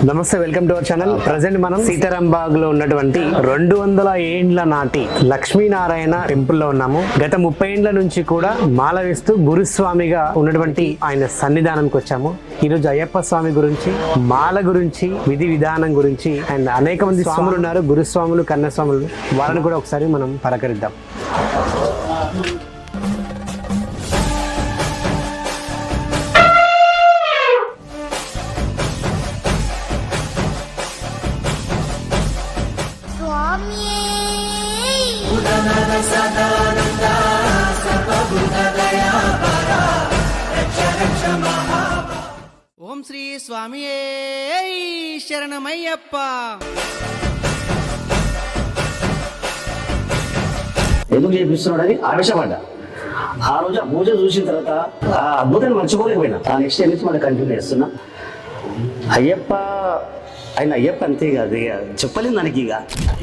నమస్తే, welcome to our channel. Present మనం సీతారాంబాగ్ లో ఉన్నటువంటి 200 ఏండ్ల నాటి లక్ష్మీనారాయణ టెంపుల్ లో ఉన్నాము. గత 30 ఏండ్ల నుంచి కూడా మాల వేస్తూ గురుస్వామిగా ఉన్నటువంటి ఆయన సన్నిధానంకి వచ్చాము. ఈ రోజు అయ్యప్ప స్వామి గురించి, మాల గురించి, విధి విధానం గురించి అండ్ అనేక మంది స్వాములు ఉన్నారు, గురుస్వాములు, కన్నస్వాములు. వాళ్ళని కూడా ఒకసారి మనం పలకరిద్దాం. ఓం శ్రీ స్వామియే శరణమయ్యప్ప. ఎందుకు చేపిస్తున్నాడని ఆవేశపడ్డా. ఆ రోజు ఆ పూజ చూసిన తర్వాత ఆ అద్భుతాన్ని మర్చిపోలేకపోయినా. ఆ నెక్స్ట్ డే నుంచి మళ్ళీ కంటిన్యూ చేస్తున్నా. అయ్యప్ప ఆయన అయ్యప్ప అంతే కాదు, ఇక చెప్పలేదు దానికి. ఇక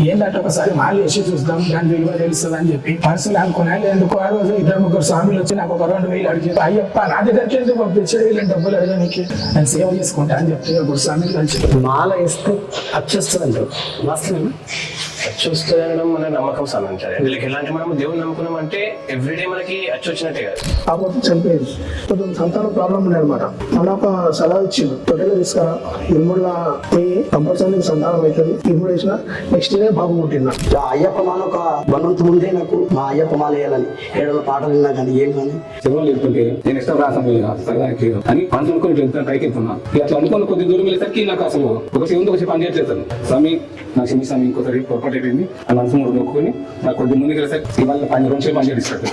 ఏంటంటే ఒకసారి మాల వేసి చూద్దాం, దాని విలువ తెలుస్తుంది అని చెప్పి మనసులో అనుకున్నాను. ఎందుకు ఆ రోజు 2-3 స్వామిలు వచ్చి నాకు ఒక 2,000 అడిగి, అయ్యప్ప నా దగ్గరికి ఎందుకు పంపించాడు, వీళ్ళని డబ్బులు అడగడానికి, నేను సేవ చేసుకుంటా అని చెప్తే గురుస్వామికి కలిసి మాల వేస్తే వచ్చేస్తుంది అంటారు. వాస్తవమేనా? చూస్తుంది అనడం మన నమ్మకం సంబంధించాలి. వీళ్ళకి ఎలాంటి మనం దేవుని నమ్ముకున్నాం అంటే ఎవ్రీడే మనకి వచ్చినట్టే కాదు. కాకపోతే చనిపోయింది. కొంచెం సంతాన ప్రాబ్లం ఉండే అనమాట. మన ఒక సలహా ఇచ్చింది, తొట్టెలో తీసుకురా, ఇరుముడులా పోయి కంపల్సరీ సంతానం అవుతుంది, ఇరుముడు వేసిన నెక్స్ట్ డే బాబు పుట్టిందా. అయ్యప్ప మాల ఒక 1 month ముందే నాకు మా అయ్యప్ప మాల వేయాలని 7 పాటలు విన్నా కానీ ఏం కానీ సెలవులు లేకుంటే నేను ఇష్టం రాసాను అని మనసు అనుకుని వెళ్తాను, పైకి వెళ్తున్నా. అట్లా అనుకుని కొద్ది దూరం వెళ్ళేసరికి నాకు అసలు ఒక ఉంది ఒక పని చేయట్లేదు. స్వామి నాకు క్షమి స్వామి, ఇంకోసారి పొరపాటు అయిపోయింది అని మనసు మూడు మొక్కుని నాకు కొద్ది ముందుకు వెళ్ళేసరికి ఇవాళ 5 రోజులు పని చేస్తాను.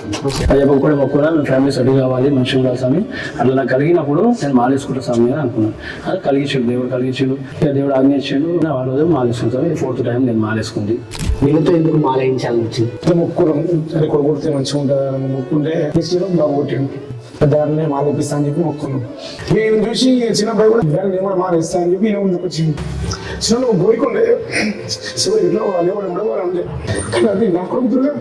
అయ్యప్ప కూడా మొక్కున్నా, మేము ఫ్యామిలీ సెటిల్ కావాలి, మంచిగా ఉండాలి స్వామి. అట్లా నాకు కలిగినప్పుడు నేను మాలేసుకుంటా స్వామి అని అనుకున్నాను. అది కలిగించాడు, దేవుడు కలిగించాడు, దేవుడు ఆజ్ఞించాడు. ఆ రోజు మాలేసుకుంటాను. 4th టైం నేను మాలేసుకుంది. వీళ్ళతో ఎందుకు మాల వేయించాలని వచ్చింది? మొక్కురం సరే కొడుకుడితే మంచిగా ఉంటుంది మొక్కుంటే నెక్స్ట్ డే బాబు పుట్టిండు. దాన్ని మాల ఇప్పిస్తా అని చెప్పి మొక్కున్నాం. నేను చూసి చిన్నబ్బాయి కూడా నేను కూడా మాల ఇస్తా అని చెప్పి నేను ముందుకు వచ్చింది. చిన్న కోరికుండే శివ ఇట్లా అంటే కానీ అది నా కొడుకుతుగా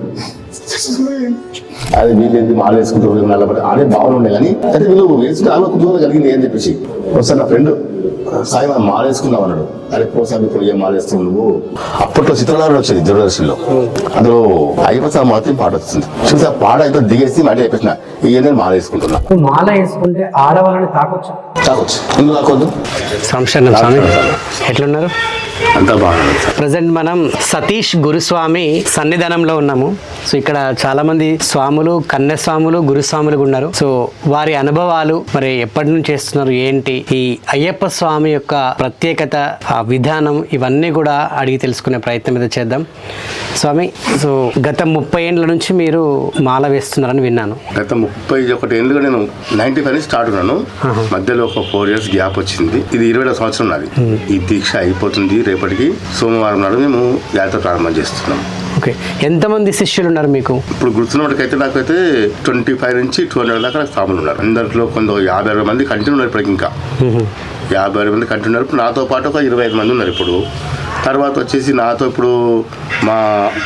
అది వీళ్ళు మాల వేసుకుంటారు ఆడే భావన ఉండే కానీ అయితే వీళ్ళు వేసుకుని ఆమె కుటుంబంలో కలిగింది అని చెప్పేసి ఒకసారి నా ఫ్రెండ్ సాయి మనం మాల వేసుకుందాం అన్నాడు. అరే పోసామి ఇప్పుడు ఏం మాల వేస్తావు నువ్వు? అప్పట్లో చిత్రనారాయణ వచ్చేది దూరదర్శన్లో, అందులో అయ్యప్ప స్వామి మాత్రం పాట వస్తుంది. చూసి ఆ పాట అయితే దిగేసి మాట చెప్పేసిన నేను మాల వేసుకుంటున్నా. మాల వేసుకుంటే ఆడవాళ్ళని తాకొచ్చు ఎందుకు తాకొద్దు? సంశయం స్వామి. ఎట్లున్నారు? అంతా బాగుంది. ప్రజెంట్ మనం సతీష్ గురుస్వామి సన్నిధానంలో ఉన్నాము. సో ఇక్కడ చాలా మంది స్వాములు, కన్యస్వాములు, గురుస్వాములు ఉన్నారు. సో వారి అనుభవాలు, మరి ఎప్పటి నుంచి చేస్తున్నారు, ఏంటి, ఈ అయ్యప్ప స్వామి యొక్క ప్రత్యేకత, ఆ విధానం, ఇవన్నీ కూడా అడిగి తెలుసుకునే ప్రయత్నం మీద చేద్దాం. స్వామి, సో గత 30 ఏండ్ల నుంచి మీరు మాల వేస్తున్నారని విన్నాను. గత 31 ఏళ్ళుగా నేను 95 నుంచి స్టార్ట్ ఉన్నాను. మధ్యలో ఒక 4 years గ్యాప్ వచ్చింది. ఇది 20వ సంవత్సరం నాది. ఈ దీక్ష అయిపోతుంది రేపటికి. సోమవారం నాడు మేము యాత్ర ప్రారంభం చేస్తున్నాం. ఓకే, ఎంతమంది శిష్యులు ఉన్నారు మీకు? ఇప్పుడు గుర్తున్నప్పటికైతే నాకైతే 25 నుంచి 200 దాకా స్వాములు ఉన్నారు. అందరిలో కొంత 50-60 మంది కంటిన్యూ ఉన్నారు. ఇప్పటికి ఇంకా 50-60 మంది కంటిన్యూ ఉన్నారు. ఇప్పుడు నాతో పాటు ఒక 25 మంది ఉన్నారు. ఇప్పుడు తర్వాత వచ్చేసి నాతో ఇప్పుడు మా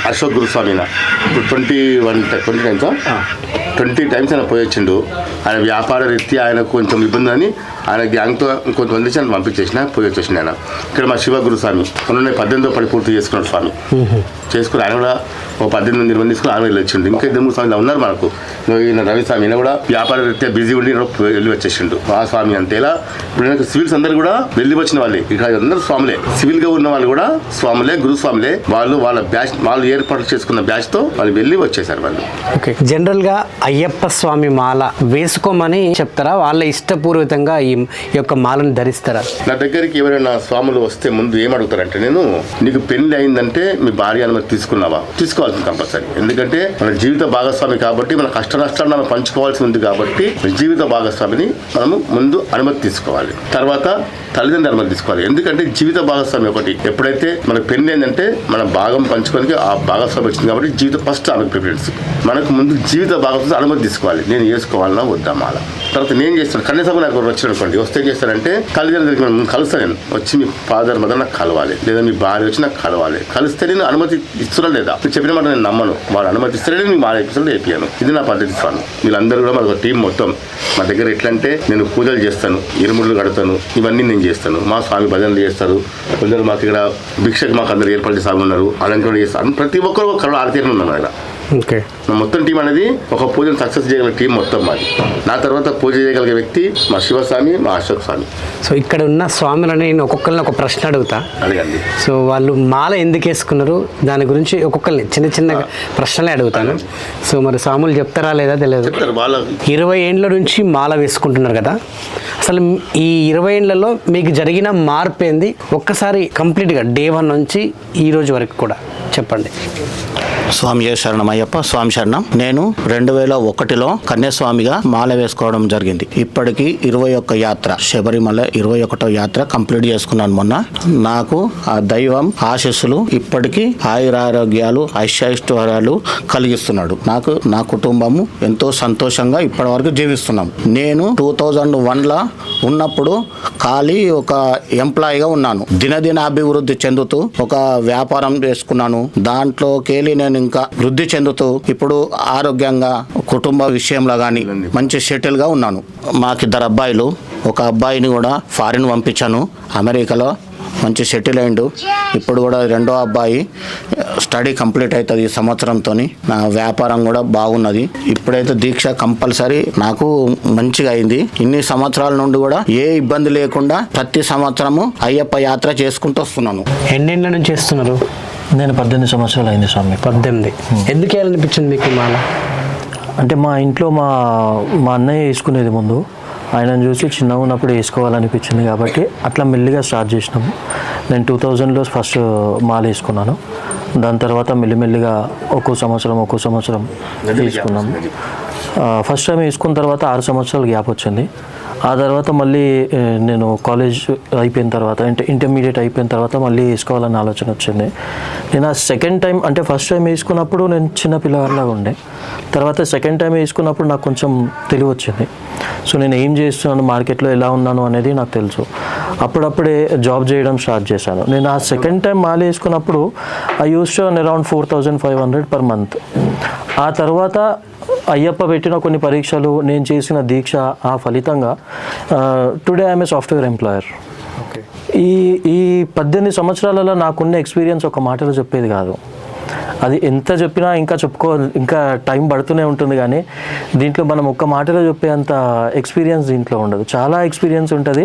అశోక్ గురుస్వామి ఇప్పుడు 20 టైమ్స్ ఆయన పోయి వచ్చిండు. ఆయన వ్యాపార రీత్యా ఆయనకు కొంచెం ఇబ్బంది అని ఆయన గ్యాంగ్తో కొంతమంది వచ్చి ఆయన పంపించేసిన పోయి వచ్చేసిండు. ఆయన ఇక్కడ మా శివ గురుస్వామి 18వ పడి పూర్తి చేసుకున్నాడు స్వామి. చేసుకుని ఆయన కూడా ఒక 18 మంది తీసుకుని ఆయన వెళ్ళి వచ్చిండు. ఇంకా 2-3 స్వామిలు ఉన్నారు మనకు. ఈయన రవి స్వామి, ఈయన కూడా వ్యాపార రీత్యా బిజీ ఉండి వెళ్ళి వచ్చేసిండు. ఆ స్వామి అంతే. ఇలా ఇప్పుడు సివిల్స్ అందరు కూడా వెళ్ళి వచ్చిన వాళ్ళే. ఇక్కడ అందరూ స్వాములే. సివిల్ గా ఉన్న వాళ్ళు కూడా స్వాములే, గురుస్వాములే. వాళ్ళు వాళ్ళ బ్యాచ్, వాళ్ళు ఏర్పాటు చేసుకున్న బ్యాచ్ తో వాళ్ళు వెళ్ళి వచ్చేసారు వాళ్ళు. ఓకే, జనరల్ గా అయ్యప్ప స్వామి మాల వేసుకోమని చెప్తారా, వాళ్ళ ఇష్టపూర్వకంగా ఈ యొక్క మాలను ధరిస్తారా? నా దగ్గరికి ఎవరైనా స్వాములు వస్తే ముందు ఏం అడుగుతారంటే, నేను నీకు పెళ్లి అయిందంటే మీ భార్య అనుమతి తీసుకున్నావా? తీసుకోవాల్సింది కంపల్సరీ. ఎందుకంటే మన జీవిత భాగస్వామి కాబట్టి, మన కష్ట నష్టాలు మనం పంచుకోవాల్సి ఉంది కాబట్టి జీవిత భాగస్వామిని మనము ముందు అనుమతి తీసుకోవాలి. తర్వాత తల్లిదండ్రులు అనుమతి తీసుకోవాలి. ఎందుకంటే జీవిత భాగస్వామి ఒకటి ఎప్పుడైతే మనకు పెళ్లి ఏంటంటే మన భాగం పంచుకోవడానికి ఆ భాగస్వామి వచ్చింది కాబట్టి జీవిత ఫస్ట్ ఆమెకు ప్రిఫరెన్స్. మనకు ముందు జీవిత భాగస్వామి అనుమతి తీసుకోవాలి. నేను వేసుకోవాలన్నా వద్దా మాల. తర్వాత నేను చేస్తాను, కనీసం నాకు వచ్చిననుకోండి, వస్తే ఏం చేస్తానంటే తల్లిదండ్రులకి నేను కలుస్తాను. నేను వచ్చి మీ ఫాదర్ మదర్ నాకు కలవాలి, లేదా మీ భార్య వచ్చి నాకు కలవాలి. కలిస్తే నేను అనుమతి ఇస్తున్నా లేదా? చెప్పిన చెప్పిన మాట నేను నమ్మను. వాడు అనుమతిస్తే నేను మా ఎపిసోడ్ వేపియాను. ఇది నా పద్ధతి స్వామి. వీళ్ళందరూ కూడా మాకు టీం మొత్తం మా దగ్గర ఎట్లంటే నేను పూజలు చేస్తాను, ఇరుముళ్ళు కడతాను, ఇవన్నీ నేను చేస్తాను. మా స్వామి భజనలు చేస్తారు. కొందరు మాకు ఇక్కడ భిక్షకు మాకు అందరు ఏర్పడి స్వామి ఉన్నారు, అలంకరణ చేస్తారు. ప్రతి ఒక్కరు ఒక కళ ఆరితేనే ఉన్నాను ఆయన. ఓకే. నా మొత్తం టీం అనేది ఒక పూజను సక్సెస్ చేయగల టీం మొత్తం మాది. నా తర్వాత పూజ చేయగలిగే వ్యక్తి మా శివస్వామి, మా అశోక్ స్వామి. సో ఇక్కడ ఉన్న స్వాములని నేను ఒక్కొక్కరిని ఒక ప్రశ్న అడుగుతా. అడగండి. సో వాళ్ళు మాల ఎందుకు వేసుకున్నారు దాని గురించి ఒక్కొక్కరిని చిన్న చిన్న ప్రశ్నలే అడుగుతాను. సో మరి స్వాములు చెప్తారా లేదా తెలియదు. చెప్తారు. వాళ్ళ 20 ఏండ్ల నుంచి మాల వేసుకుంటున్నారు కదా, అసలు ఈ 20 ఏండ్లలో మీకు జరిగిన మార్పు ఏంది? ఒక్కసారి కంప్లీట్గా డే 1 నుంచి ఈ రోజు వరకు కూడా చెప్పండి. స్వామి శరణం అయ్యప్ప. స్వామి శరణం. నేను 2001లో కన్యాస్వామిగా మాల వేసుకోవడం జరిగింది. ఇప్పటికి 21 యాత్ర, శబరిమల 21వ యాత్ర కంప్లీట్ చేసుకున్నాను మొన్న. నాకు ఆ దైవం ఆశీస్సులు ఇప్పటికీ ఆయురారోగ్యాలు ఐశ్వర్యాలు కలిగిస్తున్నాడు. నాకు నా కుటుంబము ఎంతో సంతోషంగా ఇప్పటి వరకు జీవిస్తున్నాం. నేను 2001లో ఉన్నప్పుడు ఖాళీ ఒక ఎంప్లాయీగా ఉన్నాను. దినదిన అభివృద్ధి చెందుతూ ఒక వ్యాపారం చేసుకున్నాను. దాంట్లోకెళ్ళి నేను ఇంకా వృద్ధి చెందుతూ ఇప్పుడు ఆరోగ్యంగా కుటుంబ విషయంలో కానీ మంచి సెటిల్గా ఉన్నాను. మాకు 2 అబ్బాయిలు. ఒక అబ్బాయిని కూడా ఫారిన్ పంపించాను, అమెరికాలో మంచి సెటిల్ అయిండు. ఇప్పుడు కూడా 2వ అబ్బాయి స్టడీ కంప్లీట్ అవుతుంది ఈ సంవత్సరంతో. నా వ్యాపారం కూడా బాగున్నది. ఇప్పుడైతే దీక్ష కంపల్సరీ నాకు మంచిగా అయింది. ఇన్ని సంవత్సరాల నుండి కూడా ఏ ఇబ్బంది లేకుండా ప్రతి సంవత్సరము అయ్యప్ప యాత్ర చేసుకుంటూ వస్తున్నాను. ఎన్నేళ్ళ నుంచి చేస్తున్నారు? నేను 18 సంవత్సరాలు అయింది స్వామి. 18. ఎందుకు వేయాలనిపించింది మీకు మాల? అంటే మా ఇంట్లో మా అన్నయ్య వేసుకునేది ముందు, ఆయనను చూసి చిన్నగా ఉన్నప్పుడు వేసుకోవాలనిపించింది కాబట్టి అట్లా మెల్లిగా స్టార్ట్ చేసినాము. నేను 2000లో ఫస్ట్ మాల వేసుకున్నాను. దాని తర్వాత మెల్లిమెల్లిగా ఒక్కో సంవత్సరం తీసుకున్నాము. ఫస్ట్ టైం వేసుకున్న తర్వాత 6 సంవత్సరాలు గ్యాప్ వచ్చింది. ఆ తర్వాత మళ్ళీ నేను కాలేజ్ అయిపోయిన తర్వాత ఇంటర్మీడియట్ అయిపోయిన తర్వాత మళ్ళీ వేసుకోవాలని ఆలోచన వచ్చింది. నేను ఆ సెకండ్ టైం అంటే ఫస్ట్ టైం వేసుకున్నప్పుడు నేను చిన్న పిల్లవాడిలాగా ఉండే. తర్వాత సెకండ్ టైం వేసుకున్నప్పుడు నాకు కొంచెం తెలివి వచ్చింది. సో నేను ఏం చేస్తున్నాను, మార్కెట్లో ఎలా ఉన్నాను అనేది నాకు తెలుసు. అప్పుడప్పుడే జాబ్ చేయడం స్టార్ట్ చేశాను. నేను ఆ సెకండ్ టైం మాల వేసుకున్నప్పుడు I use to earn around 4500 per month. ఆ తర్వాత అయ్యప్ప పెట్టిన కొన్ని పరీక్షలు, నేను చేసిన దీక్ష, ఆ ఫలితంగా today I'm a software employer. ఈ 18 సంవత్సరాలలో నాకున్న ఎక్స్పీరియన్స్ ఒక మాటలో చెప్పేది కాదు. అది ఎంత చెప్పినా ఇంకా టైం పడుతూనే ఉంటుంది. కానీ దీంట్లో మనం ఒక్క మాటలో చెప్పేంత ఎక్స్పీరియన్స్ దీంట్లో ఉండదు. చాలా ఎక్స్పీరియన్స్ ఉంటుంది.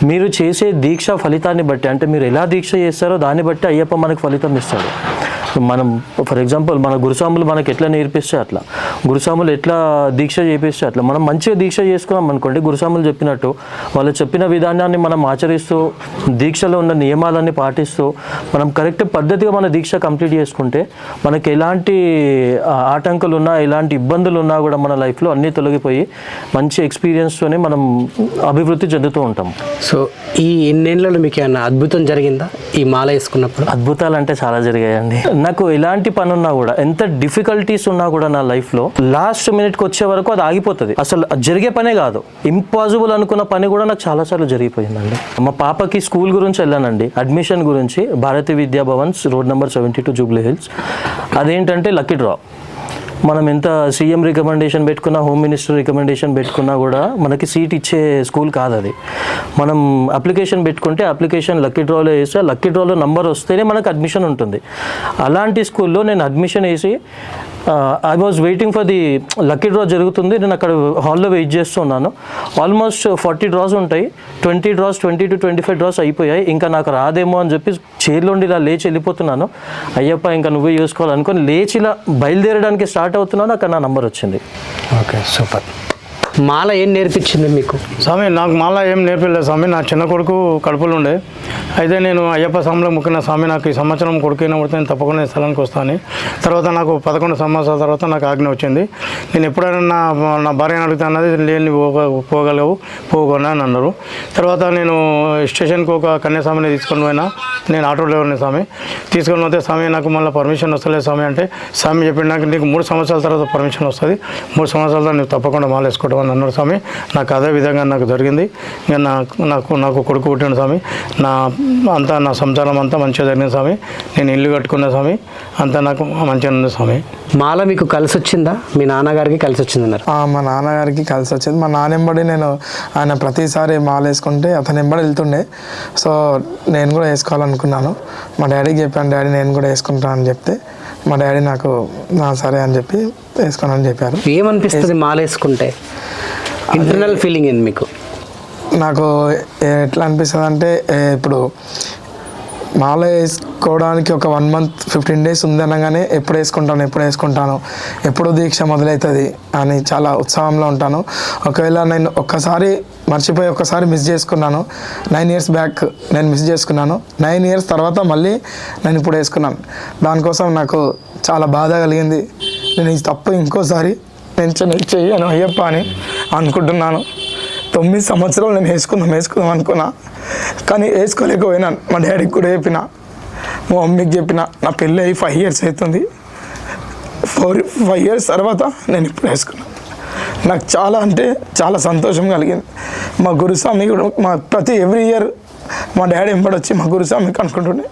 మీరు చేసే దీక్ష ఫలితాన్ని బట్టి, అంటే మీరు ఎలా దీక్ష చేస్తారో దాన్ని బట్టి అయ్యప్ప మనకు ఫలితం ఇస్తాడు. మనం ఫర్ ఎగ్జాంపుల్ మన గురుస్వాములు మనకు ఎట్లా నేర్పిస్తే అట్లా, గురుస్వాములు ఎట్లా దీక్ష చేపిస్తే అట్లా మనం మంచిగా దీక్ష చేసుకున్నాం అనుకోండి, గురుస్వాములు చెప్పినట్టు వాళ్ళు చెప్పిన విధానాన్ని మనం ఆచరిస్తూ దీక్షలో ఉన్న నియమాలన్నీ పాటిస్తూ మనం కరెక్ట్ పద్ధతిగా మన దీక్ష కంప్లీట్ చేసుకుంటే మనకి ఎలాంటి ఆటంకాలు ఉన్నా, ఎలాంటి ఇబ్బందులు ఉన్నా కూడా మన లైఫ్లో అన్నీ తొలగిపోయి మంచి ఎక్స్పీరియన్స్తోనే మనం అభివృద్ధి చెందుతూ ఉంటాం. సో ఈ ఎన్నేళ్ళలో మీకు ఏమన్నా అద్భుతం జరిగిందా ఈ మాల వేసుకున్నప్పుడు? అద్భుతాలు అంటే చాలా జరిగాయండి. నాకు ఎలాంటి పని ఉన్నా కూడా, ఎంత డిఫికల్టీస్ ఉన్నా కూడా నా లైఫ్లో లాస్ట్ మినిట్కి వచ్చే వరకు అది ఆగిపోతుంది. అసలు జరిగే పనే కాదు, ఇంపాసిబుల్ అనుకున్న పని కూడా నాకు చాలాసార్లు జరిగిపోయిందండి. మా పాపకి స్కూల్ గురించి వెళ్ళానండి, అడ్మిషన్ గురించి, భారతీయ విద్యా Bhavan's, road number 72 Jubilee hills. అదేంటంటే లక్కీ డ్రా. మనం ఎంత సీఎం రికమెండేషన్ పెట్టుకున్నా, హోమ్ మినిస్టర్ రికమెండేషన్ పెట్టుకున్నా కూడా మనకి సీట్ ఇచ్చే స్కూల్ కాదు అది. మనం అప్లికేషన్ పెట్టుకుంటే అప్లికేషన్ లక్కీ డ్రాలో వేస్తే లక్కీ డ్రాలో నంబర్ వస్తేనే మనకు అడ్మిషన్ ఉంటుంది. అలాంటి స్కూల్లో నేను అడ్మిషన్ వేసి I was waiting for the lucky draw జరుగుతుంది. నేను అక్కడ హాల్లో వెయిట్ చేస్తున్నాను. ఆల్మోస్ట్ 40 డ్రాస్ ఉంటాయి, 20 to 25 డ్రాస్ అయిపోయాయి. ఇంకా నాకు రాదేమో అని చెప్పి చైర్లోండి ఇలా లేచి వెళ్ళిపోతున్నాను. అయ్యప్ప ఇంకా నువ్వే చూసుకోవాలనుకొని లేచి ఇలా బయలుదేరడానికి స్టార్ట్ అవుతున్నాను, అక్కడ నా నంబర్ వచ్చింది. Okay, super. మాల ఏం నేర్పించింది మీకు? స్వామి నాకు మాల ఏం నేర్పలేదు స్వామి. నా చిన్న కొడుకు కడుపులో ఉండే. అయితే నేను అయ్యప్ప స్వామిలో మొక్కిన స్వామి నాకు ఈ సంవత్సరం కొడుకైనా పడితే నేను తప్పకుండా ఈ స్థలానికి వస్తాను. తర్వాత నాకు 11 సంవత్సరాల తర్వాత నాకు ఆజ్ఞ వచ్చింది. నేను ఎప్పుడైనా నా భార్యను అడిగితే అన్నది లేని పోగలవు పోగొనా అని అన్నారు. తర్వాత నేను స్టేషన్కి ఒక కన్యాస్వామిని తీసుకొని పోయినా. నేను ఆటోలో ఉన్న స్వామి తీసుకొని పోతే, స్వామి నాకు మళ్ళీ పర్మిషన్ వస్తలేదు స్వామి అంటే, స్వామి చెప్పిన నాకు నీకు 3 సంవత్సరాల తర్వాత పర్మిషన్ వస్తుంది, 3 సంవత్సరాల తర్వాత నువ్వు తప్పకుండా మాల వేసుకోవడం అని అన్నారు స్వామి. నాకు అదే విధంగా నాకు జరిగింది. ఇంకా నాకు కొడుకు పుట్టిన స్వామి. అంతా నా సంసారం అంతా మంచిగా జరిగింది స్వామి. నేను ఇల్లు కట్టుకున్న స్వామి, అంతా నాకు మంచిగా ఉంది స్వామి. మాల మీకు కలిసి వచ్చిందా? మీ నాన్నగారికి కలిసి వచ్చిందన్నారు. మా నాన్నగారికి కలిసి వచ్చింది. మా నాన్నెంబడి ఆయన ప్రతిసారి మాల వేసుకుంటే అతను ఎంబడి వెళ్తుండే. సో నేను కూడా వేసుకోవాలనుకున్నాను. మా డాడీకి చెప్పాను, డాడీ నేను కూడా వేసుకుంటాను అని చెప్తే మా డాడీ నాకు సరే అని చెప్పి వేసుకోనని చెప్పారు. ఏమనిపిస్తుంది మాల వేసుకుంటే? ఇంటర్నల్ ఫీలింగ్ ఏంది మీకు? నాకు ఎట్లా అనిపిస్తుంది అంటే, ఇప్పుడు మాల వేసుకోవడానికి ఒక 1 month 15 days ఉంది అనగానే ఎప్పుడు వేసుకుంటాను, ఎప్పుడు దీక్ష మొదలవుతుంది అని చాలా ఉత్సాహంలో ఉంటాను. ఒకవేళ నేను మర్చిపోయి ఒక్కసారి మిస్ చేసుకున్నాను. 9 years బ్యాక్ నేను మిస్ చేసుకున్నాను. 9 years తర్వాత మళ్ళీ నేను ఇప్పుడు వేసుకున్నాను. దానికోసం నాకు చాలా బాధ కలిగింది. నేను ఈ తప్పు ఇంకోసారి నేను చెయ్యను అయ్యప్ప అని అనుకుంటున్నాను. 9 సంవత్సరాలు నేను వేసుకుందాం అనుకున్నా, కానీ వేసుకోలేకపోయినాను. మా డాడీకి కూడా చెప్పిన, మా మమ్మీకి చెప్పిన. నా పెళ్ళి అయ్యి 5 years అవుతుంది. 5 years తర్వాత నేను ఇప్పుడు వేసుకున్నాను. నాకు చాలా అంటే చాలా సంతోషం కలిగింది. మా గురుస్వామి కూడా ప్రతి ఎవ్రీ ఇయర్ మా డాడీ ఎంబడొచ్చి మా గురుస్వామికి అనుకుంటుండే,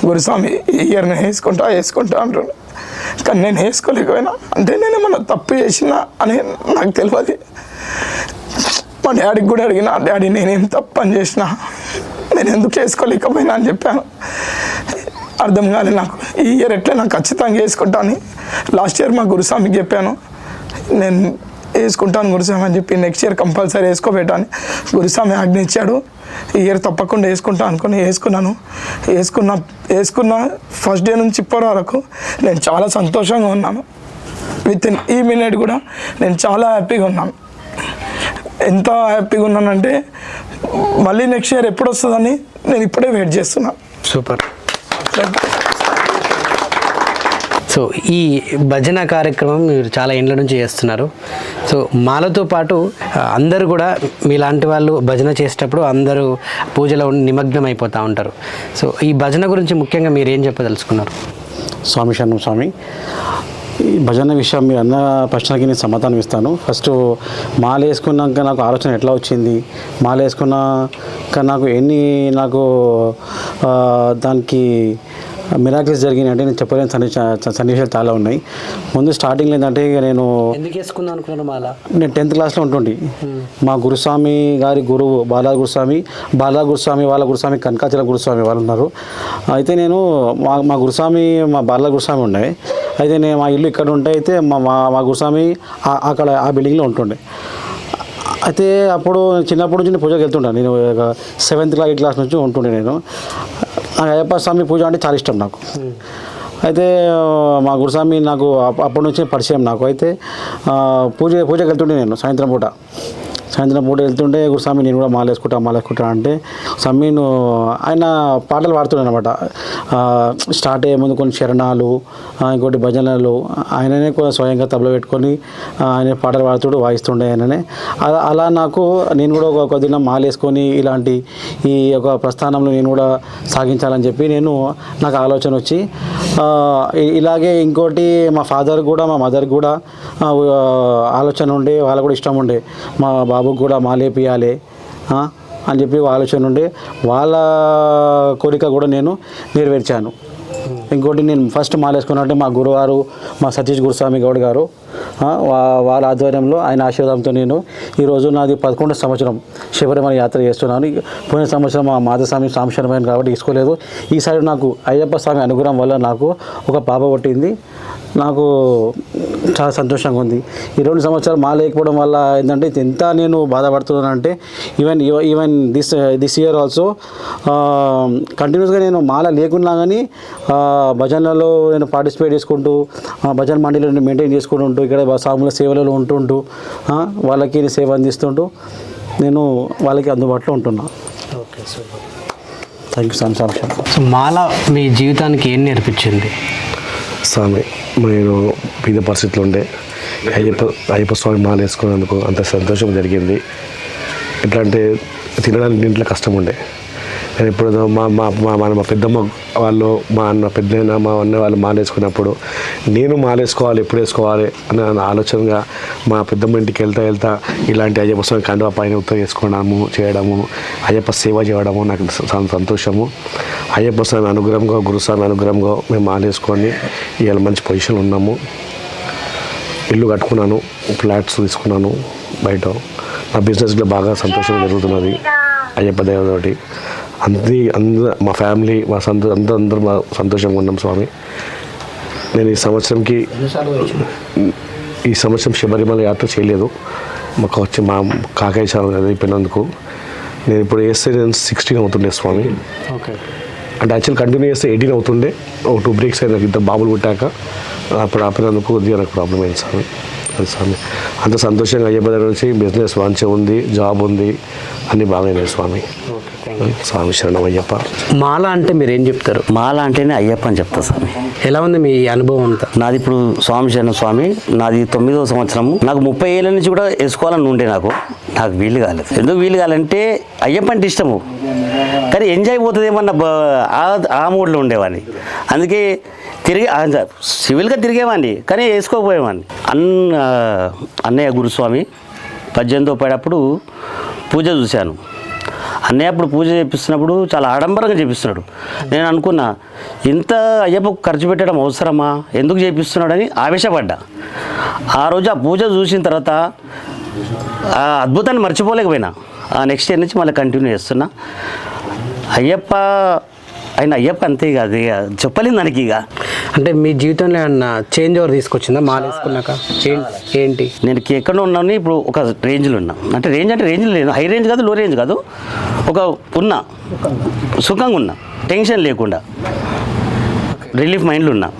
గురుస్వామి ఈ ఇయర్ నేను వేసుకుంటా అంటుండే. కానీ నేను వేసుకోలేకపోయినా. అంటే నేను ఏమన్నా తప్పు చేసినా అని నాకు తెలియదు. మా డాడీకి కూడా అడిగిన, డాడీ నేనేం తప్పు పని చేసినా, నేను ఎందుకు వేసుకోలేకపోయినా అని చెప్పాను. అర్థం కాలేదు నాకు. ఈ ఇయర్ ఎట్లా నాకు ఖచ్చితంగా వేసుకుంటా అని లాస్ట్ ఇయర్ మా గురుస్వామికి చెప్పాను, నేను వేసుకుంటాను గురుస్వామి అని చెప్పి. నెక్స్ట్ ఇయర్ కంపల్సరీ వేసుకోబెట్టాను. గురుస్వామి ఆజ్ఞ ఇచ్చాడు. ఈ ఇయర్ తప్పకుండా వేసుకుంటా అనుకుని వేసుకున్న ఫస్ట్ డే నుంచి ఇప్పటి వరకు నేను చాలా సంతోషంగా ఉన్నాను. విత్ ఈ మినిట్ కూడా నేను చాలా హ్యాపీగా ఉన్నాను. ఎంత హ్యాపీగా ఉన్నానంటే మళ్ళీ నెక్స్ట్ ఇయర్ ఎప్పుడు వస్తుందని నేను ఇప్పుడే వెయిట్ చేస్తున్నాను. సూపర్. సో ఈ భజన కార్యక్రమం మీరు చాలా ఏళ్ళ నుంచి చేస్తున్నారు. సో మాలతో పాటు అందరూ కూడా మీలాంటి వాళ్ళు భజన చేసేటప్పుడు అందరూ పూజలో నిమగ్నం అయిపోతూ ఉంటారు. సో ఈ భజన గురించి ముఖ్యంగా మీరు ఏం చెప్పదలుచుకున్నారు? స్వామి శరణం స్వామి. ఈ భజన విషయం మీరు అన్న ప్రశ్నకి నేను సమాధానం ఇస్తాను. ఫస్ట్ మాల వేసుకున్నాక నాకు ఆలోచన ఎట్లా వచ్చింది, మాల వేసుకున్నాక నాకు దానికి మిరాకిల్స్ జరిగినాయి అంటే నేను చెప్పలేని సన్నివేశాలు చాలా ఉన్నాయి. ముందు స్టార్టింగ్లో ఏంటంటే ఇక నేను ఎందుకు వేసుకుందాం అనుకున్నాను మాల? నేను 10th క్లాస్లో ఉంటుండే. మా గురుస్వామి గారి గురువు బాలా గురుస్వామి వాళ్ళ గురుస్వామి కనకాచల గురుస్వామి వాళ్ళు ఉన్నారు. అయితే నేను మా గురుస్వామి మా బాలా గురుస్వామి ఉండే. అయితే నేను మా ఇల్లు ఇక్కడ ఉంటే అయితే మా గురుస్వామి అక్కడ ఆ బిల్డింగ్లో ఉంటుండే. అయితే అప్పుడు చిన్నప్పటి నుంచి నేను పూజకి వెళ్తుంటాను. నేను 7th క్లాస్ నుంచి ఉంటుండే. నేను అయ్యప్ప స్వామి పూజ అంటే చాలా ఇష్టం నాకు. అయితే మా గురుస్వామి నాకు అప్పటి నుంచి పరిచయం నాకు. అయితే పూజకి వెళ్తుండే నేను సాయంత్రం పూట వెళ్తుంటే గురుస్వామి నేను కూడా మాల వేసుకుంటా అంటే స్వామి ఆయన పాటలు పాడుతుండే అనమాట. స్టార్ట్ అయ్యే ముందు కొన్ని శరణాలు, ఇంకోటి భజనలు ఆయననే స్వయంగా తబల పెట్టుకొని ఆయన పాటలు పాడుతూ వాయిస్తుండే ఆయననే. అలా నేను కూడా ఒక దినం మాల వేసుకొని ఇలాంటి ఈ ఒక ప్రస్థానంలో నేను కూడా సాగించాలని చెప్పి నాకు ఆలోచన వచ్చి, ఇలాగే ఇంకోటి మా ఫాదర్ కూడా మా మదర్ కూడా ఆలోచన ఉండే, వాళ్ళకు కూడా ఇష్టం ఉండే మా బాబుకి కూడా మాలేపియాలి అని చెప్పి ఆలోచన ఉండే. వాళ్ళ కోరిక కూడా నేను నెరవేర్చాను. ఇంకోటి నేను ఫస్ట్ మాలేసుకున్నట్టే మా గురువారు మా సతీష్ గురుస్వామి గౌడ్ గారు వాళ్ళ ఆధ్వర్యంలో ఆయన ఆశీర్వాదంతో నేను ఈరోజు నాది 11వ సంవత్సరం శబరిమల యాత్ర చేస్తున్నాను. పోయిన సంవత్సరం మా మాధస్వామి సాంశరమైన కాబట్టి తీసుకోలేదు. ఈసారి నాకు అయ్యప్ప స్వామి అనుగ్రహం వల్ల నాకు ఒక పాప పుట్టింది. నాకు చాలా సంతోషంగా ఉంది. ఈ 2 సంవత్సరాలు మాల లేకపోవడం వల్ల ఏంటంటే ఎంత నేను బాధపడుతున్నానంటే ఈవెన్ దిస్ ఇయర్ ఆల్సో కంటిన్యూస్గా నేను మాల లేకున్నా కానీ భజనలో నేను పార్టిసిపేట్ చేసుకుంటూ భజన మండలిలో మెయింటైన్ చేసుకుంటూ ఇక్కడ స్వాముల సేవలలో ఉంటుంటూ వాళ్ళకి సేవ అందిస్తుంటూ నేను వాళ్ళకి అందుబాటులో ఉంటున్నా. Okay, super. థ్యాంక్ యూ స్వామి. సో మాల మీ జీవితానికి ఏం నేర్పించింది? స్వామి, నేను పేద పరిస్థితులు ఉండే అయ్యప్ప స్వామి మాల వేసుకున్నందుకు అంత సంతోషం జరిగింది. ఎట్లా అంటే తినడానికి ఇంట్లో కష్టం ఉండే, నేను ఇప్పుడు మా పెద్దమ్మ వాళ్ళు మా అన్న పెద్దయిన మా అన్న వాళ్ళు మాలేసుకున్నప్పుడు నేను మాలేసుకోవాలి ఎప్పుడు వేసుకోవాలి అని ఆలోచనగా మా పెద్దమ్మ ఇంటికి వెళ్తా ఇలాంటి అయ్యప్ప స్వామి కండువా పైన ఉత్తరం చేసుకోవడము చేయడము అయ్యప్ప సేవ చేయడము నాకు సంతోషము. అయ్యప్ప స్వామి అనుగ్రహంగా గురుస్వామి అనుగ్రహంగా మేము మాలేసుకొని ఇవాళ మంచి పొజిషన్లో ఉన్నాము. ఇల్లు కట్టుకున్నాను, ఫ్లాట్స్ తీసుకున్నాను బయట. నా బిజినెస్లో బాగా సంతోషంగా జరుగుతున్నది అయ్యప్ప దేవతోటి. అందరూ మా ఫ్యామిలీ మా అందరూ మా సంతోషంగా ఉన్నాం స్వామి. నేను ఈ సంవత్సరం శబరిమల యాత్ర చేయలేదు. మాకు వచ్చి మా కాకాయ సార్ అయిపోయినందుకు నేను ఇప్పుడు వేస్తే నేను 16 అవుతుండే స్వామి. ఓకే. అంటే యాక్చువల్ కంటిన్యూ చేస్తే 18 అవుతుండే. ఒక 2 బ్రేక్స్ అయినా ఇద్దరు బాబులు పుట్టాక అప్పుడు ఆపినందుకు కొద్దిగా నాకు ప్రాబ్లం అయింది స్వామి. అది స్వామి అంత సంతోషంగా అయ్యప్ప దగ్గర నుంచి బిజినెస్ మంచిగా ఉంది, జాబ్ ఉంది, అన్నీ బాగానే స్వామి. స్వామి శరణం అయ్యప్ప. మాల అంటే మీరు ఏం చెప్తారు? మాల అంటేనే అయ్యప్ప అని చెప్తా స్వామి. ఎలా ఉంది మీ అనుభవం అంతా? నాది ఇప్పుడు స్వామి శరణం స్వామి, నాది 9వ సంవత్సరము. నాకు 30 ఏళ్ళ నుంచి కూడా వేసుకోవాలని ఉండే నాకు వీలు కాలేదు. ఎందుకు వీలు కావాలంటే అయ్యప్ప అంటే ఇష్టము, కానీ ఎంజాయ్ పోతుందేమన్న ఆ మూడ్లో ఉండేవాడిని. అందుకే సివిల్గా తిరిగేవాడిని, కానీ వేసుకోకపోయేవాడిని. అన్నయ్య గురుస్వామి 18వ పడేటప్పుడు పూజ చూశాను. అన్నయ్య అప్పుడు పూజ చేపిస్తున్నప్పుడు చాలా ఆడంబరంగా చేపిస్తున్నాడు. నేను అనుకున్నా, ఇంత అయ్యప్పకు ఖర్చు పెట్టడం అవసరమా, ఎందుకు చేపిస్తున్నాడని ఆవేశపడ్డా. ఆ రోజు ఆ పూజ చూసిన తర్వాత ఆ అద్భుతాన్ని మర్చిపోలేకపోయినా. ఆ నెక్స్ట్ ఇయర్ నుంచి మళ్ళీ కంటిన్యూ చేస్తున్నా. అయ్యప్ప అంతే ఇక అది చెప్పలేదు దానికి. ఇక అంటే మీ జీవితంలో ఏమన్నా చేంజ్ ఓవర్ తీసుకొచ్చిందా మాల వేసుకున్నాక? ఏంటి? నేను ఎక్కడ ఉన్నాను ఇప్పుడు, ఒక రేంజ్లో ఉన్నా. అంటే రేంజ్ లేదు, హై రేంజ్ కాదు, లో రేంజ్ కాదు, ఒక ఉన్నా, సుఖంగా ఉన్నా, టెన్షన్ లేకుండా, రిలీఫ్ మైండ్లో ఉన్నా.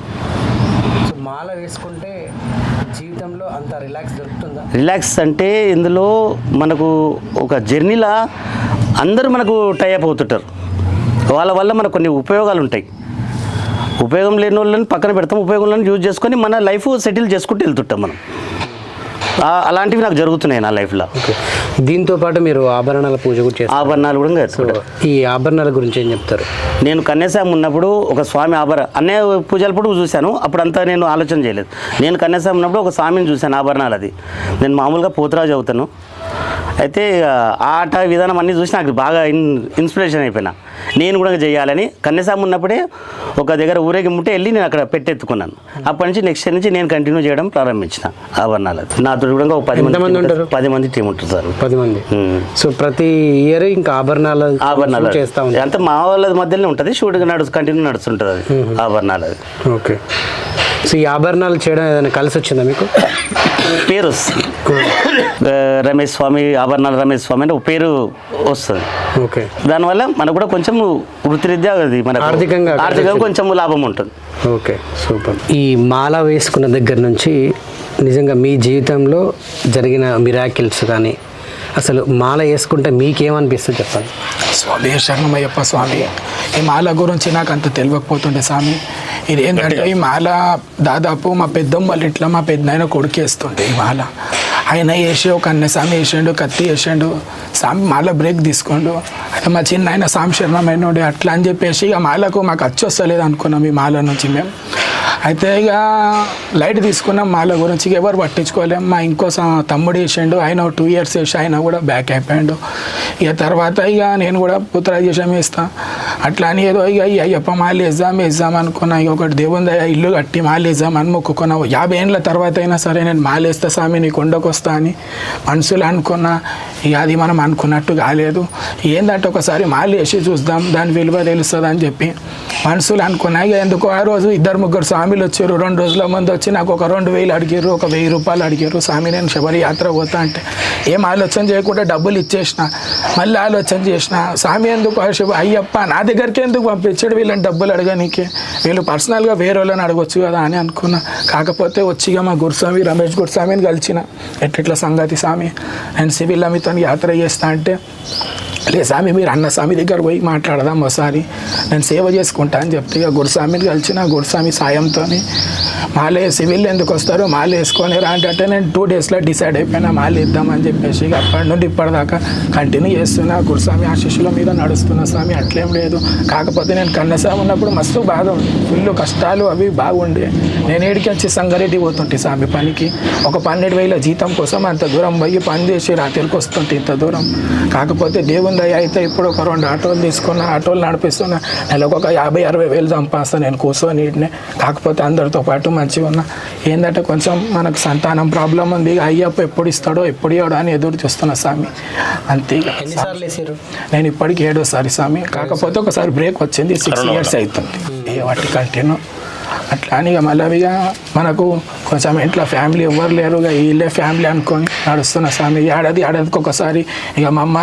మాల వేసుకుంటే జీవితంలో అంత రిలాక్స్ దొరుకుతుందా? రిలాక్స్ అంటే ఇందులో మనకు ఒక జర్నీలా అందరూ మనకు టైఅప్ అవుతుంటారు. వాళ్ళ వల్ల మనకు కొన్ని ఉపయోగాలు ఉంటాయి. ఉపయోగం లేని వాళ్ళని పక్కన పెడతాం, ఉపయోగాలను యూజ్ చేసుకొని మన లైఫ్ సెటిల్ చేసుకుంటూ వెళ్తుంటాం మనం. అలాంటివి నాకు జరుగుతున్నాయి నా లైఫ్లో. దీంతో పాటు మీరు ఆభరణాల పూజ కూడా చేస్తారు? ఆభరణాలు కూడా చేస్తారు. ఈ ఆభరణాల గురించి ఏం చెప్తారు? నేను కన్యాస్వామి ఉన్నప్పుడు ఒక స్వామి అన్నయ్య పూజలప్పుడు చూశాను. అప్పుడంతా నేను ఆలోచన చేయలేదు. నేను కన్యాస్వామి ఉన్నప్పుడు ఒక స్వామిని చూశాను ఆభరణాలు. అది నేను మామూలుగా పోతురాజు అవుతాను. అయితే ఆట విధానం అన్నీ చూసి నాకు బాగా ఇన్స్పిరేషన్ అయిపోయినా. నేను కూడా చేయాలని కన్యాస్వామి ఉన్నప్పుడే ఒక దగ్గర ఊరేగింపుంటే వెళ్ళి నేను అక్కడ పెట్టెత్తుకున్నాను. అప్పటి నుంచి నెక్స్ట్ ఇయర్ నుంచి నేను కంటిన్యూ చేయడం ప్రారంభించిన ఆభరణాలు. నాతో కూడా ఒక 10 మంది ఉంటారు. 10 మంది టీం ఉంటుంది సార్. 10 మంది. సో ప్రతి ఇయర్ ఇంకా ఆభరణాలు చేస్తా ఉంటాం. అంతా మా వాళ్ళ మధ్యలోనే ఉంటుంది. షూటింగ్ కంటిన్యూ నడుస్తుంటుంది అది ఆభరణాలు. ఓకే. సో ఈ ఆభరణాలు చేయడం ఏదైనా కలిసి వచ్చిందా మీకు? పేరు వస్తుంది, రమేష్ స్వామి ఆభరణాలు రమేష్ స్వామి అంటే పేరు వస్తుంది. ఓకే. దానివల్ల మనకు కూడా కొంచెం వృత్తిరీత్యా అది మనకు ఆర్థికంగా కొంచెం లాభం ఉంటుంది. Okay, super. ఈ మాల వేసుకున్న దగ్గర నుంచి నిజంగా మీ జీవితంలో జరిగిన మిరాకిల్స్ కానీ, అసలు మాల వేసుకుంటే మీకేమనిపిస్తుంది చెప్పండి? స్వామి శరణమయ్యప్ప స్వామి. ఈ మాల గురించి నాకు అంత తెలియకపోతుండే స్వామి. ఇది ఏంటంటే ఈ మాల దాదాపు మా పెద్దమ్మ వాళ్ళ ఇంట్లో మా పెద్దనాయన కొడుకు వేస్తుండే ఈ మాల. ఆయన వేసి ఒక అన్నస్వామి వేసాడు, కత్తి వేసాడు, స్వామి మాల బ్రేక్ తీసుకోండు. అయితే మా చిన్న ఆయన స్వామి శరణమైనోడే అట్లా అని చెప్పేసి ఇక మాలకు మాకు అచ్చి వస్తలేదు అనుకున్నాం ఈ మాల నుంచి మేము. అయితే ఇక లైట్ తీసుకున్నాం మాల గురించి, ఎవరు పట్టించుకోలేం. మా ఇంకో తమ్ముడు వేసాడు, ఆయన 2 ఇయర్స్ వేసి ఆయన కూడా బ్యాక్ అయిపోయాడు. ఇక తర్వాత ఇక నేను కూడా పుత్రాజేషం వేస్తాను అట్లా అని ఏదో ఇక అయ్యప్ప మాల వేద్దాం అనుకున్నా. ఇక ఒకటి దేవుని ఇల్లు కట్టి మాల వేద్దామని మొక్కుకున్నా. 50 ఏళ్ళ తర్వాత అయినా సరే నేను మాల వేస్తా స్వామి నీ కొండకు వస్తా అని మనసులో అనుకున్నా. ఇక అది మనం అనుకున్నట్టు కాలేదు. ఏంటంటే ఒకసారి మాల వేసి చూద్దాం, దాని విలువ తెలుస్తుంది అని చెప్పి మనసులో అనుకున్నా. ఇక ఎందుకో ఆ రోజు 2-3 స్వామిలు వచ్చారు. 2 రోజుల ముందు వచ్చి నాకు ఒక 2000 అడిగారు, ఒక 1000 రూపాయలు అడిగారు. స్వామి నేను శబరి యాత్ర పోతా అంటే ఏం ఆలోచన చేయకుండా డబ్బులు ఇచ్చేసిన. మళ్ళీ ఆలోచన చేసిన, స్వామి ఎందుకు అయ్యప్ప నా దగ్గరికి ఎందుకు పంపించాడు వీళ్ళని డబ్బులు అడగనీకి, వీళ్ళు పర్సనల్గా వేరే వాళ్ళని అడగొచ్చు కదా అని అనుకున్నా. కాకపోతే వచ్చిగా మా గురుస్వామి రమేష్ గురుస్వామిని కలిసిన, ఎట్లా సంగతి స్వామి నేను సివిల్ మీతో యాత్ర చేస్తా అంటే, లే స్వామి మీరు అన్న స్వామి దగ్గర పోయి మాట్లాడదాం ఒకసారి, నేను సేవ చేసుకుంటా అని చెప్తే ఇక గురుస్వామిని కలిసిన. గురుస్వామి సాయంతో మాల సివిల్ ఎందుకు వస్తారు, మాల వేసుకొని రా అంటే నేను 2 డేస్లో డిసైడ్ అయిపోయినా మాల ఇద్దామని చెప్పేసి ఇక అప్పటి నుండి ఇప్పటిదాకా కంటిన్యూ చేస్తున్నా. గురుస్వామి ఆశీస్సుల మీద నడుస్తున్నా స్వామి, అట్లేం లేదు. కాకపోతే నేను కన్నస్వామి ఉన్నప్పుడు మస్తు బాధ ఉంది, ఫుల్ కష్టాలు అవి బాగుండే. నేను ఏడికి వచ్చి సంగారెడ్డి పోతుంటే స్వామి పనికి, ఒక 12,000 జీతం కోసం అంత దూరం పోయి పని చేసి రాత్రికి వస్తుంటే ఇంత దూరం. కాకపోతే దేవుని దయ అయితే ఇప్పుడు ఒక 2 ఆటోలు తీసుకున్నా, ఆటోలు నడిపిస్తున్నా, నెలకు ఒక 50-60 వేలు సంపాదిస్తాను నేను కూర్చొని ఇట్నే. కాకపోతే అందరితో పాటు మంచిగా ఉన్నా. ఏంటంటే కొంచెం మనకు సంతానం ప్రాబ్లం ఉంది, అయ్యప్ప ఎప్పుడు ఇస్తాడో ఎప్పుడు ఇవ్వడో అని ఎదురు చూస్తున్నా స్వామి, అంతే. ఎన్నిసార్లు వేసారు? నేను ఇప్పటికి 7వ స్వామి. కాకపోతే ఒకసారి బ్రేక్ వచ్చింది, 6 years అవుతుంది వాటి కంటిన్యూ. అట్లా అని ఇక మళ్ళీ ఇక మనకు కొంచెం ఇంట్లో ఫ్యామిలీ ఎవ్వరు లేరు, ఇక వీళ్ళే ఫ్యామిలీ అనుకొని నడుస్తున్న స్వామి. ఏడాదికి ఒకసారి ఇక మా అమ్మ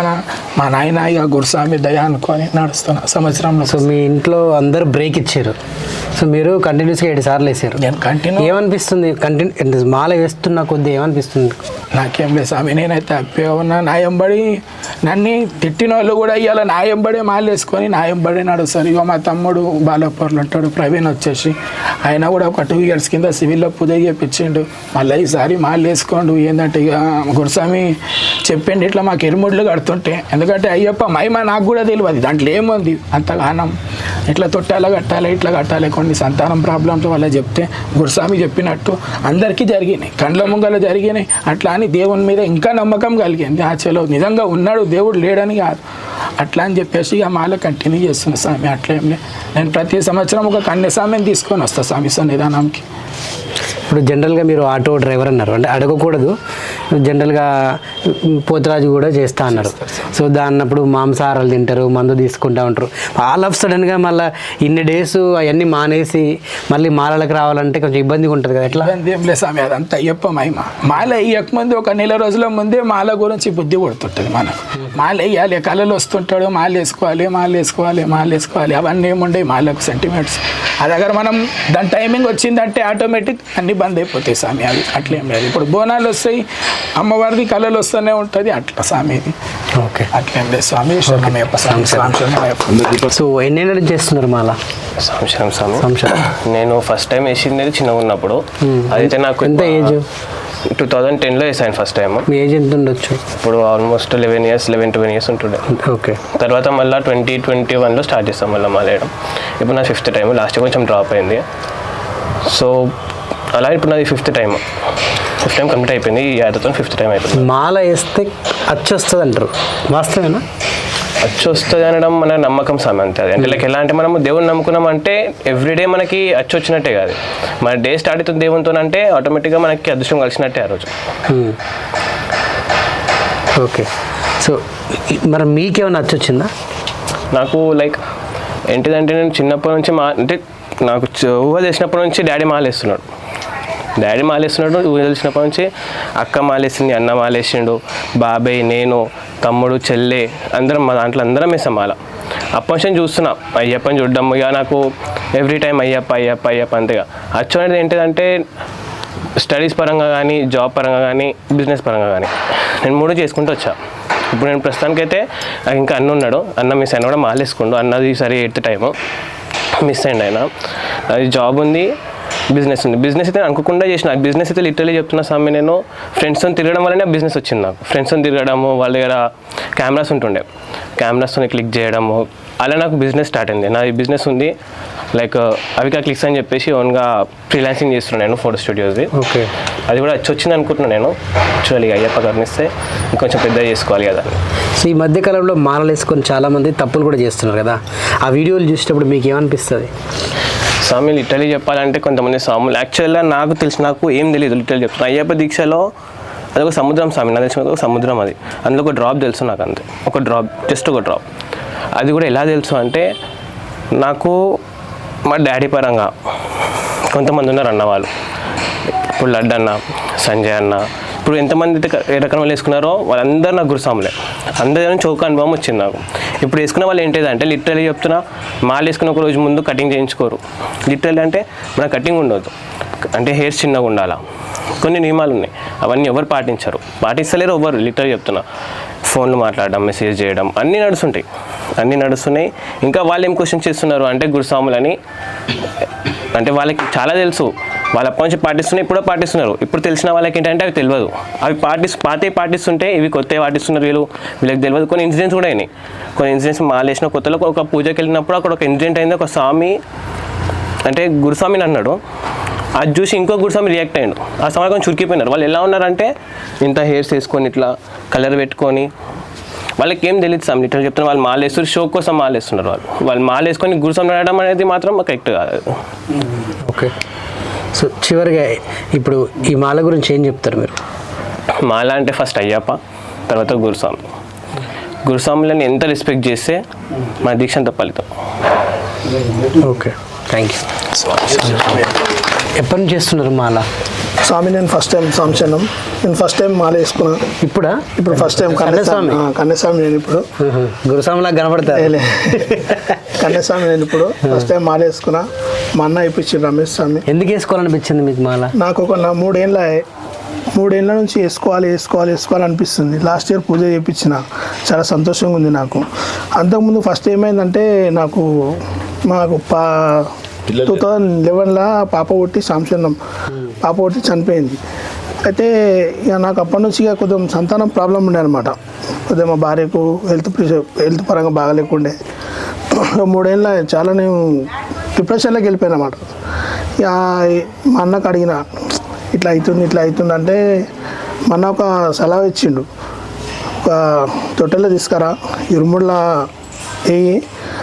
మా నాయన ఇక గురుస్వామి దయ అనుకొని నడుస్తున్నా సంవత్సరంలో. సో మీ ఇంట్లో అందరు బ్రేక్ ఇచ్చారు, సో మీరు కంటిన్యూస్గా 7 సార్లు వేసారు. నేను కంటిన్యూ ఏమనిపిస్తుంది మాల వేస్తున్న కొద్ది ఏమనిపిస్తుంది? నాకేం లేదు స్వామి, నేనైతే హ్యాపీగా ఉన్నా. నాయంబడి నన్ను తిట్టిన వాళ్ళు కూడా ఇవాళ నాయంబడే మాల వేసుకొని నాయంబడే నడుస్తారు. ఇక మా తమ్ముడు బాలపూర్లో ఉంటాడు ప్రవీణ్ వచ్చేసి, ఆయన కూడా ఒక 2 years కింద సివిల్లో పూజ చేయించిండు. మళ్ళీ ఈసారి మాల వేసుకోండు. ఏంటంటే ఇక గురుస్వామి చెప్పిండు ఇట్లా మాకు ఎరుముడ్లు కడుతుంటే, ఎందుకంటే అయ్యప్ప మహిమ నాకు కూడా తెలియదు, దాంట్లో ఏముంది అంతగానం ఇట్లా తొట్టాల కట్టాలి ఇట్లా కట్టాలి, కొన్ని సంతానం ప్రాబ్లమ్స్ వల్ల చెప్తే గురుస్వామి చెప్పినట్టు అందరికీ జరిగినాయి, కండ్ల ముంగల జరిగినాయి. అట్లా అని దేవుని మీద ఇంకా నమ్మకం కలిగింది. ఆ చెలో నిజంగా ఉన్నాడు, దేవుడు లేడని కాదు, అట్లా అని చెప్పేసి ఇక మాల కంటిన్యూ చేస్తున్నా స్వామి. అట్లేం లేదు, నేను ప్రతి సంవత్సరం ఒక కన్యస్వామిని తీసుకొని వస్తాను స్వామి సన్నిధానంకి. ఇప్పుడు జనరల్గా మీరు ఆటో డ్రైవర్ అన్నారు, అంటే అడగకూడదు, జనరల్గా పోతురాజు కూడా చేస్తా అన్నారు. సో దాన్నప్పుడు మాంసాహారాలు తింటారు, మందు తీసుకుంటూ ఉంటారు. ఆల్ ఆఫ్ సడన్గా మళ్ళీ ఇన్ని డేస్ అవన్నీ మానేసి మళ్ళీ మాలలకు రావాలంటే కొంచెం ఇబ్బందిగా ఉంటుంది కదా, ఎట్లా? ఇబ్బంది ఏం లేదు స్వామి, అదంతా అయ్యప్ప మహిమ. మాల వేయకముందు ఒక 1 రోజుల ముందే మాల గురించి బుద్ధి కొడుతుంటుంది మనకు. మాల వేయాలి, కళలు వస్తుంటాడు, మాల వేసుకోవాలి మాల వేసుకోవాలి మాల వేసుకోవాలి, అవన్నీ ఏముండే మాలకు సెంటిమెంట్స్. అది దగ్గర మనం దాని టైమింగ్ వచ్చిందంటే ఆటోమేటిక్ అన్ని బంద్ అయిపోతాయి స్వామి. అవి అట్లేం లేదు. ఇప్పుడు బోనాలు వస్తాయి, అమ్మవారిది కళలు వస్తూనే ఉంటుంది, అట్లా స్వామి ఇది. ఓకే, అట్లేం లేదు స్వామి. శరణమయ్యప్ప స్వామి, శరణమయ్యప్ప. సో ఎన్నేళ్ళు చేస్తున్నారు మాల? సంవత్సరం స్వామి. నేను ఫస్ట్ టైం వేసింది చిన్నగా ఉన్నప్పుడు. అదైతే నాకు ఎంత ఏజ్? 2010లో వేసాను ఫస్ట్ టైం. మీ ఏజ్ ఎంత ఉండొచ్చు? ఇప్పుడు ఆల్మోస్ట్ 11-12 years ఉంటుండే. ఓకే, తర్వాత మళ్ళీ 2021లో స్టార్ట్ చేస్తాం మళ్ళీ మాల వేయడం. ఇప్పుడు నా 5th టైం, లాస్ట్ కొంచెం డ్రాప్ అయింది. సో అలా ఇప్పుడు నాది 5th టైం కంప్లీట్ అయిపోయింది. ఈ యాత్రతో 5th టైం అయిపోయింది. మాల వేస్తే అచ్చు వస్తుంది అంటారు, వాస్తవేనా? అచ్చు వస్తుంది అనడం మన నమ్మకం స్వామి, అంతే. అది అంటే లైక్ ఎలా అంటే మనము దేవుని నమ్ముకున్నాం అంటే ఎవ్రీడే మనకి అచ్చు వచ్చినట్టే కాదు. మన డే స్టార్ట్ అవుతుంది దేవునితో అంటే ఆటోమేటిక్గా మనకి అదృష్టం కలిసినట్టే ఆ రోజు. ఓకే, సో మరి మీకేమైనా అచ్చు వచ్చిందా? నాకు లైక్ ఏంటిదంటే నేను చిన్నప్పటి నుంచి అంటే నాకు ఊహ తెలిసినప్పటి నుంచి డాడీ మాలేస్తున్నాడు. ఊహ తెలిసినప్పటి నుంచి అక్క మాలేసింది, అన్న మాలేసిండు, బాబాయ్, నేను, తమ్ముడు, చెల్లె అందరం, మా దాంట్లో అందరం వేసాం మాల. అప్పటి నుంచి చూస్తున్నా అయ్యప్పని చూడడం. ఇక నాకు ఎవ్రీ టైం అయ్యప్ప అయ్యప్ప అయ్యప్ప అంతేగా. అచ్చు అనేది ఏంటిదంటే స్టడీస్ పరంగా కానీ, జాబ్ పరంగా కానీ, బిజినెస్ పరంగా కానీ నేను 3 చేసుకుంటూ వచ్చా. ఇప్పుడు నేను ప్రస్తుతానికైతే నాకు ఇంకా అన్న ఉన్నాడు, అన్న మిస్ అయినా కూడా మాలేసుకుండు. అన్నది సరే 8th టైము మిస్ అయ్యిండు ఆయన. అది జాబ్ ఉంది, బిజినెస్ ఉంది. బిజినెస్ అయితే అనుకోకుండా చేసిన. బిజినెస్ అయితే లిటరలీ చెప్తున్నా స్వామి, నేను ఫ్రెండ్స్తో తిరగడం వల్లనే బిజినెస్ వచ్చింది నాకు. ఫ్రెండ్స్తో తిరగడము, వాళ్ళ దగ్గర కెమెరాస్ ఉంటుండే, కెమెరాస్తో క్లిక్ చేయడము, అలా నాకు బిజినెస్ స్టార్ట్ అయింది. నా బిజినెస్ ఉంది లైక్ అవికా క్లిక్స్ అని చెప్పేసి ఓన్గా ఫ్రీలాన్సింగ్ చేస్తున్నాను నేను, ఫోటో స్టూడియోస్ది. ఓకే, అది కూడా వచ్చింది అనుకుంటున్నాను నేను. యాక్చువల్లీ అయ్యప్ప కర్ణిస్తే ఇంకొంచెం పెద్దగా చేసుకోవాలి కదా. సో ఈ మధ్యకాలంలో మాలలు వేసుకొని చాలామంది తప్పులు కూడా చేస్తున్నారు కదా, ఆ వీడియోలు చూసేటప్పుడు మీకు ఏమనిపిస్తుంది? స్వామి లిటరలీ చెప్పాలంటే కొంతమంది స్వాములు యాక్చువల్గా నాకు ఏం తెలియదు, లిటరలీ చెప్తున్నాను. అయ్యప్ప దీక్షలో అదొక సముద్రం స్వామి, నాకు తెలిసిన ఒక సముద్రం అది. అందులో ఒక డ్రాప్ తెలుసు నాకు, అంతే. ఒక డ్రాప్, జస్ట్ ఒక డ్రాప్. అది కూడా ఎలా తెలుసు అంటే నాకు మా డాడీ పరంగా కొంతమంది ఉన్నారు అన్న వాళ్ళు. ఇప్పుడు లడ్డు అన్న, సంజయ్ అన్న, ఇప్పుడు ఎంతమంది అయితే ఏ రకంగా వేసుకున్నారో వాళ్ళందరూ నాకు గురుస్వాములే. అందరి నుంచి ఒక అనుభవం వచ్చింది నాకు. ఇప్పుడు వేసుకున్న వాళ్ళు ఏంటిదంటే లిటరలీ చెప్తున్నా, మాల వేసుకున్న ఒక రోజు ముందు కటింగ్ చేయించుకోరు. లిటరలీ అంటే మన కటింగ్ ఉండదు, అంటే హెయిర్స్ చిన్నగా ఉండాలా, కొన్ని నియమాలు ఉన్నాయి, అవన్నీ ఎవరు పాటిస్తలేరు ఎవరు. లిటరలీ చెప్తున్నా, ఫోన్లు మాట్లాడడం, మెసేజ్ చేయడం అన్నీ నడుస్తున్నాయి. ఇంకా వాళ్ళు ఏం క్వశ్చన్ చేస్తున్నారు అంటే గురుస్వాములని, అంటే వాళ్ళకి చాలా తెలుసు వాళ్ళ అప్పటి నుంచి పాటిస్తున్నారు, ఇప్పుడు పాటిస్తున్నారు. ఇప్పుడు తెలిసిన వాళ్ళకి ఏంటంటే అవి తెలియదు. అవి పాటిస్తుంటే ఇవి కొత్తవి పాటిస్తున్నారు వీళ్ళకి తెలియదు. కొన్ని ఇన్సిడెంట్స్ కూడా అయినాయి. కొన్ని ఇన్సిడెంట్స్ మాలేసిన కొత్తలో ఒక పూజకి వెళ్ళినప్పుడు అక్కడ ఒక ఇన్సిడెంట్ అయింది. ఒక స్వామి అంటే గురుస్వామిని అన్నాడు, అది చూసి ఇంకో గురుస్వామి రియాక్ట్ అయ్యాడు. ఆ స్వామి కొంచెం చురికిపోయినారు. వాళ్ళు ఎలా ఉన్నారంటే ఇంత హెయిర్స్ వేసుకొని ఇట్లా కలర్ పెట్టుకొని, వాళ్ళకి ఏం తెలియదు స్వామి ఇట్లా చెప్తున్నారు. వాళ్ళు మాలేస్తారు, షో కోసం మాలేస్తున్నారు. వాళ్ళు మాలేసుకొని గురుస్వామి నడవడం అనేది మాత్రం కరెక్ట్ కాదు. ఓకే. సో చివరిగా ఇప్పుడు ఈ మాల గురించి ఏం చెప్తారు మీరు? మాల అంటే ఫస్ట్ అయ్యప్ప, తర్వాత గురుస్వామి. గురుస్వాములని ఎంత రెస్పెక్ట్ చేస్తే మన దీక్ష అంత ఫలితం. Okay, thank you. ఎప్పటి నుంచి చేస్తున్నారు మాల? స్వామి నేను ఫస్ట్ టైం సంశనం, నేను ఫస్ట్ టైం మాల వేసుకున్నా. ఇప్పుడు ఫస్ట్ టైం కన్యస్వామి నేను ఇప్పుడు గురుస్వామిలా కనబడతారు. కన్యస్వామి నేను ఇప్పుడు ఫస్ట్ టైం మాల వేసుకున్నా. మా అన్న ఇప్పించింది రమేష్ స్వామి. ఎందుకు వేసుకోవాలనిపించింది మీకు మాల? నాకు ఒక 3 ఏళ్ళ నుంచి వేసుకోవాలి అనిపిస్తుంది. లాస్ట్ ఇయర్ పూజ చేయించిన, చాలా సంతోషంగా ఉంది నాకు. అంతకుముందు ఫస్ట్ ఏమైందంటే మాకు 2011లో పాప పుట్టి సంశనం పాప పుట్టి చనిపోయింది. అయితే ఇక నాకు అప్పటి నుంచి ఇక కొంచెం సంతానం ప్రాబ్లం ఉండే అనమాట. కొద్దిగా మా భార్యకు హెల్త్ పరంగా బాగాలేకుండే. 3 ఏళ్ళ చాలా నేను డిప్రెషన్లోకి వెళ్ళిపోయాను అన్నమాట. ఇక మా అన్నకు అడిగిన ఇట్లా అవుతుంది అంటే మా అన్న ఒక సలహా ఇచ్చిండు. ఒక తొట్టెలో తీసుకురా, ఇరుముడిలా వేయి,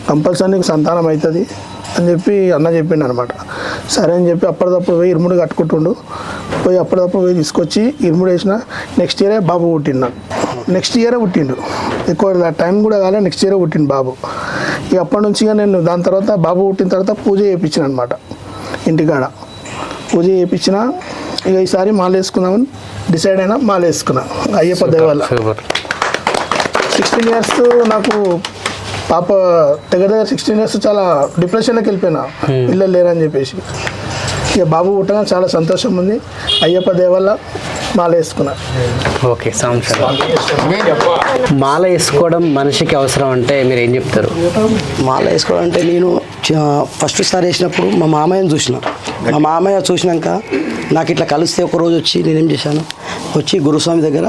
కంపల్సరీ నీకు సంతానం అవుతుంది అని చెప్పి అన్న చెప్పిండు అనమాట. సరే అని చెప్పి అప్పటిదప్పుడు పోయి ఇరుముడు కట్టుకుంటుండు. అప్పటిదప్పుడు పోయి తీసుకొచ్చి ఇరుముడు వేసిన. నెక్స్ట్ ఇయరే బాబు పుట్టిండు. నెక్స్ట్ ఇయరే పుట్టిండు, ఎక్కువ టైం కూడా కాలే, నెక్స్ట్ ఇయరే పుట్టిండు బాబు. ఇక అప్పటి నుంచి నేను దాని తర్వాత బాబు పుట్టిన తర్వాత పూజ చేయించిన అనమాట. ఇంటికాడ పూజ చేయించిన. ఇక ఈసారి మాల వేసుకుందామని డిసైడ్ అయినా మాల వేసుకున్నా అయ్యప్ప దయ వల్ల. 16 ఇయర్స్ నాకు పాప దగ్గర 16 ఇయర్స్ చాలా డిప్రెషన్లోకి వెళ్ళిపోయినా, పిల్లలు లేరని చెప్పేసి. ఇక బాబు పుట్టగా చాలా సంతోషం ఉంది. అయ్యప్ప దయ వల్ల మాల వేసుకున్నా. ఓకే, మాల వేసుకోవడం మనిషికి అవసరం అంటే మీరు ఏం చెప్తారు? మాల వేసుకోవడం అంటే నేను ఫస్ట్ సారి వేసినప్పుడు మా మామయ్యని చూసిన. మా మామయ్య చూసినాక నాకు ఇట్లా కలిస్తే ఒకరోజు వచ్చి నేనేం చేశాను, వచ్చి గురుస్వామి దగ్గర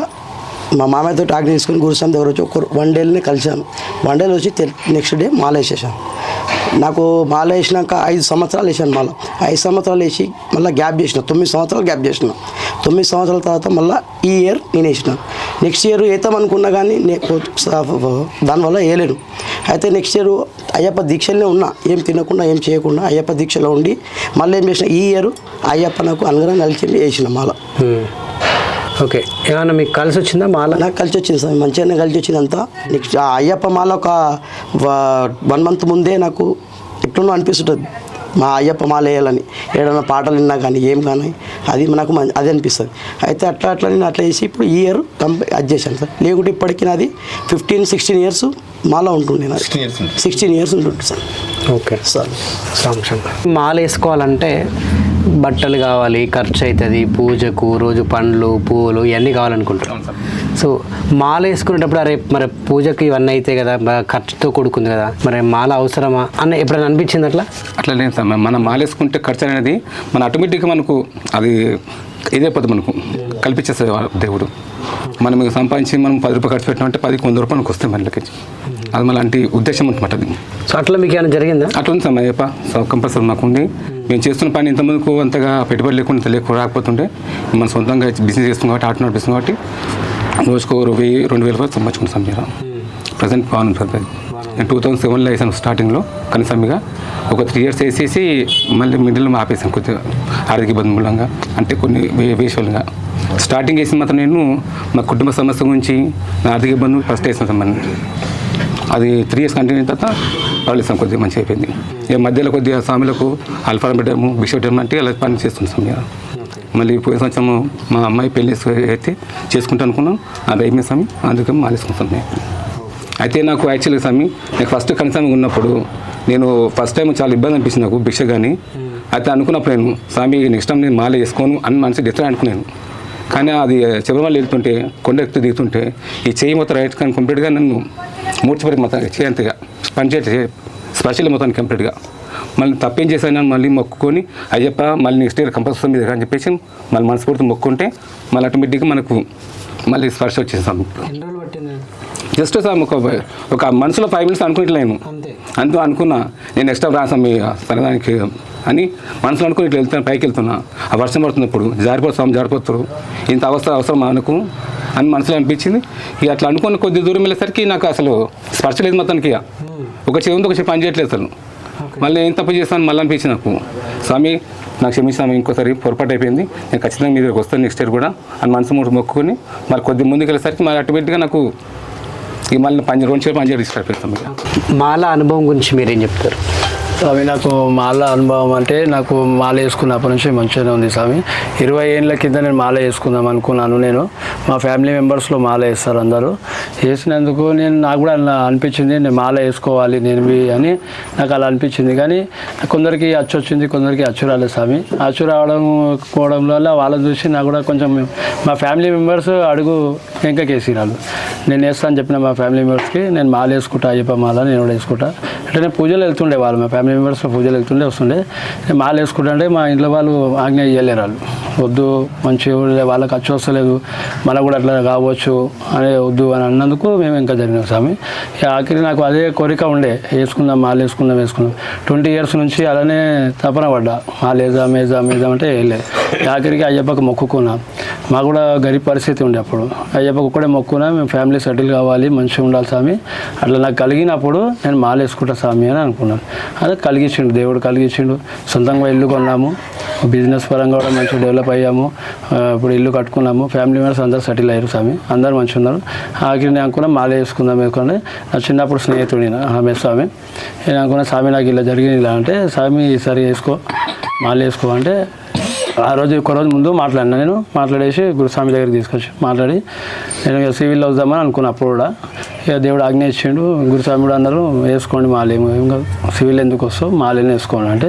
మా మామయ్యతో ఆజ్ఞ తీసుకొని గురుస్వామి దగ్గర వచ్చి 1 డేలోనే కలిశాను. 1 డేలో వచ్చి నెక్స్ట్ డే మాల వేసేసాను. నాకు మాల వేసినాక 5 సంవత్సరాలు వేసాను మాల. 5 సంవత్సరాలు వేసి మళ్ళీ గ్యాప్ చేసిన, 9 సంవత్సరాలు గ్యాప్ చేసిన. 9 సంవత్సరాల తర్వాత మళ్ళీ ఈ ఇయర్ నేను వేసిన. నెక్స్ట్ ఇయర్ వేద్దామనుకున్నా కానీ దానివల్ల వేయలేను. అయితే నెక్స్ట్ ఇయర్ అయ్యప్ప దీక్షలోనే ఉన్నా, ఏం తినకుండా ఏం చేయకుండా అయ్యప్ప దీక్షలో ఉండి మళ్ళీ ఏం చేసిన, ఈ ఇయర్ అయ్యప్ప నాకు అనుగ్రహం కలిసి వేసిన మాల. ఓకే, ఏమన్నా మీకు కలిసి వచ్చిందా మాల? నాకు కలిసి వచ్చింది సార్, మంచిగానే కలిసి వచ్చింది అంతా. నెక్స్ట్ అయ్యప్ప మాల ఒక 1 మంత్ ముందే నాకు ఎట్లనో అనిపిస్తుంటుంది మా అయ్యప్ప మాల వేయాలని. ఏదైనా పాటలు విన్నా కానీ ఏం కానీ అది నాకు అది అనిపిస్తుంది. అయితే అట్లా నేను అట్లా వేసి ఇప్పుడు ఈ ఇయర్ అది చేశాను సార్. లేకుంటే ఇప్పటికీ నాది 15-16 ఇయర్స్ మాల ఉంటుంది. 16 ఇయర్స్ ఉంటుంది సార్. ఓకే సార్, మాల వేసుకోవాలంటే బట్టలు కావాలి, ఖర్చు అవుతుంది, పూజకు రోజు పండ్లు పువ్వులు ఇవన్నీ కావాలనుకుంటారు. సో మాల వేసుకునేటప్పుడు అరే మరి పూజకి ఇవన్నీ అయితే కదా, ఖర్చుతో కూడుకుంది కదా, మరి మాల అవసరమా అని ఎప్పుడైనా అనిపించింది? అట్లా లేదు సార్. మనం మాల వేసుకుంటే ఖర్చు అనేది మన ఆటోమేటిక్గా మనకు అది ఇదైపోతుంది, మనకు కల్పించేస్తుంది దేవుడు. మనం సంపాదించి మనం 10 రూపాయలు ఖర్చు పెట్టినామంటే 10-100 రూపాయలు మనకు వస్తాయి మనకి. అది మన లాంటి ఉద్దేశం అనమాట. అది సో అట్లా మీకు ఏమైనా జరిగిందా? అట్లా ఉంది సార్ అయ్యప్ప కంపల్సరీ మాకు ఉంది. మేము చేస్తున్న పని ఇంతమందికి అంతగా పెట్టుబడి లేకుండా రాకపోతుంటే మనం సొంతంగా బిజినెస్ చేస్తున్నాం కాబట్టి, ఆటో నడిపిస్తున్నాం కాబట్టి రోజుకు 1000-2000 రూపాయలు సంపాదించుకుంటాం. మీరు ప్రజెంట్ బాగుంది సార్. నేను 2007లో వేసాను స్టార్టింగ్లో కనీసంగా. ఒక 3 ఇయర్స్ వేసేసి మళ్ళీ మిడిల్లో ఆపేసాను కొద్దిగా ఆర్థిక ఇబ్బంది మూలంగా, అంటే కొన్ని వేషాలుగా. స్టార్టింగ్ వేసిన మాత్రం నేను నా కుటుంబ సమస్య గురించి, నా ఆర్థిక ఇబ్బంది ఫస్ట్ వేసాను సంబంధం. అది 3 ఇయర్స్ కంటిన్యూ అయిన తర్వాత పర్లేసాం, కొద్దిగా మంచిగా అయిపోయింది. ఇక మధ్యలో కొద్దిగా స్వామిలకు అల్ఫారం పెట్టడము, భిక్ష పెట్టడం అంటే అలా పని చేస్తున్నాం. ఇక మళ్ళీ పోయిన సంవత్సరం మా అమ్మాయి పెళ్ళి అయితే చేసుకుంటా అనుకున్నాం, అది అయిపోయింది స్వామి. అందుకే మాలేసుకుంటాం. అయితే నాకు యాక్చువల్గా స్వామి, నాకు ఫస్ట్ కనీసం ఉన్నప్పుడు నేను ఫస్ట్ టైం చాలా ఇబ్బంది అనిపించింది నాకు భిక్ష. కానీ అయితే అనుకున్నప్పుడు నేను స్వామి నెక్స్ట్ టైం నేను మాల వేసుకోను అని మనసు డిఫరెంట్ అనుకున్నాను. కానీ అది శబరిమల వెళ్తుంటే కొండ ఎక్కుతూ దిగుతుంటే ఈ చేయి మొత్తం రైట్ కానీ కంప్లీట్గా నన్ను మూర్చిపడి మొత్తం చేయంతగా పనిచేయట్లేదు, స్పెషల్ మొత్తానికి కంప్లీట్గా. మళ్ళీ తప్పేం చేశాను మళ్ళీ మొక్కుకొని అయ్యప్ప మళ్ళీ నెక్స్ట్ ఇయర్ కంపల్సరీ మీద అని చెప్పేసి మళ్ళీ మనస్ఫూర్తి మొక్కుంటే మళ్ళీ ఆటోమేటిక్గా మనకు మళ్ళీ స్పర్శ వచ్చేసాం. జస్ట్ సార్ ఒక మనసులో 5 minutes అనుకునేట్లేను అంటూ అనుకున్నా నేను నెక్స్ట్ రాసాం మీ సరదానికి అని మనసులో అనుకుని ఇట్లా వెళ్తాను, పైకి వెళ్తున్నా. ఆ వర్షం పడుతున్నప్పుడు జారిపోతారు ఇంత అవసరం మనకు అని మనసులో అనిపించింది. ఇక అట్లా అనుకున్న కొద్ది దూరం వెళ్ళేసరికి నాకు అసలు స్పర్శ లేదు మొత్తానికి. ఇక ఒక చెవి ఉంది, ఒక చెవి పని చేయట్లేదు అసలు. మళ్ళీ ఏం తప్పు చేస్తాను మళ్ళీ అనిపించింది నాకు. స్వామి నాకు క్షమిస్తాను, ఇంకోసారి పొరపాటు అయిపోయింది, నేను ఖచ్చితంగా మీ దగ్గరికి వస్తాను నెక్స్ట్ ఇయర్ కూడా అని మనసు మొక్కుకొని మరి కొద్ది ముందుకు వెళ్ళేసరికి మరి ఆటోమేటిక్గా నాకు ఈ మళ్ళీ 2 రోజులు పని చేయడం ఇష్టపడతాం. మాల అనుభవం గురించి మీరేం చెప్తారు? స్వామి నాకు మాల అనుభవం అంటే నాకు మాల వేసుకున్నప్పటి నుంచి మంచిగానే ఉంది స్వామి. 20 ఏళ్ళ కింద నేను మాల వేసుకుందాం అనుకున్నాను. నేను మా ఫ్యామిలీ మెంబర్స్లో మాల వేస్తారు అందరూ. వేసినందుకు నాకు కూడా అలా అనిపించింది, నేను మాల వేసుకోవాలి నేను అని నాకు అలా అనిపించింది. కానీ కొందరికి అచ్చు వచ్చింది, కొందరికి అచ్చు రాలేదు స్వామి. అచ్చు రావడం వల్ల వాళ్ళని చూసి నాకు కూడా కొంచెం మా ఫ్యామిలీ మెంబర్స్ అడుగు వెంకకేసిరాలు. నేను వేస్తాను చెప్పిన మా ఫ్యామిలీ మెంబర్స్కి, నేను మాల వేసుకుంటా, అయ్యప్ప మాల నేను కూడా వేసుకుంటా అంటే నేను పూజలు వెళ్తుండే, వాళ్ళు మా ఫ్యామిలీ మెంబర్స్ పూజలు వెళ్తుండే వస్తుండే. నేను మాల వేసుకుంటా అంటే మా ఇంట్లో వాళ్ళు ఆజ్ఞ ఇవ్వలేరు, వాళ్ళు వద్దు మంచిగా వాళ్ళకి అచ్చు వస్తలేదు, మనకు కూడా అట్లా కావచ్చు అనే వద్దు అని అన్నందుకు మేము ఇంకా జరిగినాం స్వామి. ఆఖరి నాకు అదే కోరిక ఉండే, మాల వేసుకుందాం 20 years నుంచి అలానే తపన పడ్డా, మాల వేద్దాం అంటే వేయలేదు. ఆఖరికి అయ్యప్పకి మొక్కుకున్నా. మాకు కూడా గరీబ్ పరిస్థితి ఉండే అప్పుడు. అయ్యప్పకి ఒక్కడే మొక్కున్నా, మేము ఫ్యామిలీ సెటిల్ కావాలి, మంచిగా ఉండాలి స్వామి, అట్లా నాకు కలిగినప్పుడు నేను మాల వేసుకుంటా స్వామి అని అనుకున్నాను. అదే కలిగించిండు, దేవుడు కలిగించిండు. సొంతంగా ఇల్లు కొన్నాము, బిజినెస్ పరంగా కూడా మంచిగా డెవలప్ అయ్యాము. ఇప్పుడు ఇల్లు కట్టుకున్నాము, ఫ్యామిలీ మెంబర్స్ అందరూ సెటిల్ అయ్యారు స్వామి, అందరూ మంచిగా ఉన్నారు. ఆఖరి నేను అనుకున్నా మాల వేసుకుందాం వేసుకుంటే నా చిన్నప్పుడు స్నేహితుడి ఆమె స్వామి. నేను అనుకున్నా స్వామి నాకు ఇలా జరిగింది ఇలా అంటే, స్వామి ఈసారి వేసుకో మాల వేసుకో అంటే ఆ రోజు ఒక్కరోజు ముందు మాట్లాడినా. నేను మాట్లాడేసి గురుస్వామి దగ్గరికి తీసుకొచ్చి మాట్లాడి నేను ఇక సివిల్లో వద్దామని అనుకున్నా. అప్పుడు కూడా ఇక దేవుడు ఆజ్ఞ ఇచ్చిండు. గురుస్వామి కూడా అన్నారు వేసుకోండి మాల, ఏం కాదు సివిల్ ఎందుకు వస్తావు మాలేనే వేసుకోండి అంటే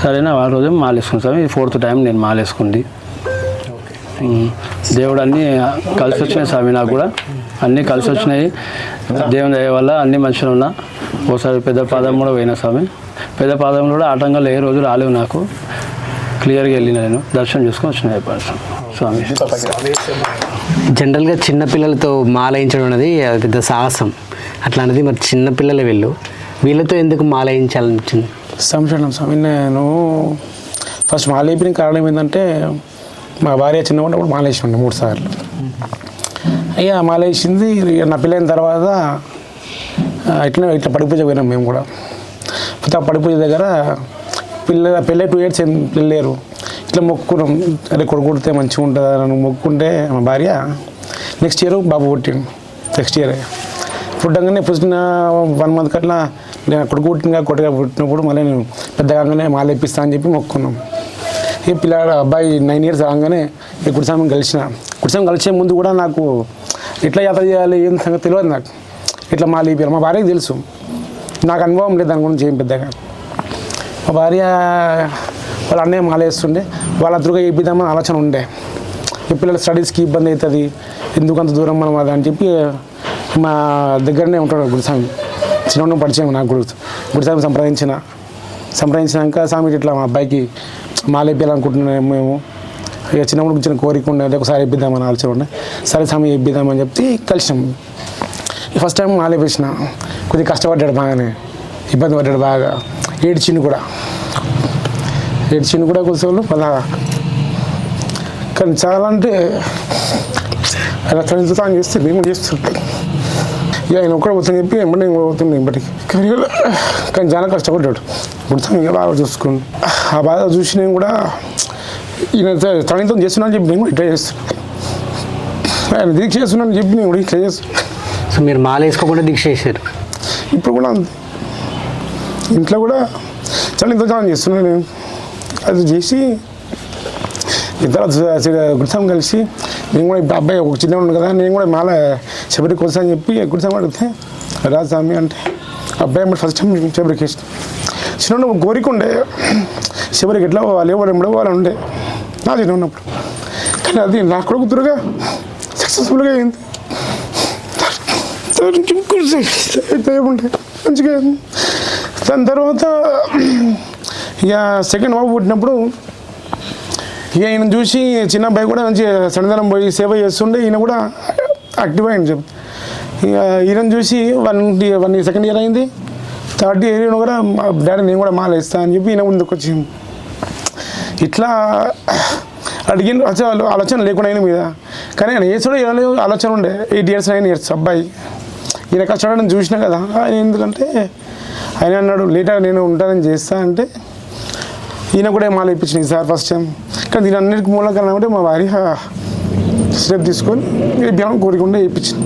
సరేనా ఆ రోజు మాల వేసుకుంటాం. ఇది 4th time నేను మాల వేసుకుంది. దేవుడు అన్నీ కలిసి వచ్చినాయి స్వామి, నాకు కూడా అన్నీ కలిసి వచ్చినాయి. దేవుని దయ వల్ల అన్నీ మంచిగా ఉన్నా. ఒకసారి పెద్ద పాదం కూడా పోయినా స్వామి. పెద్ద పాదంలో కూడా ఆటంకాలు ఏ రోజు రాలేవు, నాకు క్లియర్గా వెళ్ళిన నేను దర్శనం చేసుకొని వచ్చిన స్వామి. జనరల్గా చిన్నపిల్లలతో మాలయించడం అనేది పెద్ద సాహసం. అట్లాంటిది మరి చిన్నపిల్లలు వీళ్ళతో ఎందుకు మాలయించాలనిపించింది? సంశయం స్వామి. నేను ఫస్ట్ మాల వేపిన కారణం ఏంటంటే మా భార్య చిన్నగా ఉన్నప్పుడు మాల వేసి ఉండే 3 సార్లు. అయ్యా మాల వేసింది. నా పెళ్ళైన తర్వాత ఇట్లా పడిపూజ పోయినాం మేము కూడా. పడిపూజ దగ్గర పెళ్ళి 2 years పెళ్ళారు. ఇట్లా మొక్కుకున్నాం, అరే కొడుకు పుడితే మంచిగా ఉంటుందా అని మొక్కుంటే మా భార్య నెక్స్ట్ ఇయర్ బాబు పుట్టిండు. నెక్స్ట్ ఇయర్ పుట్టంగానే పుట్టిన 1 month అట్లా నేను కొడుకు పుట్టినప్పుడు మళ్ళీ నేను పెద్దగానే మాల ఇప్పిస్తా అని చెప్పి మొక్కుకున్నాం. ఈ పిల్లాడు అబ్బాయి 9 years రాగానే ఈ గుడిస్వామిని కలిసే ముందు కూడా నాకు ఎట్లా యాత్ర చేయాలి ఏం సంగతి తెలియదు. నాకు ఇట్లా మాల ఇప్పారు. మా భార్యకి తెలుసు, నాకు అనుభవం లేదు దాని గురించి ఏం పెద్దగా. మా భార్య వాళ్ళ అన్నయ్య మాల వేస్తుండే, వాళ్ళ అదురుగా ఇప్పిద్దామని ఆలోచన ఉండే. ఈ పిల్లల స్టడీస్కి ఇబ్బంది అవుతుంది, ఎందుకు అంత దూరం మనం అది అని చెప్పి మా దగ్గరనే ఉంటాడు గురుస్వామి. చిన్నప్పుడు పరిచయం నాకు గురుస్వామి సంప్రదించినాక స్వామికి ఇట్లా మా అబ్బాయికి మాల ఇప్పించాలనుకుంటున్నాం మేము. ఇక చిన్నప్పుడు చిన్న కోరిక ఉండే, ఒకసారి ఇప్పిద్దామని ఆలోచన ఉండే. సరే స్వామి ఇప్పిద్దామని చెప్పి కలిసాం. ఫస్ట్ టైం మాల ఇప్పించిన, కొద్దిగా కష్టపడ్డాడు, బాగానే ఇబ్బంది పడ్డాడు, బాగా ఏడ్చిండు కూడా కొంచెం మళ్ళా. కానీ చాలా అంటే అలా తను చేస్తే నేను చేస్తుంటాను. ఇక ఆయన ఒక్కడ పోతాను చెప్పి ఎంబడి పోతుంది ఎంబటికి. కానీ చాలా కష్టపడ్డాడు, గుర్తాను ఇక బాగా చూసుకుని. ఆ బాధ చూసి నేను కూడా ఈయన తనతో చేస్తున్నాను చెప్పి నేను కూడా ఇట్లా చేస్తున్నాను. ఆయన దీక్ష చేస్తున్నాను చెప్పి నేను కూడా ఇట్లా చేస్తున్నాను. సో మీరు మాల వేసుకోకుండా దీక్ష చేశారు? ఇప్పుడు కూడా ఇంట్లో కూడా చాలా చేస్తున్నాను నేను. అది చేసి ఇద్దరు గుడిస్వామి కలిసి నేను కూడా ఇప్పుడు అబ్బాయి ఒక చిన్న ఉన్నాడు కదా, నేను కూడా మాల శబరికి వస్తా అని చెప్పి గుడిస్వామి అడిగితే రాజస్వామి అంటే అబ్బాయి ఫస్ట్ టైం శబరికి వేసిన. చిన్న కోరిక ఉండే శబరికి ఎట్లా పోవాలి, ఎవరు పోవాలని ఉండే నా చిన్న ఉన్నప్పుడు. కానీ అది నా కొడుకు త్వరగా సక్సెస్ఫుల్గా అయింది. ఏముండే మంచిగా దాని తర్వాత ఇక సెకండ్ బాబు పుట్టినప్పుడు ఇక ఈయన చూసి చిన్న అబ్బాయి కూడా మంచి సన్నిధానం పోయి సేవ చేస్తుండే, ఈయన కూడా యాక్టివ్ అయింది చెప్పి ఇక ఈయన చూసి 1 సెకండ్ ఇయర్ అయింది. 3rd ఇయర్ ఈయన కూడా డాడీ నేను కూడా మాల వేస్తా అని చెప్పి ఈయన ముందుకు వచ్చింది. ఇట్లా అడిగిన ఆలోచన లేకుండా ఆయన మీద, కానీ ఆయన వేసుడు ఆలోచన ఉండే. 8 years 9 years అబ్బాయి. ఈయన కష్టపడని చూసినా కదా ఆయన, ఎందుకంటే ఆయన అన్నాడు లేటర్ నేను ఉంటానని చేస్తా అంటే ఈయన కూడా మాల ఇప్పించింది సార్ ఫస్ట్ టైం. కానీ దీని అన్నిటికీ మూల కారణం అంటే మా భార్య స్టెప్ తీసుకొని కోరికుండా వేయించింది.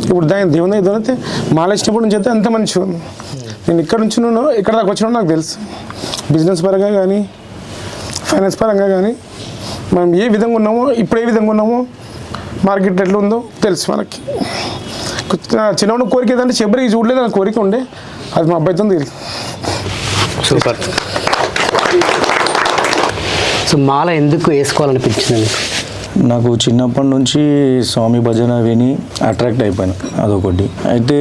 ఇప్పుడు దేవుని అయితే మాల ఇచ్చినప్పుడు నుంచి అయితే అంత మంచిగా ఉంది. నేను ఇక్కడ నుంచి ఇక్కడ దాకా వచ్చినా నాకు తెలుసు. బిజినెస్ పరంగా కానీ ఫైనాన్స్ పరంగా కానీ మనం ఏ విధంగా ఉన్నామో, ఇప్పుడు ఏ విధంగా ఉన్నామో, మార్కెట్ ఎట్లా ఉందో తెలుసు మనకి. చిన్నప్పుడు కోరిక ఏదంటే శబరికి చూడలేదు నా కోరిక ఉండే, అది మా అబ్బాయితో తీరి. సూపర్. సో మాల ఎందుకు వేసుకోవాలనిపించింది? నాకు చిన్నప్పటి నుంచి స్వామి భజన విని అట్రాక్ట్ అయిపోయాను, అదొకటి. అయితే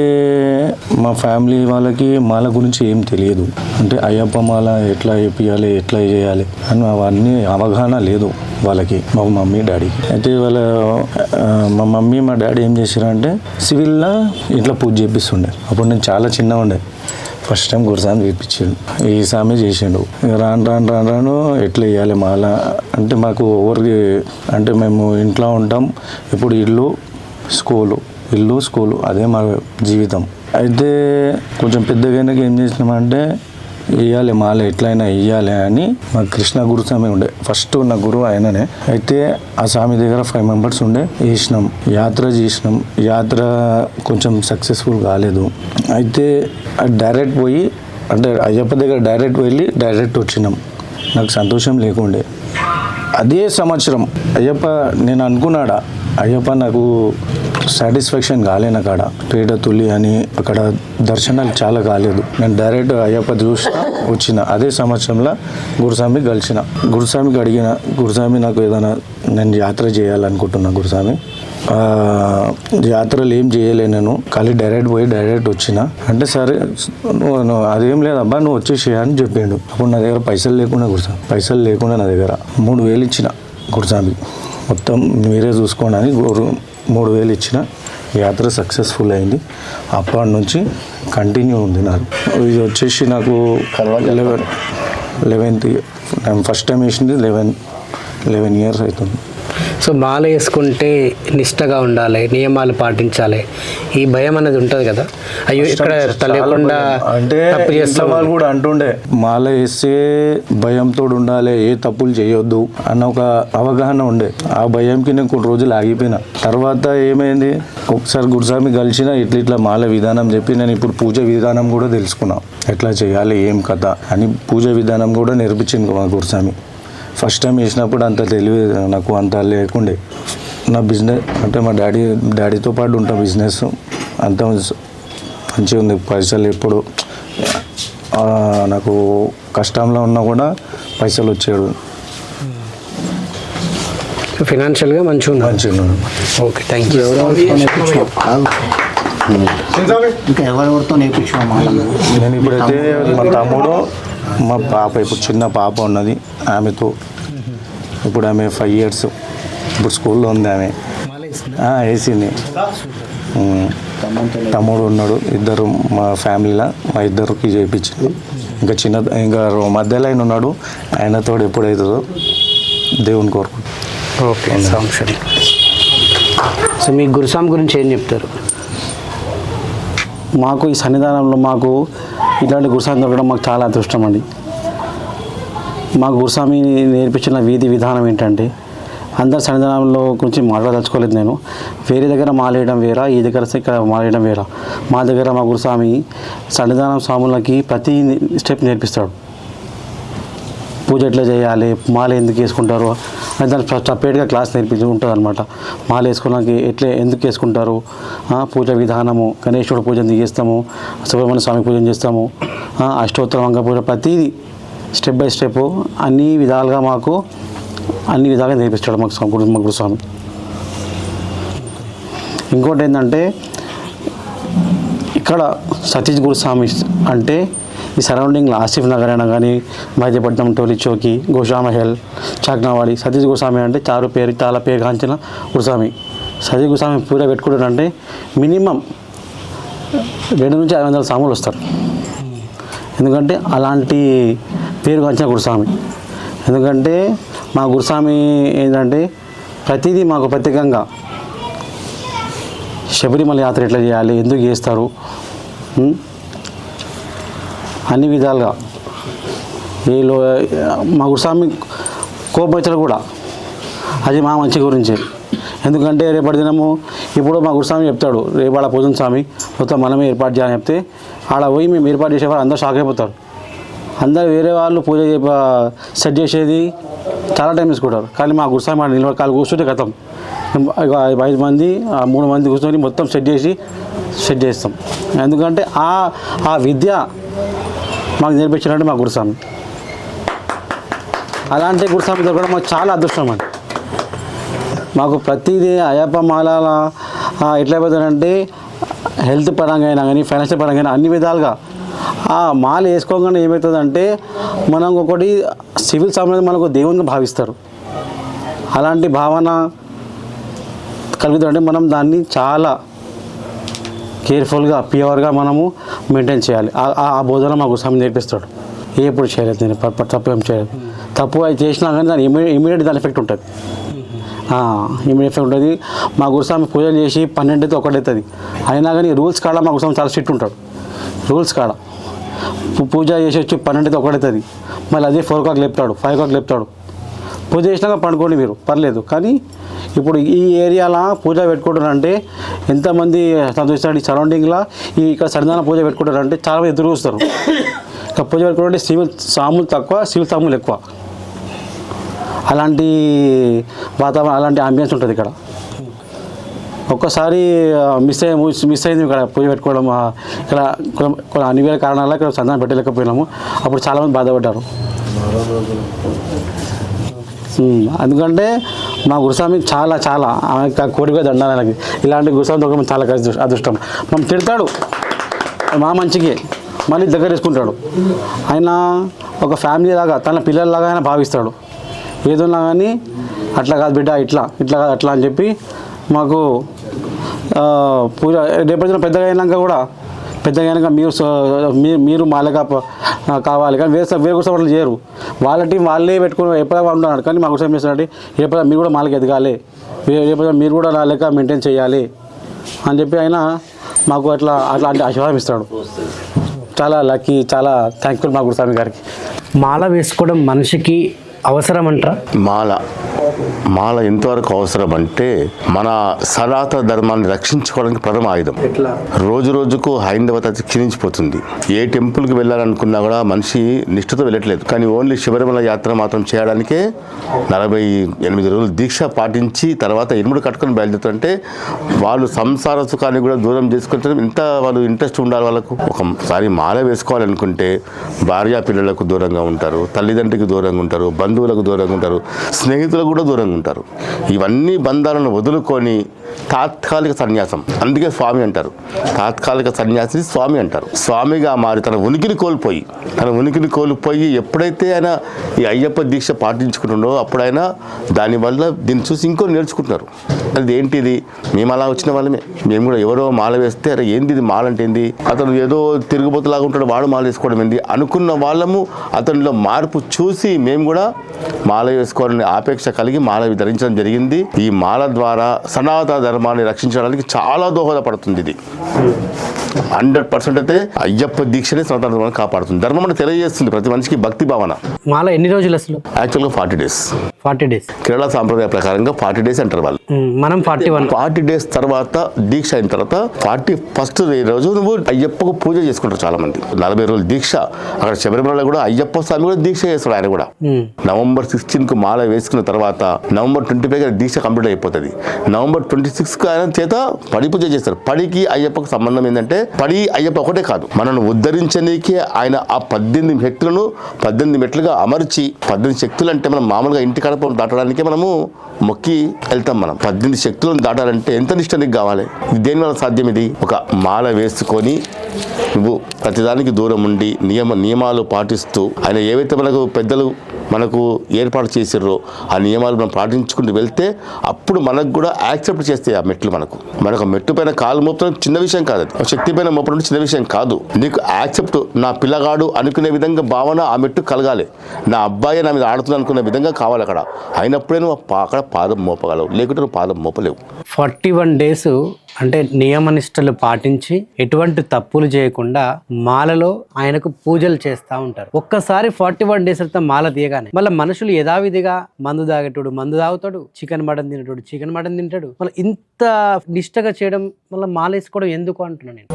మా ఫ్యామిలీ వాళ్ళకి మాల గురించి ఏం తెలియదు. అంటే అయ్యప్ప మాల ఎట్లా వేపియాలి, ఎట్లా చేయాలి అని అవన్నీ అవగాహన లేదు వాళ్ళకి, మా మమ్మీ డాడీకి. అయితే మా మమ్మీ మా డాడీ ఏం చేశారంటే సివిల్లా ఇంట్లో పూజ చేపిస్తుండే. అప్పుడు నేను చాలా చిన్నగా ఉండే. ఫస్ట్ టైం గురుస్వామి వేయించాడు, ఈ స్వామి చేసిండు. రాను ఎట్లా వేయాలి మాల అంటే మాకు ఎవరికి అంటే మేము ఇంట్లో ఉంటాం, ఇప్పుడు ఇల్లు స్కూలు అదే మా జీవితం. అయితే కొంచెం పెద్దగా ఏం చేసినామంటే వేయాలి మాల, ఎట్లయినా వేయాలి అని మా కృష్ణ గురుస్వామి ఉండే. ఫస్ట్ నా గురువు ఆయననే. అయితే ఆ స్వామి దగ్గర 5 members ఉండే, వేసినాం, యాత్ర చేసినాం. యాత్ర కొంచెం సక్సెస్ఫుల్ కాలేదు. అయితే డైరెక్ట్ పోయి అంటే అయ్యప్ప దగ్గర డైరెక్ట్ వెళ్ళి డైరెక్ట్ వచ్చినాం. నాకు సంతోషం లేకుండే. అదే సంవత్సరం అయ్యప్ప నేను అనుకున్నాడా, అయ్యప్ప నాకు సాటిస్ఫాక్షన్ కాలేను అక్కడ పేట తుల్లి అని, అక్కడ దర్శనాలు చాలా కాలేదు. నేను డైరెక్ట్ అయ్యప్ప చూసిన వచ్చిన. అదే సంవత్సరంలో గురుస్వామి కలిసిన. గురుస్వామికి అడిగిన, గురుస్వామి నాకు ఏదైనా నేను యాత్ర చేయాలనుకుంటున్నా గురుస్వామి, యాత్రలు ఏం చేయలే నేను, ఖాళీ డైరెక్ట్ పోయి డైరెక్ట్ వచ్చిన అంటే సరే నువ్వు అదేం లేదబ్బా నువ్వు వచ్చేసి అని చెప్పిండు. అప్పుడు నా దగ్గర పైసలు లేకుండా నా దగ్గర 3,000 ఇచ్చిన గురుస్వామి, మొత్తం మీరే చూసుకోండి అని 3,000 ఇచ్చిన. యాత్ర సక్సెస్ఫుల్ అయింది. అప్పటి నుంచి కంటిన్యూ ఉంది నాకు. ఇది వచ్చేసి నాకు 11th ఫస్ట్ టైం వేసింది 11 years అవుతుంది. సో మాల వేసుకుంటే నిష్టగా ఉండాలి, నియమాలు పాటించాలి, ఈ భయం అనేది ఉంటుంది కదా. అయ్యో ఇక్కడ తెలియకుండా అంటే వాళ్ళు కూడా అంటుండే మాల వేస్తే భయంతో ఉండాలి, ఏ తప్పులు చేయొద్దు అన్న ఒక అవగాహన ఉండే. ఆ భయంకి నేను కొన్ని రోజులు ఆగిపోయినా. తర్వాత ఏమైంది, ఒకసారి గురుస్వామి కలిసిన ఇట్లా మాల విధానం చెప్పి నేను ఇప్పుడు పూజ విధానం కూడా తెలుసుకున్నా, ఎట్లా చేయాలి ఏం కథ అని. పూజ విధానం కూడా నేర్పించింది మా గురుస్వామి. ఫస్ట్ టైం వేసినప్పుడు అంత తెలివి నాకు అంత లేకుండే. నా బిజినెస్ అంటే మా డాడీతో పాటు ఉంటా, బిజినెస్ అంత మంచిగా ఉంది. పైసలు ఎప్పుడు నాకు కష్టంలో ఉన్నా కూడా పైసలు వచ్చాడు. ఫినాన్షియల్గా మంచిగా ఓకే, థ్యాంక్ యూ. ఇంకా ఎవరెవరితో నేర్పించాం మాల? నేను ఇప్పుడైతే మా తమ్ముడు, మా పాప, ఇప్పుడు చిన్న పాప ఉన్నది, ఆమెతో ఇప్పుడు ఆమె 5 years, ఇప్పుడు స్కూల్లో ఉంది ఆమె, వేసింది. తమ్ముడు ఉన్నాడు, ఇద్దరు మా ఫ్యామిలీలో, మా ఇద్దరికి చేయించింది. ఇంకా మధ్యలో ఆయన ఉన్నాడు, ఆయనతో ఎప్పుడవుతుందో దేవుని కోరుకుంటాం. ఓకే, సంక్షేమ. సో మీ గురుస్వామి గురించి ఏం చెప్తారు? మాకు ఈ సన్నిధానంలో మాకు ఇట్లాంటి గురుస్వామి దొరకడం మాకు చాలా అదృష్టం అండి. మాకు గురుస్వామి నేర్పించిన వీధి విధానం ఏంటంటే, అందరు సన్నిధానంలో గురించి మాట్లాడదలుచుకోలేదు నేను. వేరే దగ్గర మాలేయడం వేరా, ఈ దగ్గర ఇక్కడ మాలేయడం వేరా. మా దగ్గర మా గురుస్వామి సన్నిధానం స్వాములకి ప్రతి స్టెప్ నేర్పిస్తాడు. పూజ ఎట్లా చేయాలి, మాల ఎందుకు వేసుకుంటారు అని దానికి సపరేట్గా క్లాస్ నేర్పించి ఉంటుంది అనమాట. మాల వేసుకోవడానికి ఎందుకు వేసుకుంటారు, పూజ విధానము, గణేశుడు పూజ చేస్తాము, సుబ్రహ్మణ్య స్వామి పూజ చేస్తాము, అష్టోత్తరం అంగ పూజ, ప్రతిదీ స్టెప్ బై స్టెప్ అన్ని విధాలుగా నేర్పిస్తాడు మా గురుస్వామి. ఇంకోటి ఏంటంటే, ఇక్కడ సతీష్ గురుస్వామి అంటే ఈ సరౌండింగ్లో ఆసిఫ్ నగర్ అయినా కానీ మైదీపట్నం, టోలీ చౌకి, గోషామహల్, చాక్నావాడి, సతీష్ గోస్వామి అంటే చాలా పేరు కాంచిన గురుస్వామి. సతీష్ గోస్వామి పూజ పెట్టుకుంటారంటే మినిమం 200 నుంచి 500 స్వాములు వస్తారు. ఎందుకంటే అలాంటి పేరు కాంచిన గురుస్వామి. ఎందుకంటే మా గురుస్వామి ఏంటంటే ప్రతిదీ మాకు ప్రత్యేకంగా శబరిమల యాత్ర ఎట్లా చేయాలి, ఎందుకు చేస్తారు, అన్ని విధాలుగా మా గురుస్వామి కోపంచలు కూడా అది మా మంచి గురించి. ఎందుకంటే రేపటి దినము ఇప్పుడు మా గురుస్వామి చెప్తాడు, రేపాడ పూజన స్వామి మొత్తం మనమే ఏర్పాటు చేయాలని చెప్తే ఆడ పోయి మేము ఏర్పాటు చేసేవారు అందరూ షాక్ అయిపోతారు. అందరు వేరే వాళ్ళు పూజ సెట్ చేసేది చాలా టైం తీసుకుంటారు. కానీ మా గురుస్వామి ఆడ నిలబడి కాలు కూర్చుంటే గతం 5 మంది 3 మంది కూర్చొని మొత్తం సెట్ చేస్తాం. ఎందుకంటే ఆ విద్య మాకు నేర్పించినట్టు మా గురుస్వామి. అలాంటి గురుస్వామి దొరకడం మాకు చాలా అదృష్టం అండి. మాకు ప్రతిదీ అయ్యప్ప మాల ఎట్లా అయిపోతుందంటే హెల్త్ పరంగా అయినా కానీ ఫైనాన్షియల్ పరంగా అయినా అన్ని విధాలుగా ఆ మాల వేసుకోగానే ఏమవుతుందంటే మనం ఒకటి సివిల్ సంబంధం మనకు దేవునిగా భావిస్తారు. అలాంటి భావన కలుగుతుందంటే మనం దాన్ని చాలా కేర్ఫుల్గా ప్యూర్గా మనము మెయింటైన్ చేయాలి. ఆ బోధన మా గురుస్వామి నేర్పిస్తాడు. ఎప్పుడు చేయలేదు నేను తప్పు ఏం చేయలేదు. తప్పు అది చేసినా కానీ దాని ఇమీడియట్ దాని ఎఫెక్ట్ ఉంటుంది. ఇమీడియట్ ఎఫెక్ట్ ఉంటుంది. మా గురుస్వామి పూజలు చేసి 12 అయితే 1 అవుతుంది. అయినా కానీ రూల్స్ కాడ మా గురుస్వామి చాలా స్ట్రిక్ట్ ఉంటాడు. రూల్స్ కాడ పూజ చేసి వచ్చి 12 అయితే 1 అవుతుంది. మళ్ళీ అదే 4 o'clock లేపుతాడు, 5 o'clock లేపుతాడు. పూజ చేసినాక పండుకోండి మీరు పర్లేదు. కానీ ఇప్పుడు ఈ ఏరియాలో పూజ పెట్టుకుంటారంటే ఎంతమంది సంతోషిస్తాడు. ఈ సరౌండింగ్లో ఇక్కడ సన్నిధాన పూజ పెట్టుకుంటారంటే చాలామంది ఎదురు చూస్తారు. ఇక్కడ పూజ పెట్టుకుంటే సివిల్ సాములు తక్కువ, సివిల్ సాములు ఎక్కువ. అలాంటి వాతావరణం, అలాంటి అంబియన్స్ ఉంటుంది ఇక్కడ. ఒక్కసారి మిస్ అయింది ఇక్కడ పూజ పెట్టుకోవడం. ఇక్కడ కొన్ని అనివేళ కారణాల ఇక్కడ సంతానం పెట్టలేకపోయినాము. అప్పుడు చాలామంది బాధపడ్డారు. ఎందుకంటే మా గురుస్వామి చాలా చాలా కోరిక దండాలి ఆయనకి. ఇలాంటి గురుస్వామి దొరకడం చాలా అదృష్టం. మనం తిడతాడు మా మంచికి, మళ్ళీ దగ్గర తీసుకుంటాడు. ఆయన ఒక ఫ్యామిలీ లాగా తన పిల్లల్లాగా ఆయన భావిస్తాడు. ఏదన్నా కానీ అట్లా కాదు బిడ్డ, ఇట్లా కాదు అట్లా అని చెప్పి మాకు పూజ రేపొద్దున పెద్దగా అయినాక మీరు మాలగా కావాలి. కానీ వేరే గురుస్వామి అట్లా చేయరు. వాళ్ళ టీం వాళ్ళే పెట్టుకుని ఎప్పుడైనా ఉంటున్నాడు. కానీ మా గురుస్వామి చేస్తున్నాడు, రేపొద్దున మీరు కూడా మాలకి ఎదగాలి, రేపొద్దున మీరు కూడా నా లెక్క మెయింటైన్ చేయాలి అని చెప్పి ఆయన మాకు అట్లాంటి ఆశీర్వాదం ఇస్తాడు. చాలా లక్కీ, చాలా థ్యాంక్ఫుల్ మా గురుస్వామి గారికి. మాల వేసుకోవడం మనిషికి అవసరం అంటారా? మాల ఎంతవరకు అవసరం అంటే మన సనాతన ధర్మాన్ని రక్షించుకోవడానికి ప్రథమ ఆయుధం. రోజు రోజుకు హైందవత క్షీణించిపోతుంది. ఏ టెంపుల్కి వెళ్ళాలనుకున్నా కూడా మనిషి నిష్ఠతో వెళ్ళట్లేదు. కానీ ఓన్లీ శబరిమల యాత్ర మాత్రం చేయడానికే 48 రోజులు దీక్ష పాటించి తర్వాత ఇరుముడు కట్టుకొని బయలుదేరుతుంటే వాళ్ళు సంసార సుఖాన్ని కూడా దూరం చేసుకుంటారు. ఎంత వాళ్ళు ఇంట్రెస్ట్ ఉండాలి వాళ్ళకు. ఒకసారి మాల వేసుకోవాలనుకుంటే భార్య పిల్లలకు దూరంగా ఉంటారు, తల్లిదండ్రికి దూరంగా ఉంటారు, బంధువులకు దూరంగా ఉంటారు, స్నేహితులకు కూడా దూరంగా ఉంటారు. ఇవన్నీ బంధాలను వదులుకొని తాత్కాలిక సన్యాసం, అందుకే స్వామి అంటారు. తాత్కాలిక సన్యాసి స్వామి అంటారు. స్వామిగా మారి తన ఉనికిని కోల్పోయి ఎప్పుడైతే ఆయన ఈ అయ్యప్ప దీక్ష పాటించుకుంటుండో అప్పుడైనా దానివల్ల దీన్ని చూసి ఇంకో నేర్చుకుంటున్నారు. అది ఏంటిది, మేము అలా వచ్చిన వాళ్ళమే. మేము కూడా ఎవరో మాల వేస్తే అరే ఏంది ఇది, మాల అంటే ఏంది, అతను ఏదో తిరుగుబోతులాగా ఉంటాడు, వాడు మాల వేసుకోవడం ఏంది అనుకున్న వాళ్ళము అతనిలో మార్పు చూసి మేము కూడా మాల వేసుకోవాలని ఆపేక్ష కలిగి మాల ధరించడం జరిగింది. ఈ మాల ద్వారా సనాతన ధర్మాన్ని రక్షించడానికి చాలా దోహదపడుతుంది. ఇది 100% అయితే అయ్యప్ప దీక్షనే సనాతన ధర్మాన్ని కాపాడుతుంది. ధర్మం అంటే తెలియజేస్తుంది ప్రతి మనిషికి భక్తి భావన. మాల ఎన్ని రోజులు అసలు? యాక్చువల్గా 40 days. 40 days కేరళ సాంప్రదాయ ప్రకారంగా 40 days అంటారు వాళ్ళు. మనం 41. 40 days తర్వాత దీక్ష అయిన తర్వాత 41st రోజు నువ్వు అయ్యప్పకు పూజ చేసుకుంటారు చాలా మంది. 40 రోజులు దీక్ష. అక్కడ శబరిమలలో కూడా అయ్యప్ప స్వామి కూడా దీక్ష చేస్తాడు. ఆయన కూడా November 16కు మాల వేసుకున్న తర్వాత November 25 దీక్ష కంప్లీట్ అయిపోతుంది. November 26 6 ఆయన చేత పడి పూజ చేస్తారు. పడికి అయ్యప్పకు సంబంధం ఏంటంటే పడి అయ్యప్ప ఒకటే కాదు, మనల్ని ఉద్ధరించనీకే ఆయన ఆ 18 శక్తులను 18 మెట్లుగా అమర్చి 18 శక్తులు అంటే మనం మామూలుగా ఇంటి కడప దాటడానికే మనము మొక్కి వెళ్తాం. మనం 18 శక్తులను దాటాలంటే ఎంత నిష్ట నీకు కావాలి? దేనివల్ల సాధ్యం? ఇది ఒక మాల వేసుకొని నువ్వు ప్రతిదానికి దూరం ఉండి నియమాలు పాటిస్తూ ఆయన ఏవైతే మనకు పెద్దలు మనకు ఏర్పాటు చేసిర్రో ఆ నియమాలు మనం పాటించుకుంటూ వెళ్తే అప్పుడు మనకు కూడా యాక్సెప్ట్ చేస్తాయి ఆ మెట్లు. మనకు మెట్టు పైన కాలు మోపడం చిన్న విషయం కాదు, అది శక్తి పైన మోపడం చిన్న విషయం కాదు. నీకు యాక్సెప్ట్, నా పిల్లగాడు అనుకునే విధంగా భావన ఆ మెట్టు కలగాలి. నా అబ్బాయి నా మీద ఆడుతున్నా అనుకునే విధంగా కావాలి అక్కడ. అయినప్పుడే నువ్వు అక్కడ పాదం మోపగలవు, లేకుంటే నువ్వు పాదం మోపలేవు. 41 days అంటే నియమనిష్టలు పాటించి ఎటువంటి తప్పులు చేయకుండా మాలలో ఆయనకు పూజలు చేస్తూ ఉంటారు. ఒక్కసారి 41 days అయితే మాల తీయగానే మళ్ళీ మనుషులు యథావిధిగా మందు తాగేటోడు మందు తాగుతాడు, చికెన్ మటన్ తినేటోడు చికెన్ మటన్ తింటాడు. మళ్ళీ ఇంత నిష్టగా చేయడం మళ్ళీ మాల వేసుకోవడం ఎందుకు అంటున్నాను నేను.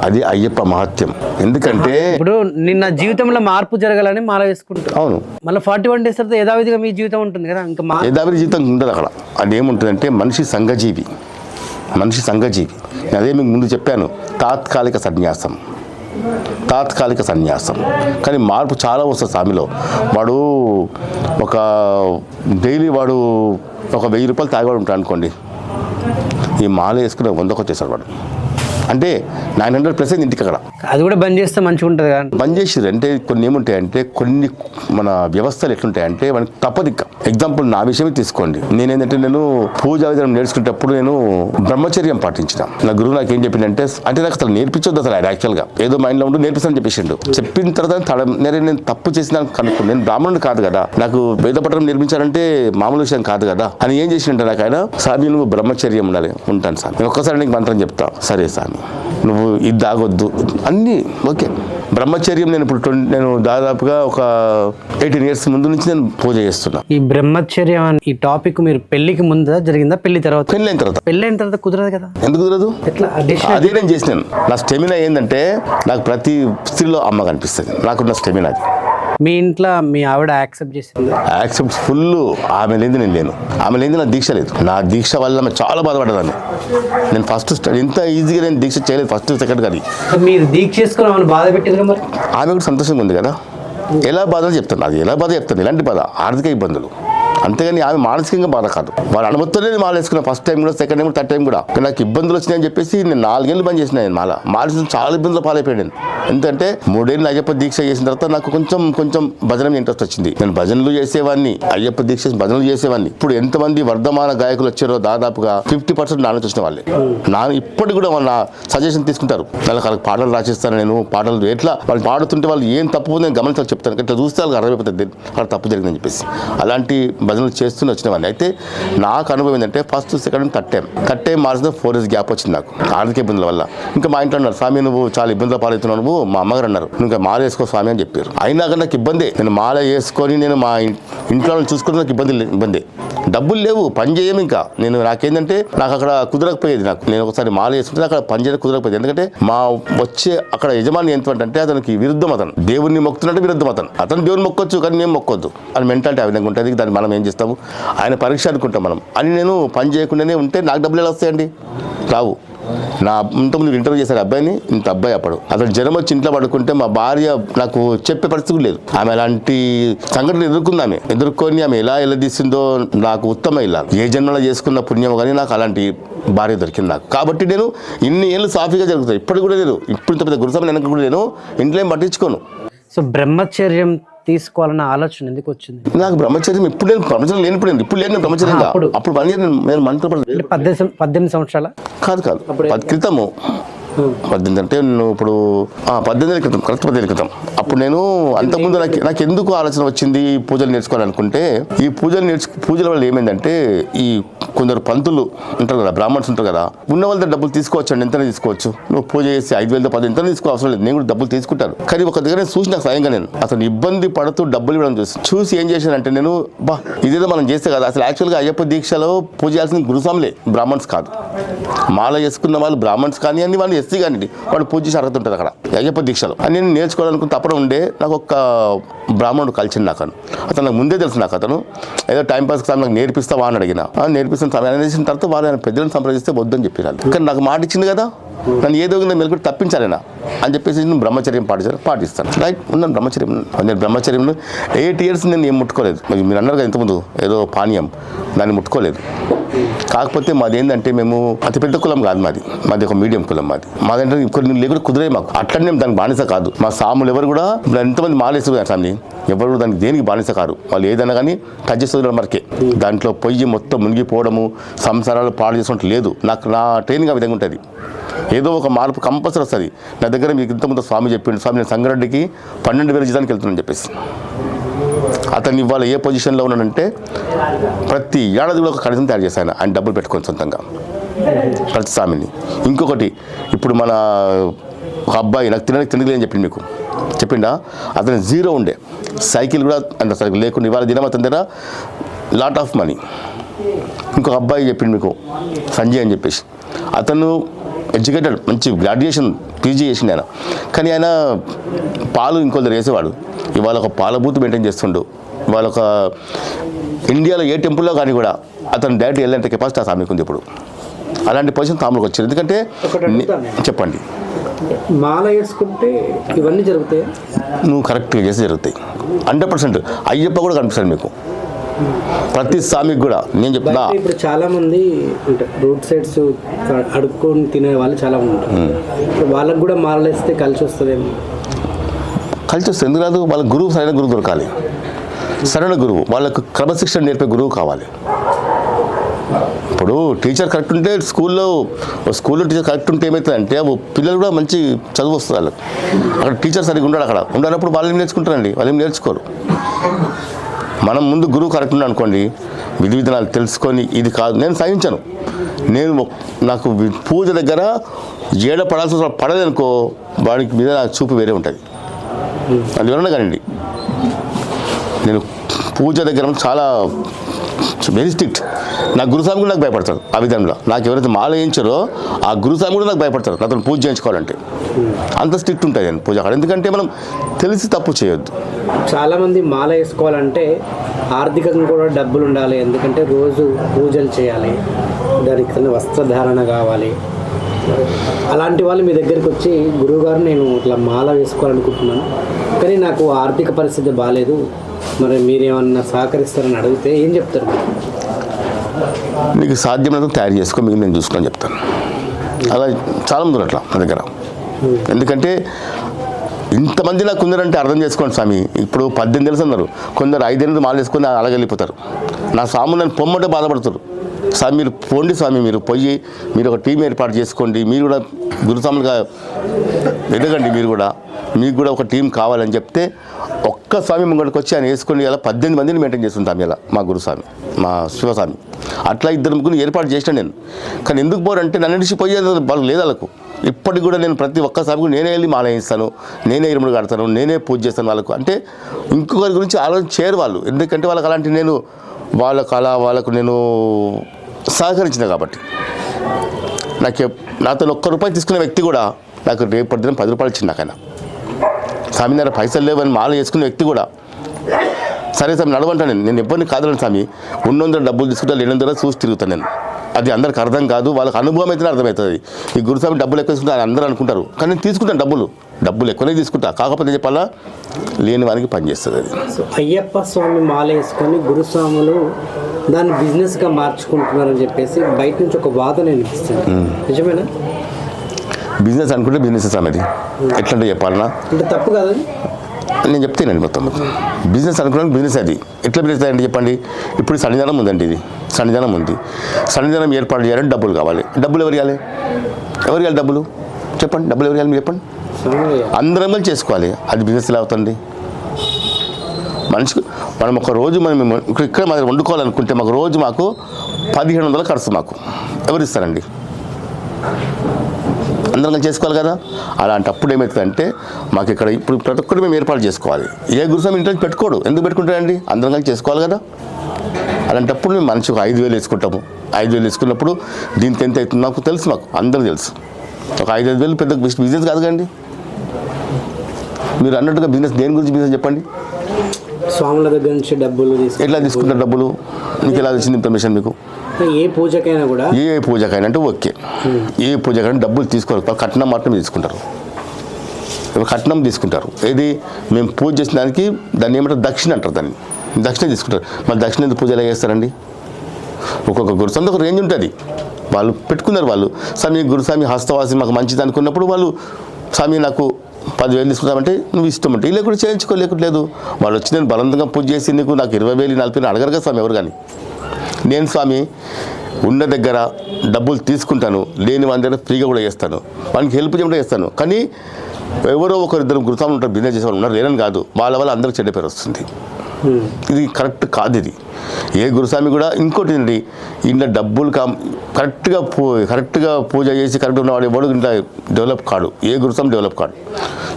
అది అయ్యప్ప మహత్యం. ఎందుకంటే ఇప్పుడు నిన్న జీవితంలో మార్పు జరగాలని మాల వేసుకుంటారు. అవును, మళ్ళీ 41 days అయితే యథావిధిగా మీ జీవితం ఉంటుంది కదా. ఇంకా యథావిధి జీవితం ఉండదు అక్కడ. అది ఏముంటుందంటే మనిషి సంఘజీవి. అదే మీకు ముందు చెప్పాను, తాత్కాలిక సన్యాసం. కానీ మార్పు చాలా వస్తుంది స్వామిలో. వాడు ఒక డైలీ వాడు ఒక 1000 రూపాయలు తాగేవాడు ఉంటాడు అనుకోండి, ఈ మాల వేసుకుని 100కి వచ్చేసాడు వాడు. అంటే 900+ ఇంటికి అక్కడ. అది కూడా బంద్ చేస్తే మంచిగా ఉంటుంది కదా. బంద్ చేసిర్రు అంటే కొన్ని ఏముంటాయంటే కొన్ని మన వ్యవస్థలు ఎట్లుంటాయంటే మనకి తప్పదిక్క. ఎగ్జాంపుల్ నా విషయమే తీసుకోండి. నేను పూజా విధానం నేర్చుకునేటప్పుడు నేను బ్రహ్మచర్యం పాటించిన. నా గురువు నాకు ఏం చెప్పిందంటే, అంటే నాకు అసలు నేర్పించొద్దు అసలు ఆయన యాక్చువల్గా ఏదో మైండ్లో ఉండి నేర్పిస్తానని చెప్పేసిండు. చెప్పిన తర్వాత నేను తప్పు చేసిన కనుక్కుని, నేను బ్రాహ్మణుడు కాదు కదా, నాకు వేద పఠనం నేర్పించాలంటే మామూలు విషయం కాదు కదా అని ఏం చేసిండే నాకు ఆయన, స్వామి నువ్వు బ్రహ్మచర్యం ఉండాలి. ఉంటాను స్వామి, నేను ఒక్కసారి నీకు మంత్రం చెప్తా. సరే స్వామి, నువ్వు ఇది తాగొద్దు అన్నీ ఓకే. బ్రహ్మచర్యం నేను దాదాపుగా ఒక 18 years ముందు నుంచి నేను పూజ చేస్తున్నా. ఈ బ్రహ్మచర్యం ఈ టాపిక్ మీరు పెళ్లికి ముందు జరిగిందా పెళ్లి తర్వాత? పెళ్ళైన తర్వాత కుదరదు కదా. ఎందుకు కుదరదు? ఎట్లా? అదే నేను చేసినాను. నా స్టెమినా ఏంటంటే నాకు ప్రతి స్త్రీలో అమ్మ కనిపిస్తుంది. నాకున్న స్టెమినా అది. మీ ఇంట్లో మీ ఆవిడ యాక్సెప్ట్ చేసింది? Accept full. ఆమె లేని నేను లేను, ఆమె లేని నా దీక్ష లేదు. నా దీక్ష వల్ల ఆమె చాలా బాధపడ్డదాన్ని. నేను ఫస్ట్ ఇంత ఈజీగా నేను దీక్ష చేయలేదు, ఫస్ట్ సెకండ్ కానీ. మీరు దీక్ష చేసుకుని బాధ పెట్టింది మరి? ఆమె కూడా సంతోషంగా ఉంది కదా. ఎలా బాధ చెప్తాను, అది ఎలా బాధ చెప్తాను, ఇలాంటి బాధ ఆర్థిక ఇబ్బందులు. అంతేగాని ఆమె మానసికంగా బాధ కాదు. వాళ్ళ అనుమతితోనే నేను మాల వేసుకున్నాను. ఫస్ట్ టైం కూడా, సెకండ్ టైం కూడా, థర్డ్ టైం కూడా. నాకు ఇబ్బందులు వచ్చినాయని చెప్పేసి నేను 4 ఏళ్ళు బంద్ చేసిన. నేను మాల చాలా ఇబ్బందులు పాలైపోయాను. ఎందుకంటే 3 ఏళ్ళు అయ్యప్ప దీక్ష చేసిన తర్వాత నాకు కొంచెం భజన ఇంట్రెస్ట్ వచ్చింది. నేను భజనలు చేసేవాడిని, అయ్యప్ప దీక్ష భజనలు చేసేవాడిని. ఇప్పుడు ఎంతమంది వర్ధమాన గాయకులు వచ్చారో దాదాపుగా 50% నాన్న చూసిన వాళ్ళే. ఇప్పటికి కూడా వాళ్ళ సజెషన్ తీసుకుంటారు. వాళ్ళకి పాటలు రాసిస్తాను నేను. పాటలు ఎట్లా వాళ్ళు పాడుతుంటే వాళ్ళు ఏం తప్పు నేను గమనించాలి చెప్తాను. ఇట్లా చూస్తే వాళ్ళకి అర్థమైపోతుంది అక్కడ తప్పు జరిగిందని చెప్పేసి. అలాంటి భజనలు చేస్తూనే వచ్చిన వాళ్ళు. అయితే నాకు అనుభవం ఏంటంటే ఫస్ట్ సెకండ్ థర్డ్ టైం మార్చిన 4 years గ్యాప్ వచ్చింది నాకు ఆర్థిక ఇబ్బందుల వల్ల. ఇంకా మా ఇంట్లో అన్నారు, స్వామి నువ్వు చాలా ఇబ్బందులు పాలవుతున్నావు నువ్వు. మా అమ్మగారు అన్నారు, నువ్వు ఇంకా మాల వేసుకో స్వామి అని చెప్పారు. అయినా కానీ నాకు ఇబ్బంది. నేను మాల వేసుకొని నేను మా ఇంట్లో చూసుకుని నాకు ఇబ్బంది. డబ్బులు లేవు, పని చేయము. ఇంకా నాకేంటంటే నాకు అక్కడ కుదరకపోయేది. నేను ఒకసారి మాల వేసుకుంటే అక్కడ పని చేయడం కుదరకపోయేది. ఎందుకంటే మా వచ్చే అక్కడ యజమాని ఏంటంటే అతనికి విరుద్ధం. అతను దేవుడిని మొక్కుతున్నట్టు విరుద్ధం. అతను దేవుని మొక్కొచ్చు కానీ మేము మొక్కొద్దు అని మెంటాలిటీ ఆ విధంగా ఉంటుంది. దాన్ని మనం ఏం చేస్తాము, ఆయన పరీక్ష అనుకుంటాం మనం అని. నేను పని చేయకుండానే ఉంటే నాకు డబ్బులు ఎలా వస్తాయండి? రావు. నా ఇంతకుముందు ఇంటర్వ్యూ చేశారు అబ్బాయిని, ఇంత అబ్బాయి అతను జ్వరం వచ్చి ఇంట్లో పడుకుంటే మా భార్య నాకు చెప్పే పరిస్థితి లేదు. ఆమె అలాంటి సంఘటన ఎదుర్కొని ఆమె ఎలా తీసిందో నాకు ఉత్తమ ఇలా ఏ జన్మలో చేసుకున్న పుణ్యం కానీ నాకు అలాంటి భార్య దొరికింది నాకు. కాబట్టి నేను ఇన్ని ఏళ్ళు సాఫీగా జరుగుతాయి. ఇప్పుడు కూడా నేను ఇంత పెద్ద గురుస్వామి వెనక కూడా నేను ఇంట్లో ఏం పట్టించుకోను. సో బ్రహ్మచర్యం తీసుకోవాలన్న ఆలోచన ఎందుకు వచ్చింది? నాకు బ్రహ్మచర్యం ఇప్పుడు నేను బ్రహ్మచర్యం లేనిప్పుడు ఇప్పుడు లేదు. బ్రహ్మచర్యంగా అప్పుడు 1 year నేను మంత్రపడలేదు. 18 సంవత్సరాల కాదు 10 క్రితము. 18 అంటే నువ్వు ఇప్పుడు 18 ఏళ్ళ క్రితం, కరెక్ట్ 18 ఏళ్ళ క్రితం. అప్పుడు నేను అంతకుముందు నాకు ఎందుకు ఆలోచన వచ్చింది పూజలు నేర్చుకోవాలనుకుంటే, ఈ పూజల వల్ల ఏమైందంటే ఈ కొందరు పంతులు ఉంటారు కదా, బ్రాహ్మణ్స్ ఉంటారు కదా, ఉన్న వాళ్ళ డబ్బులు తీసుకోవచ్చు అండి, ఎంతనే తీసుకోవచ్చు. నువ్వు పూజ చేసి 5,000 10,000 ఎంత తీసుకో అవసరం లేదు, నేను కూడా డబ్బులు తీసుకుంటాను. కానీ ఒక దగ్గర నేను చూసి నాకు స్వయంగా నేను అతను ఇబ్బంది పడుతూ డబ్బులు ఇవ్వడం చూసి ఏం చేశానంటే నేను ఇదేదో మనం చేస్తే కదా. అసలు యాక్చువల్గా అయ్యప్ప దీక్షలో పూజ చేయాల్సిన గురుస్వాములే, బ్రాహ్మణ్స్ కాదు. మాల చేసుకున్న వాళ్ళు బ్రాహ్మణ్స్ కానీ అన్ని వాళ్ళు ఎస్సీ కానీ వాడు పూజ చేసే అర్హత ఉంటుంది అక్కడ అయ్యప్ప దీక్షలో. అని నేను నేర్చుకోవాలనుకుని తప్పడం ఉండే నాకు ఒక బ్రాహ్మణుడు కలిసింది నాకు. అతను నాకు ముందే తెలుసు. నాకు అతను ఏదో టైంపాస్కి నాకు నేర్పిస్తావా అని అడిగిన. నేర్పిస్తాను అనేసిన తర్వాత వాళ్ళు ఆయన పెద్దలను సంప్రదిస్తే వద్దని చెప్పినారు. కానీ నాకు మాట ఇచ్చింది కదా, నన్ను ఏదో మెలుగుడు తప్పించాలేనా అని చెప్పేసి నేను బ్రహ్మచర్యం పాటిస్తాను. రైట్, ఉన్నాను బ్రహ్మచర్యం. నేను బ్రహ్మచర్యంలో 8 years నేను ఏం ముట్టుకోలేదు. మీరు అన్నారు కదా ఇంతకుముందు ఏదో పానీయం, దాన్ని ముట్టుకోలేదు. కాకపోతే మాది ఏంటంటే మేము అతి పెద్ద కులం కాదు, మాది ఒక మీడియం కులం. మాదంటే కొన్ని లేకుండా కుదిరే మాకు. అట్లనే మేము దానికి బానిస కాదు. మా సాములు ఎవరు కూడా ఎంతమంది మాలేస్తారు స్వామి, ఎవరు కూడా దానికి దేనికి బానిస కారు. వాళ్ళు ఏదైనా కానీ టచ్ చేస్తుంది మరకే. దాంట్లో పొయ్యి మొత్తం మునిగిపోవడము, సంసారాలు పాడు చేసుకుంటూ లేదు. నాకు నా ట్రైనింగ్ ఆ విధంగా ఉంటుంది. ఏదో ఒక మార్పు కంపల్సరీ వస్తుంది. నా దగ్గర మీకు ఇంతకుముందు స్వామి చెప్పిండు, స్వామి నేను సంగారెడ్డికి 12,000 జీతానికి వెళ్తున్నాను చెప్పేసి. అతను ఇవాళ ఏ పొజిషన్లో ఉన్నాడంటే ప్రతి ఏడాది కూడా ఒక కనీసం తయారు చేశాను ఆయన డబ్బులు పెట్టుకొని సొంతంగా ప్రతి స్వామిని. ఇంకొకటి ఇప్పుడు మన ఒక అబ్బాయి నాకు తినలేని చెప్పింది మీకు చెప్పిండా, అతను 0 ఉండే, సైకిల్ కూడా అంత సరిగ్గా లేకుండా ఇవాళ దినం అతని దగ్గర లాట్ ఆఫ్ మనీ. ఇంకొక అబ్బాయి చెప్పిండు మీకు సంజయ్ అని చెప్పేసి, అతను ఎడ్యుకేటెడ్, మంచి గ్రాడ్యుయేషన్ పీజీ చేసిండు ఆయన. కానీ ఆయన పాలు ఇంకో దగ్గర వేసేవాడు. ఇవాళ ఒక పాల బూత్ మెయింటైన్ చేస్తుండు. ఇవాళ ఒక ఇండియాలో ఏ టెంపుల్లో కానీ కూడా అతను డైరెక్ట్ వెళ్ళేంత కెపాసిటీ ఆ స్వామికి ఉంది ఇప్పుడు. అలాంటి పొజిషన్ తాములకు వచ్చారు. ఎందుకంటే చెప్పండి, మాల వేసుకుంటే ఇవన్నీ జరుగుతాయి, నువ్వు కరెక్ట్గా చేసి జరుగుతాయి 100%. అయ్యప్ప కూడా కనిపిస్తాడు మీకు ప్రతి స్వామికి కూడా. నేను చెప్తున్నా, ఇప్పుడు చాలా మంది రోడ్ సైడ్స్ అడుక్కొని తినే వాళ్ళు చాలా మంది ఉంటారు. వాళ్ళకు కూడా మాలలేస్తే కలిసి వస్తుందేమో. కలిసి వస్తుంది, ఎందుకు రాదు? వాళ్ళ గురువు సరైన గురువు దొరకాలి. సరైన గురువు, వాళ్ళకు క్రమశిక్షణ నేర్పే గురువు కావాలి. ఇప్పుడు టీచర్ కరెక్ట్ ఉంటే స్కూల్లో టీచర్ కరెక్ట్ ఉంటే ఏమవుతుందంటే పిల్లలు కూడా మంచి చదువు వస్తుంది వాళ్ళకి. అక్కడ టీచర్ సరిగ్గా ఉండడు. అక్కడ ఉండనప్పుడు వాళ్ళు ఏం నేర్చుకుంటారండి, వాళ్ళు ఏం నేర్చుకోరు. మనం ముందు గురువు కరెక్ట్ ఉన్నాడు అనుకోండి, విధి విధానాలు తెలుసుకొని ఇది కాదు నేను సహించను. నాకు పూజ దగ్గర ఏడ పడాల్సిన పడదనుకో, వాడికి మీద నా చూపు వేరే ఉంటుంది. అది ఎవరన్నా కానివ్వండి, నేను పూజ దగ్గర చాలా వెరీ స్ట్రిక్ట్. నా గురుస్వామి కూడా నాకు భయపడతాడు. ఆ విధంగా నాకు ఎవరైతే మాల వేయించారో ఆ గురుస్వామి కూడా నాకు భయపడతారు నాతో పూజ చేయించుకోవాలంటే. అంత స్ట్రిక్ట్ ఉంటుంది నేను పూజ అక్కడ. ఎందుకంటే మనం తెలిసి తప్పు చేయొద్దు. చాలామంది మాల వేసుకోవాలంటే ఆర్థికంగా కూడా డబ్బులు ఉండాలి. ఎందుకంటే రోజు పూజలు చేయాలి, దానికి తన వస్త్రధారణ కావాలి. అలాంటి వాళ్ళు మీ దగ్గరికి వచ్చి గురువుగారు నేను ఇట్లా మాల వేసుకోవాలనుకుంటున్నాను, కానీ నాకు ఆర్థిక పరిస్థితి బాగాలేదు, మరి మీరేమన్నా సహకరిస్తారని అడిగితే ఏం చెప్తారు? నీకు సాధ్యమైనంత తయారు చేసుకో, మీకు నేను చూసుకొని చెప్తాను. అలా చాలామంది అట్లా నా దగ్గర. ఎందుకంటే ఇంతమంది నాకు కొందరంటే అర్థం చేసుకోండి స్వామి. ఇప్పుడు 18 ఏళ్ళు అన్నారు, కొందరు 5 ఏళ్ళు మాల వేసుకొని అలాగే వెళ్ళిపోతారు. నా స్వామి నన్ను పొమ్మంటే బాధపడతారు. స్వామి మీరు పోండి స్వామి, మీరు పోయి మీరు ఒక టీం ఏర్పాటు చేసుకోండి, మీరు కూడా గురుస్వాములుగా ఎదగండి, మీరు కూడా మీకు కూడా ఒక టీం కావాలని చెప్తే ఒక్క స్వామి ముంగడికి వచ్చి ఆయన వేసుకొని ఇలా 18 మందిని మెయింటైన్ చేస్తుంటాం. ఇలా మా గురుస్వామి, మా శివస్వామి, అట్లా 2 ముగ్గురు ఏర్పాటు చేసినా నేను. కానీ ఎందుకు పోరంటే నన్ను నుంచి పోయేది వాళ్ళు లేదు వాళ్ళకు. ఇప్పటికి కూడా నేను ప్రతి ఒక్క స్వామికి నేనే వెళ్ళి మాల వేయిస్తాను, నేనే ఇరుముడు కడతాను, నేనే పూజ చేస్తాను వాళ్ళకు. అంటే ఇంకొకరి గురించి ఆలోచన చేయరు వాళ్ళు. ఎందుకంటే వాళ్ళకి అలాంటి నేను వాళ్ళకు నేను సహకరించిన కాబట్టి. నాతో ₹1 తీసుకునే వ్యక్తి కూడా నాకు రేపటి దినం ₹10 ఇచ్చింది నాకైనా. స్వామి దగ్గర పైసలు లేవని మాల చేసుకునే వ్యక్తి కూడా సరే స్వామి నడవంటాను నేను ఎవరిని కాదలను స్వామి, ఉన్నందరూ డబ్బులు తీసుకుంటా, లేనందరూ చూసి తిరుగుతాను నేను. అది అందరికి అర్థం కాదు, వాళ్ళకి అనుభవం అయితేనే అర్థమవుతుంది. ఈ గురుస్వామి డబ్బులు ఎక్కువ తీసుకుంటా అందరూ అనుకుంటారు, కానీ నేను తీసుకుంటాను డబ్బులు ఎక్కువనే తీసుకుంటా. కాకపోతే చెప్పాలా, లేని వారికి పనిచేస్తుంది అది. అయ్యప్ప స్వామి మాల వేసుకొని గురుస్వాములు దాన్ని బిజినెస్గా మార్చుకుంటున్నారని చెప్పేసి బయట నుంచి ఒక వాదన వినిపిస్తుంది, నిజమేనా? బిజినెస్ అనుకుంటే బిజినెస్ అనేది ఎట్లంటే చెప్పాలన్నా అంటే తప్పు కాదని నేను చెప్తానండి. మొత్తం బిజినెస్ అనుకున్నాను, బిజినెస్ అది ఎట్లా బిజినెస్ అంటే చెప్పండి. ఇప్పుడు సన్నిధానం ఉందండి, ఇది సన్నిధానం ఉంది. సన్నిధానం ఏర్పాటు చేయాలంటే డబ్బులు కావాలి. డబ్బులు ఎవరు ఇవ్వాలి డబ్బులు చెప్పండి, డబ్బులు ఎవరు ఇవ్వాలి మీరు చెప్పండి. అందరం కలిసి చేసుకోవాలి. అది బిజినెస్ ఎలా అవుతుంది? మనిషికి మనం ఒక రోజు మనం ఇక్కడ మన వండుకోవాలనుకుంటే మాకు రోజు 1500 ఖర్చు మాకు ఎవరు ఇస్తారండి? అందరం కలిసి చేసుకోవాలి కదా. అలాంటప్పుడు ఏమవుతుందంటే మాకు ఇక్కడ ఇప్పుడు ప్రతి ఒక్కరు మేము ఏర్పాటు చేసుకోవాలి. ఏ గురుస్వామి ఇంట్లో పెట్టుకోడు, ఎందుకు పెట్టుకుంటాడండి? అందరం కలిసి చేసుకోవాలి కదా. అలాంటప్పుడు మేము మనిషికి 5,000 వేసుకుంటాము. 5,000 వేసుకున్నప్పుడు దీనికి ఎంత అవుతుంది మాకు తెలుసు, మాకు అందరూ తెలుసు. ఒక 5,000 పెద్ద బిజినెస్ కాదు కండి. మీరు అన్నట్టుగా బిజినెస్ దేని గురించి బిజినెస్ చెప్పండి. స్వాముల దగ్గర నుంచి డబ్బులు ఎట్లా తీసుకుంటారు డబ్బులు? మీకు ఎలా వచ్చింది ఇన్ఫర్మేషన్? మీకు ఏ పూజకైనా కూడా ఏ పూజకైనా అంటే ఓకే, ఏ పూజకైనా డబ్బులు తీసుకోరు, కట్నం మాత్రమే తీసుకుంటారు. కట్నం తీసుకుంటారు. ఏది మేము పూజ చేసిన దానికి దాన్ని ఏమంటారు దక్షిణ అంటారు. దాన్ని దక్షిణ తీసుకుంటారు. మరి దక్షిణ ఎందుకు పూజ ఎలా చేస్తారండి? ఒక్కొక్క గురుస్వామి ఒక రేంజ్ ఉంటుంది. వాళ్ళు పెట్టుకున్నారు. వాళ్ళు స్వామి గురుస్వామి హస్తవాసి మాకు మంచిది అనుకున్నప్పుడు వాళ్ళు స్వామి నాకు 10,000 తీసుకుంటామంటే నువ్వు ఇష్టం అంటే ఇలా కూడా చేయించుకోలేకట్లేదు. వాళ్ళు వచ్చి నేను బలవంతంగా పూజ చేసి నీకు నాకు 20,000 40,000 అడగరు కదా స్వామి ఎవరు కానీ. నేను స్వామి ఉన్న దగ్గర డబ్బులు తీసుకుంటాను, లేని వాళ్ళ దగ్గర ఫ్రీగా కూడా చేస్తాను, వాళ్ళకి హెల్ప్ చేయడం చేస్తాను. కానీ ఎవరో ఒకరిద్దరు గురుస్వాములు ఉంటారు, బిజినెస్ చేసే వాళ్ళు ఉన్నారు, లేరని కాదు. వాళ్ళ వల్ల అందరికి చెడ్డ పేరు వస్తుంది. ఇది కరెక్ట్ కాదు. ఇది ఏ గురుస్వామి కూడా ఇంకోటి అండి, ఇంట్లో డబ్బులు కరెక్ట్గా పూజ చేసి కరెక్ట్ ఉన్నవాడు ఎవడు ఇంట్లో డెవలప్ కాడు. ఏ గురుస్వామి డెవలప్ కాడు.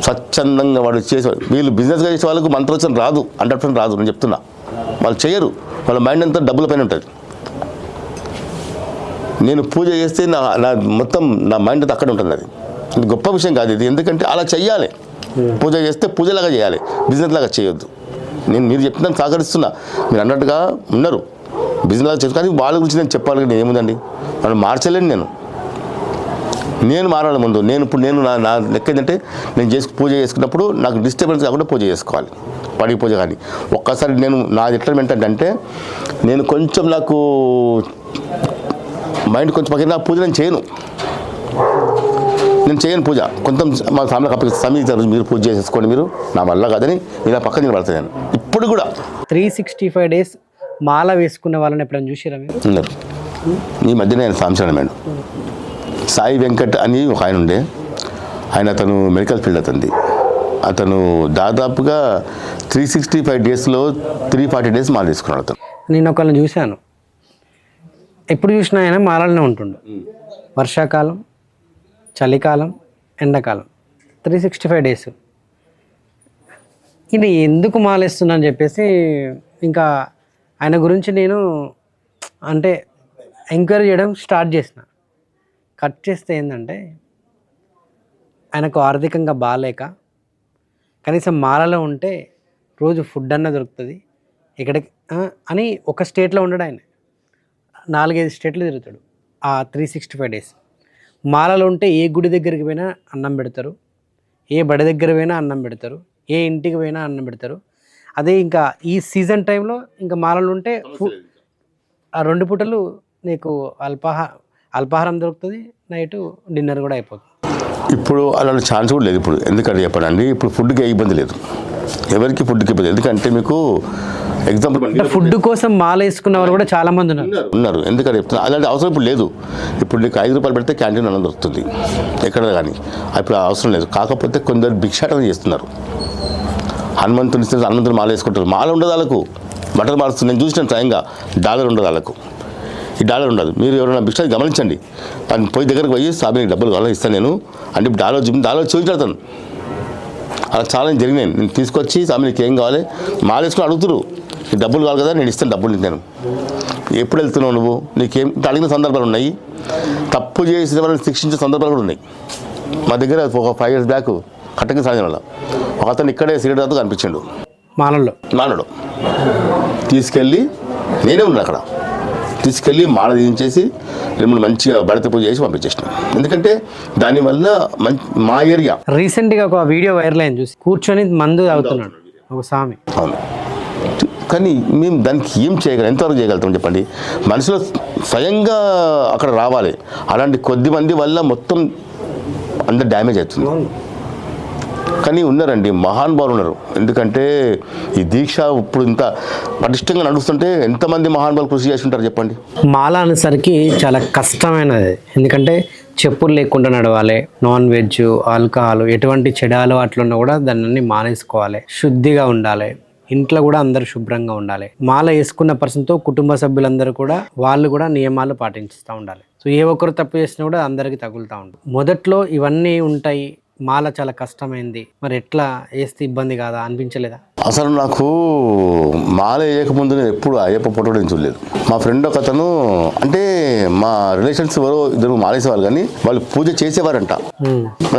స్వచ్ఛందంగా వాడు చేసేవాడు. వీళ్ళు బిజినెస్గా చేసే వాళ్ళకు మంత్రోచ్చరం రాదు, 100% రాదు. నేను చెప్తున్నా, వాళ్ళు చేయరు. వాళ్ళ మైండ్ అంతా డబ్బుల పైన ఉంటుంది. నేను పూజ చేస్తే నా మొత్తం నా మైండ్ అంతా అక్కడ ఉంటుంది. అది గొప్ప విషయం కాదు ఇది. ఎందుకంటే అలా చెయ్యాలి. పూజ చేస్తే పూజలాగా చేయాలి, బిజినెస్ లాగా చేయొద్దు. మీరు చెప్తున్నాను, సహకరిస్తున్నా. మీరు అన్నట్టుగా ఉన్నారు, బిజినెస్ లాగా చేసు. కానీ వాళ్ళ గురించి నేను చెప్పాలి. నేను ఏముందండి, వాళ్ళు మార్చలేను. నేను మారాలి ముందు. నేను నా లెక్క ఏంటంటే నేను పూజ చేసుకున్నప్పుడు నాకు డిస్టర్బెన్స్ కాకుండా పూజ చేసుకోవాలి. పడి పూజ కానీ ఒక్కసారి నాది ఎట్లా ఏంటంటే నేను కొంచెం నాకు మైండ్ కొంచెం పక్కన నా పూజ నేను చేయను పూజ. కొంత మా ఫ్యామిలీకి అప్పగిస్తే స్వామి మీరు పూజ చేసేసుకోండి, మీరు నా వల్ల కాదని ఇలా పక్కన నిలబడతాను నేను. ఇప్పుడు కూడా 365 days మాల వేసుకున్న వాళ్ళని ఎప్పుడైనా చూసారా మీరు? ఉన్నారు. ఈ మధ్యనే ఆయన సాంశరణ మేడం సాయి వెంకట్ అని ఒక ఆయన ఉండే. అతను మెడికల్ ఫీల్డ్ అతను దాదాపుగా 365 daysలో 340 days మాల తీసుకున్నాడు. అతను నేను ఒకళ్ళని చూశాను, ఎప్పుడు చూసినా ఆయన మాలనే ఉంటుండు. వర్షాకాలం, చలికాలం, ఎండాకాలం 365 days. ఇది ఎందుకు మాలేస్తున్నా అని చెప్పేసి ఇంకా ఆయన గురించి నేను అంటే ఎంక్వైరీ చేయడం స్టార్ట్ చేసిన. కట్ చేస్తే ఏంటంటే ఆయనకు ఆర్థికంగా బాగాలేక కనీసం మాలలో ఉంటే రోజు ఫుడ్ అన్న దొరుకుతుంది ఎక్కడికి అని ఒక స్టేట్లో ఉండడు. ఆయన 4-5 స్టేట్లు తిరుగుతాడు ఆ 365 days. మాలలో ఉంటే ఏ గుడి దగ్గరికి పోయినా అన్నం పెడతారు, ఏ బడి దగ్గర పోయినా అన్నం పెడతారు, ఏ ఇంటికి పోయినా అన్నం పెడతారు. అదే ఇంకా ఈ సీజన్ టైంలో ఇంకా మాలలో ఉంటే ఆ 2 పూటలు నీకు అల్పాహారం దొరుకుతుంది, నైట్ డిన్నర్ కూడా అయిపోతుంది. ఇప్పుడు అలాంటి ఛాన్స్ కూడా లేదు ఇప్పుడు. ఎందుకంటే చెప్పండి, ఇప్పుడు ఫుడ్కి ఏ ఇబ్బంది లేదు, ఎవరికి ఫుడ్కి ఇబ్బంది. ఎందుకంటే మీకు ఎగ్జాంపుల్ ఫుడ్ కోసం మాల వేసుకున్న వాళ్ళు కూడా చాలా మంది ఉన్నారు. ఎందుకంటే చెప్తున్నా, అలాంటి అవసరం ఇప్పుడు లేదు. ఇప్పుడు నీకు 5 రూపాయలు పెడితే క్యాంటీన్ అన్నం దొరుకుతుంది ఎక్కడ కానీ. ఇప్పుడు అవసరం లేదు. కాకపోతే కొందరు భిక్షాటన చేస్తున్నారు. హనుమంతుని హనుమంతుని మాల వేసుకుంటారు. మాల ఉండదు వాళ్ళకు, బట్టలు మారుస్తుంది. నేను చూసినాను స్వయంగా. డాలర్ ఉండదు వాళ్ళకు. ఈ డాలర్ ఉండదు. మీరు ఎవరైనా భిక్ష గమనించండి. ఆయన పోయి దగ్గరకు పోయి స్వామి డబ్బులు కావాలని ఇస్తాను నేను అంటే ఇప్పుడు డాలర్ చూపించాడుతాను. అలా చాలా జరిగినాయి. నేను తీసుకొచ్చి స్వామి నీకు ఏం కావాలి మాల వేసుకుని అడుగుతురు, నీకు డబ్బులు కావాలి కదా, నేను ఇస్తాను డబ్బులు. నేను ఎప్పుడు వెళ్తున్నావు నువ్వు, నీకేం అడిగిన సందర్భాలు ఉన్నాయి. తప్పు చేసిన వాళ్ళని శిక్షించే సందర్భాలు కూడా ఉన్నాయి. మా దగ్గర ఒక 5 years బ్యాక్ కట్టకి సాగిన వల్ల ఒక అతను ఇక్కడే సిగరెట్ తాగుతూ కనిపించాడు మాలలో. తీసుకెళ్ళి నేనే ఉన్నా అక్కడ. తీసుకెళ్ళి మాల దించేసి మిమ్మల్ని మంచిగా బడత పూజ చేసి పంపించేసినాం. ఎందుకంటే దానివల్ల మా ఏరియా రీసెంట్గా ఒక వీడియో వైరల్ అయింది, చూసి కూర్చొని మందు తాగుతున్నాడు ఒక స్వామి. అవును, కానీ మేము దానికి ఏం చేయగలం, ఎంతవరకు చేయగలుగుతాం చెప్పండి. మనుషులు స్వయంగా అక్కడ రావాలి. అలాంటి కొద్ది మంది వల్ల మొత్తం అందరు డ్యామేజ్ అవుతుంది. కానీ ఉన్నారండి, మహానుభావులు ఉన్నారు. ఎందుకంటే ఈ దీక్ష ఇప్పుడు ఇంత పటిష్టంగా నడుస్తుంటే ఎంతమంది మహానుభావులు కృషి చేసి ఉంటారు చెప్పండి. మాల అనేసరికి చాలా కష్టమైనది. ఎందుకంటే చెప్పులు లేకుండా నడవాలి, నాన్ వెజ్, ఆల్కహాల్, ఎటువంటి చెడు అలవాట్లు ఉన్నా కూడా దాన్ని మానేసుకోవాలి, శుద్ధిగా ఉండాలి, ఇంట్లో కూడా అందరూ శుభ్రంగా ఉండాలి. మాల వేసుకున్న పర్సన్తో కుటుంబ సభ్యులందరూ కూడా వాళ్ళు కూడా నియమాలు పాటిస్తూ ఉండాలి. సో ఏ ఒక్కరు తప్పు చేసినా కూడా అందరికీ తగులుతూ ఉంటుంది. మొదట్లో ఇవన్నీ ఉంటాయి, మాల చాలా కష్టమైంది, మరి ఎట్లా వేస్తే ఇబ్బంది కాదా అనిపించలేదా? అసలు నాకు మాల వేయకముందు నేను ఎప్పుడు అయ్యప్ప ఫోటో నేను చూడలేదు. మా ఫ్రెండ్ ఒక అతను, అంటే మా రిలేషన్స్ ఎవరో ఇద్దరు మాలేసేవాళ్ళు, కానీ వాళ్ళు పూజ చేసేవారంట.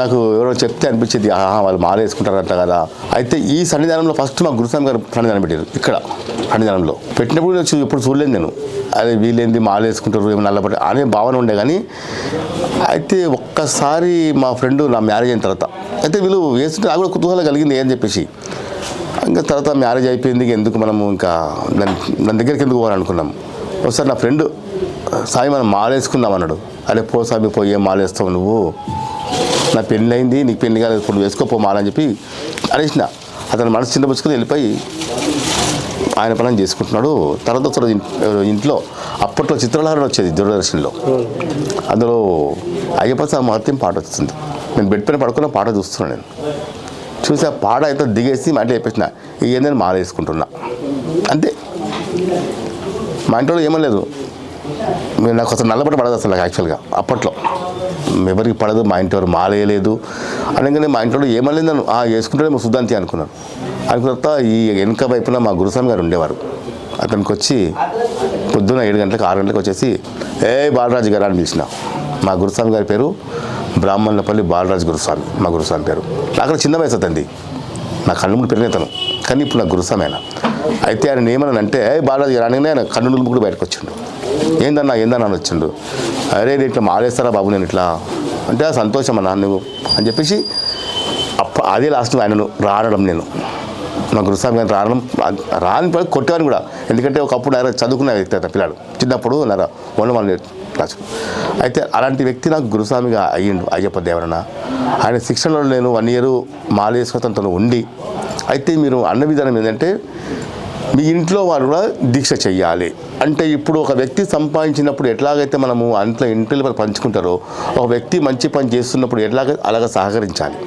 నాకు ఎవరో చెప్తే అనిపించేది, వాళ్ళు మాల వేసుకుంటారంట కదా. అయితే ఈ సన్నిధానంలో ఫస్ట్ మా గురుస్వామి గారు సన్నిధానం పెట్టారు. ఇక్కడ సన్నిధానంలో పెట్టినప్పుడు నేను ఎప్పుడు చూడలేదు నేను. అదే వీళ్ళేంది మాల వేసుకుంటారు ఏమో నల్లబట్టి అనే భావన ఉండే. కానీ అయితే ఒక్కసారి మా ఫ్రెండ్ నా మ్యారేజ్ అయిన తర్వాత అయితే వీళ్ళు వేస్తుంటే నాకు కూడా కుతూహలం కలిగింది అని చెప్పేసి, ఇంకా తర్వాత మ్యారేజ్ అయిపోయింది, ఎందుకు మనము ఇంకా దాని దగ్గరికి ఎందుకు పోవాలనుకున్నాం. ఒకసారి నా ఫ్రెండ్, సాయి మనం మాలేసుకుందాం అన్నాడు. అరే పో సామి పోయి ఏం మాలేస్తావు నువ్వు, నా పెళ్ళి అయింది, నీకు పెళ్ళి కాలేదు, ఇప్పుడు వేసుకోపో మాలని చెప్పి అనేసిన. అతను మనసు చిన్నపుచ్చుకొని వెళ్ళిపోయి ఆయన పని చేసుకుంటున్నాడు. తర్వాత ఒకసారి ఇంట్లో అప్పట్లో చిత్రలహరణ వచ్చేది దూరదర్శన్లో, అందులో అయ్యప్ప స్వామి మహత్యం పాట వస్తుంది. నేను బెడ్ పైన పడుకున్న పాట చూస్తున్నాను. నేను చూసి ఆ పాట అయితే దిగేసి మా ఇంట్లో చెప్పేసిన, ఏందని మాల వేసుకుంటున్నా అంతే. మా ఇంట్లో ఏమలేదు, నాకు అసలు నల్లబట్ట పడదు అసలు యాక్చువల్గా అప్పట్లో. ఎవరికి పడదు, మా ఇంటి వారు మాల వేయలేదు అనగానే మా ఇంట్లో ఏమలేదు. నన్ను వేసుకుంటే మా సుద్దాంతి అనుకున్నాను. అనుకున్న తర్వాత ఈ వెనుక వైపున మా గురుస్వామి గారు ఉండేవారు. అతనికి వచ్చి పొద్దున్న 7 గంటలకు 6 గంటలకు వచ్చేసి, బాలరాజు గారు అని పిలిచిన. మా గురుస్వామి గారి పేరు బ్రాహ్మణులపల్లి బాలరాజు గురుస్వామి, మా గురుస్వామి పేరు. నాకు చిన్న వయసు అతంది, నా కళ్ళు ముందు పెరిగినతను, కానీ ఇప్పుడు నా గురుస్వామి ఆయన. అయితే ఆయన ఏమన్నానంటే, బాలరాజు గారు అనగానే ఆయన కన్ను కూడా బయటకు వచ్చిండు. ఏందన్నా అని వచ్చిండు. అరే నేను ఇట్లా మాలేస్తారా బాబు, నేను ఇట్లా అంటే సంతోషం అన్నా నువ్వు అని చెప్పేసి అదే లాస్ట్ ఆయనను రానడం. నేను మా గురుస్వామి గారిని రాని కొట్టేవాడిని కూడా. ఎందుకంటే ఒకప్పుడు ఆయన చదువుకున్న వ్యక్తి అయితే పిల్లాడు, చిన్నప్పుడు వాళ్ళు రాజు. అయితే అలాంటి వ్యక్తి నాకు గురుస్వామిగా అయ్యిండు అయ్యప్ప దేవరన. ఆయన శిక్షణలో నేను 1 year మాల వేసుకుని ఉండి, అయితే మీరు అన్న విధానం ఏంటంటే మీ ఇంట్లో వాళ్ళు కూడా దీక్ష చెయ్యాలి. అంటే ఇప్పుడు ఒక వ్యక్తి సంపాదించినప్పుడు ఎట్లాగైతే మనము ఇంట్లో పంచుకుంటారో, ఒక వ్యక్తి మంచి పని చేస్తున్నప్పుడు అలాగ సహకరించాలి.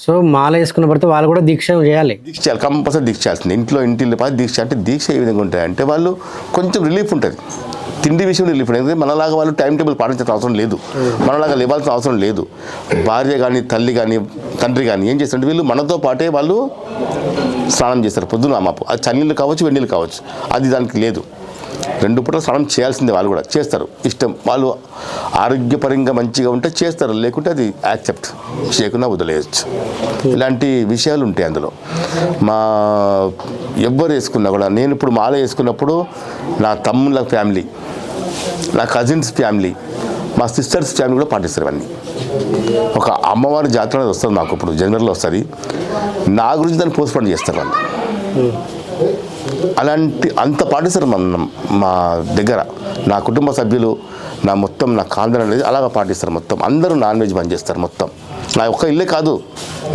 సో మాల వేసుకున్న పడితే వాళ్ళు కూడా దీక్ష చేయాలి, కంపల్సరీ దీక్ష చేయాల్సింది. ఇంటిల్లి పని దీక్ష. అంటే దీక్ష ఏ విధంగా ఉంటాయంటే వాళ్ళు కొంచెం రిలీఫ్ ఉంటుంది, తిండి విషయం రిలీఫ్ ఉంటుంది. ఎందుకంటే మనలాగా వాళ్ళు టైం టేబుల్ పాటించాల్సిన అవసరం లేదు, మనలాగా లేవాల్సిన అవసరం లేదు. భార్య కానీ తల్లి కానీ తండ్రి కానీ ఏం చేస్తారంటే వీళ్ళు మనతో పాటే వాళ్ళు స్నానం చేస్తారు పొద్దున మాపు. అది చన్నీళ్ళు కావచ్చు, వెన్నీళ్ళు కావచ్చు, అది దానికి లేదు. 2 పూటలు స్నానం చేయాల్సిందే, వాళ్ళు కూడా చేస్తారు. ఇష్టం వాళ్ళు ఆరోగ్యపరంగా మంచిగా ఉంటే చేస్తారు, లేకుంటే అది యాక్సెప్ట్ చేయకుండా వదిలేయచ్చు. ఇలాంటి విషయాలు ఉంటాయి అందులో. మా ఎవ్వరు వేసుకున్నా కూడా, నేను ఇప్పుడు మాల వేసుకున్నప్పుడు నా తమ్ముళ్ళ ఫ్యామిలీ, నా కజిన్స్ ఫ్యామిలీ, మా సిస్టర్స్ ఫ్యామిలీ కూడా పాటిస్తారు ఇవన్నీ. ఒక అమ్మవారి జాతర అనేది వస్తుంది మాకు, ఇప్పుడు జనవరిలో వస్తుంది. నా గురించి దాన్ని పోస్ట్పోన్ చేస్తారు వాళ్ళు. అంత పాటిస్తారు మా దగ్గర. నా కుటుంబ సభ్యులు, నా కాందన అనేది అలాగ పాటిస్తారు మొత్తం. అందరూ నాన్ వెజ్ బంద్ చేస్తారు మొత్తం. నా ఒక్క ఇల్లే కాదు,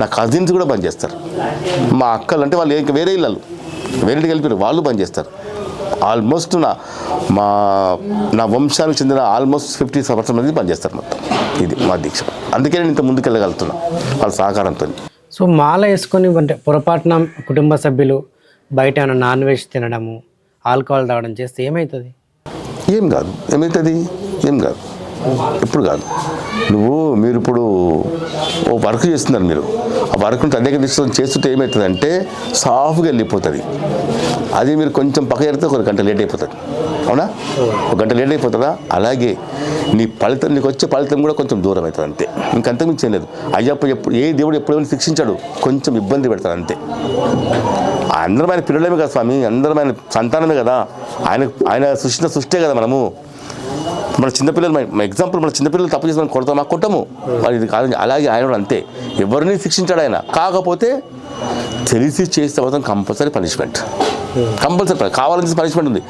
నా కజిన్స్ కూడా బంద్ చేస్తారు. మా అక్కలు అంటే వాళ్ళు ఇంకా వేరే ఇళ్ళు, వేరేటికి వెళ్ళిపోయారు, వాళ్ళు బంద్ చేస్తారు. ఆల్మోస్ట్ నా వంశానికి చెందిన ఆల్మోస్ట్ 50% మంది బంద్ చేస్తారు మొత్తం. ఇది మా దీక్ష. అందుకే నేను ఇంత ముందుకు వెళ్ళగలుగుతున్నా వాళ్ళ సహకారంతో. సో మాల వేసుకొని అంటే పొరపాటున కుటుంబ సభ్యులు బయట ఏమైనా నాన్ వెజ్ తినడము, ఆల్కహాల్ తాగడం చేస్తే ఏమవుతుంది? ఏం కాదు. ఏమవుతుంది? ఏం కాదు, ఎప్పుడు కాదు. మీరు ఇప్పుడు ఓ వర్క్ చేస్తున్నారు, మీరు ఆ వర్క్ని తగ్గ తీసుకొని చేస్తుంటే ఏమవుతుందంటే సాఫ్గా వెళ్ళిపోతుంది. అది మీరు కొంచెం పక్క జరిగితే 1 గంట లేట్ అయిపోతుంది. అవునా? 1 గంట లేట్ అయిపోతుందా? అలాగే నీకు వచ్చే ఫలితం కూడా కొంచెం దూరం అవుతుంది అంతే. ఇంకంతకుమించి ఏం లేదు. అయ్యప్ప ఏ దేవుడు ఎప్పుడైనా శిక్షించాడు, కొంచెం ఇబ్బంది పెడతాడు అంతే. అందరం ఆయన పిల్లలమే కదా స్వామి, అందరం ఆయన సంతానమే కదా. ఆయన సృష్టించిన సృష్టే కదా మనము. మన చిన్నపిల్లలు, ఎగ్జాంపుల్, మన చిన్నపిల్లలు తప్పు చేసి మనం కొడతామా? కొట్టము. మరి ఇది కాదు. అలాగే ఆయన కూడా అంతే, ఎవరిని శిక్షించాడు ఆయన. కాకపోతే తెలిసి చేస్తే మాత్రం కంపల్సరీ పనిష్మెంట్, కంపల్సరీ. కావాలని పనిష్మెంట్ ఉంది,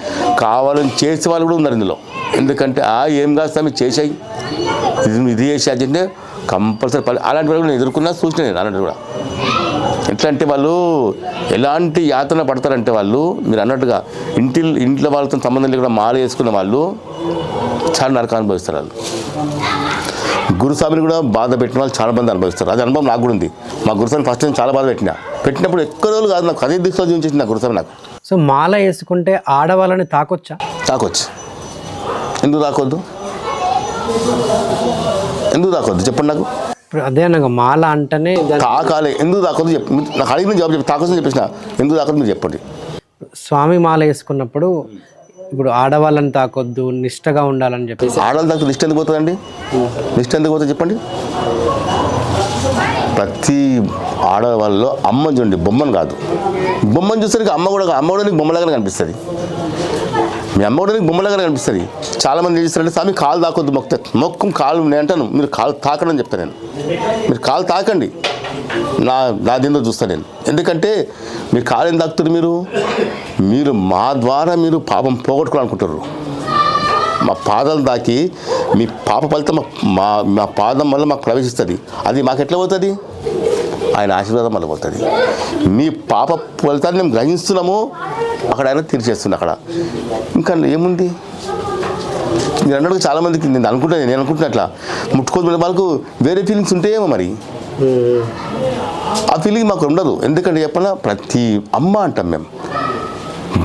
కావాలని చేసే వాళ్ళు కూడా ఉన్నారు ఇందులో. ఎందుకంటే ఏం కాదు స్వామి చేసాయి, ఇది చేసి అంటే కంపల్సరీ అలాంటి వాళ్ళు నేను ఎదుర్కొన్నా, చూసిన నేను అలాంటి కూడా. ఎట్లా అంటే వాళ్ళు ఎలాంటి యాతన పడతారంటే వాళ్ళు, మీరు అన్నట్టుగా ఇంట్లో వాళ్ళతో సంబంధం లేకుండా మాల వేసుకున్న వాళ్ళు చాలా నరకాన్ని అనుభవిస్తారు. వాళ్ళు గురుస్వామిని కూడా బాధ పెట్టిన వాళ్ళు చాలా మంది అనుభవిస్తారు. అది అనుభవం నాకు కూడా ఉంది. మా గురుస్వామిని ఫస్ట్ టైం చాలా బాధ పెట్టినప్పుడు ఎక్కువ రోజులు కాదు, నాకు అదే దిశలో చూపించేసి నా గురుస్వామి నాకు. సో మాల వేసుకుంటే ఆడవాళ్ళని తాకొచ్చా? తాకొచ్చు. ఎందుకు తాకొద్దు? చెప్పండి నాకు. ఇప్పుడు అదే అనగా మాల అంటేనే తాకాలి. ఎందుకు తాకొద్దు చెప్పు, నాకు అడిగిన జవాబు చెప్పి తాకొద్దని చెప్పేసిన. ఎందుకు తాకొద్దు మీరు చెప్పండి. స్వామి మాల వేసుకున్నప్పుడు ఇప్పుడు ఆడవాళ్ళని తాకొద్దు, నిష్టగా ఉండాలని చెప్పేసి. ఆడవాళ్ళ తాకు నిష్ట ఎందుకు పోతుందండి? నిష్ట ఎందుకు పోతుంది చెప్పండి. ప్రతి ఆడవాళ్ళలో అమ్మ చూడండి, బొమ్మను కాదు. బొమ్మను చూస్తే అమ్మ కూడా నీకు బొమ్మలాగానే కనిపిస్తుంది. మీ అమ్మ కూడా నీకు బొమ్మలాగానే కనిపిస్తుంది. చాలామంది ఏం చేస్తారంటే స్వామి కాలు తాకొద్దు, మొక్కం కాలు నేను అంటాను, మీరు కాలు తాకండి అని చెప్తాను నేను. మీరు కాలు తాకండి, నా దీంతో చూస్తాను నేను. ఎందుకంటే మీరు కాలు ఏం తాకుతారు? మీరు మా ద్వారా మీరు పాపం పోగొట్టుకోవాలనుకుంటారు. మా పాదాలు తాకి మీ పాప ఫలితం మా పాదం వల్ల మాకు ప్రవేశిస్తుంది. అది మాకు ఎట్లా పోతుంది? ఆయన ఆశీర్వాదం వల్ల పోతుంది. మీ పాప ఫలితాన్ని మేము గ్రహిస్తున్నాము, అక్కడ ఆయన తీర్చేస్తుంది. అక్కడ ఇంకా ఏముంది? మీరు అన్నట్టు చాలామందికి నేను అనుకుంటున్నా అట్లా ముట్టుకోవద్దు వాళ్ళకు వేరే ఫీలింగ్స్ ఉంటాయేమో మరి. ఆ ఫీలింగ్ మాకు ఉండదు. ఎందుకంటే చెప్పనా, ప్రతి అమ్మ అంటాం మేము.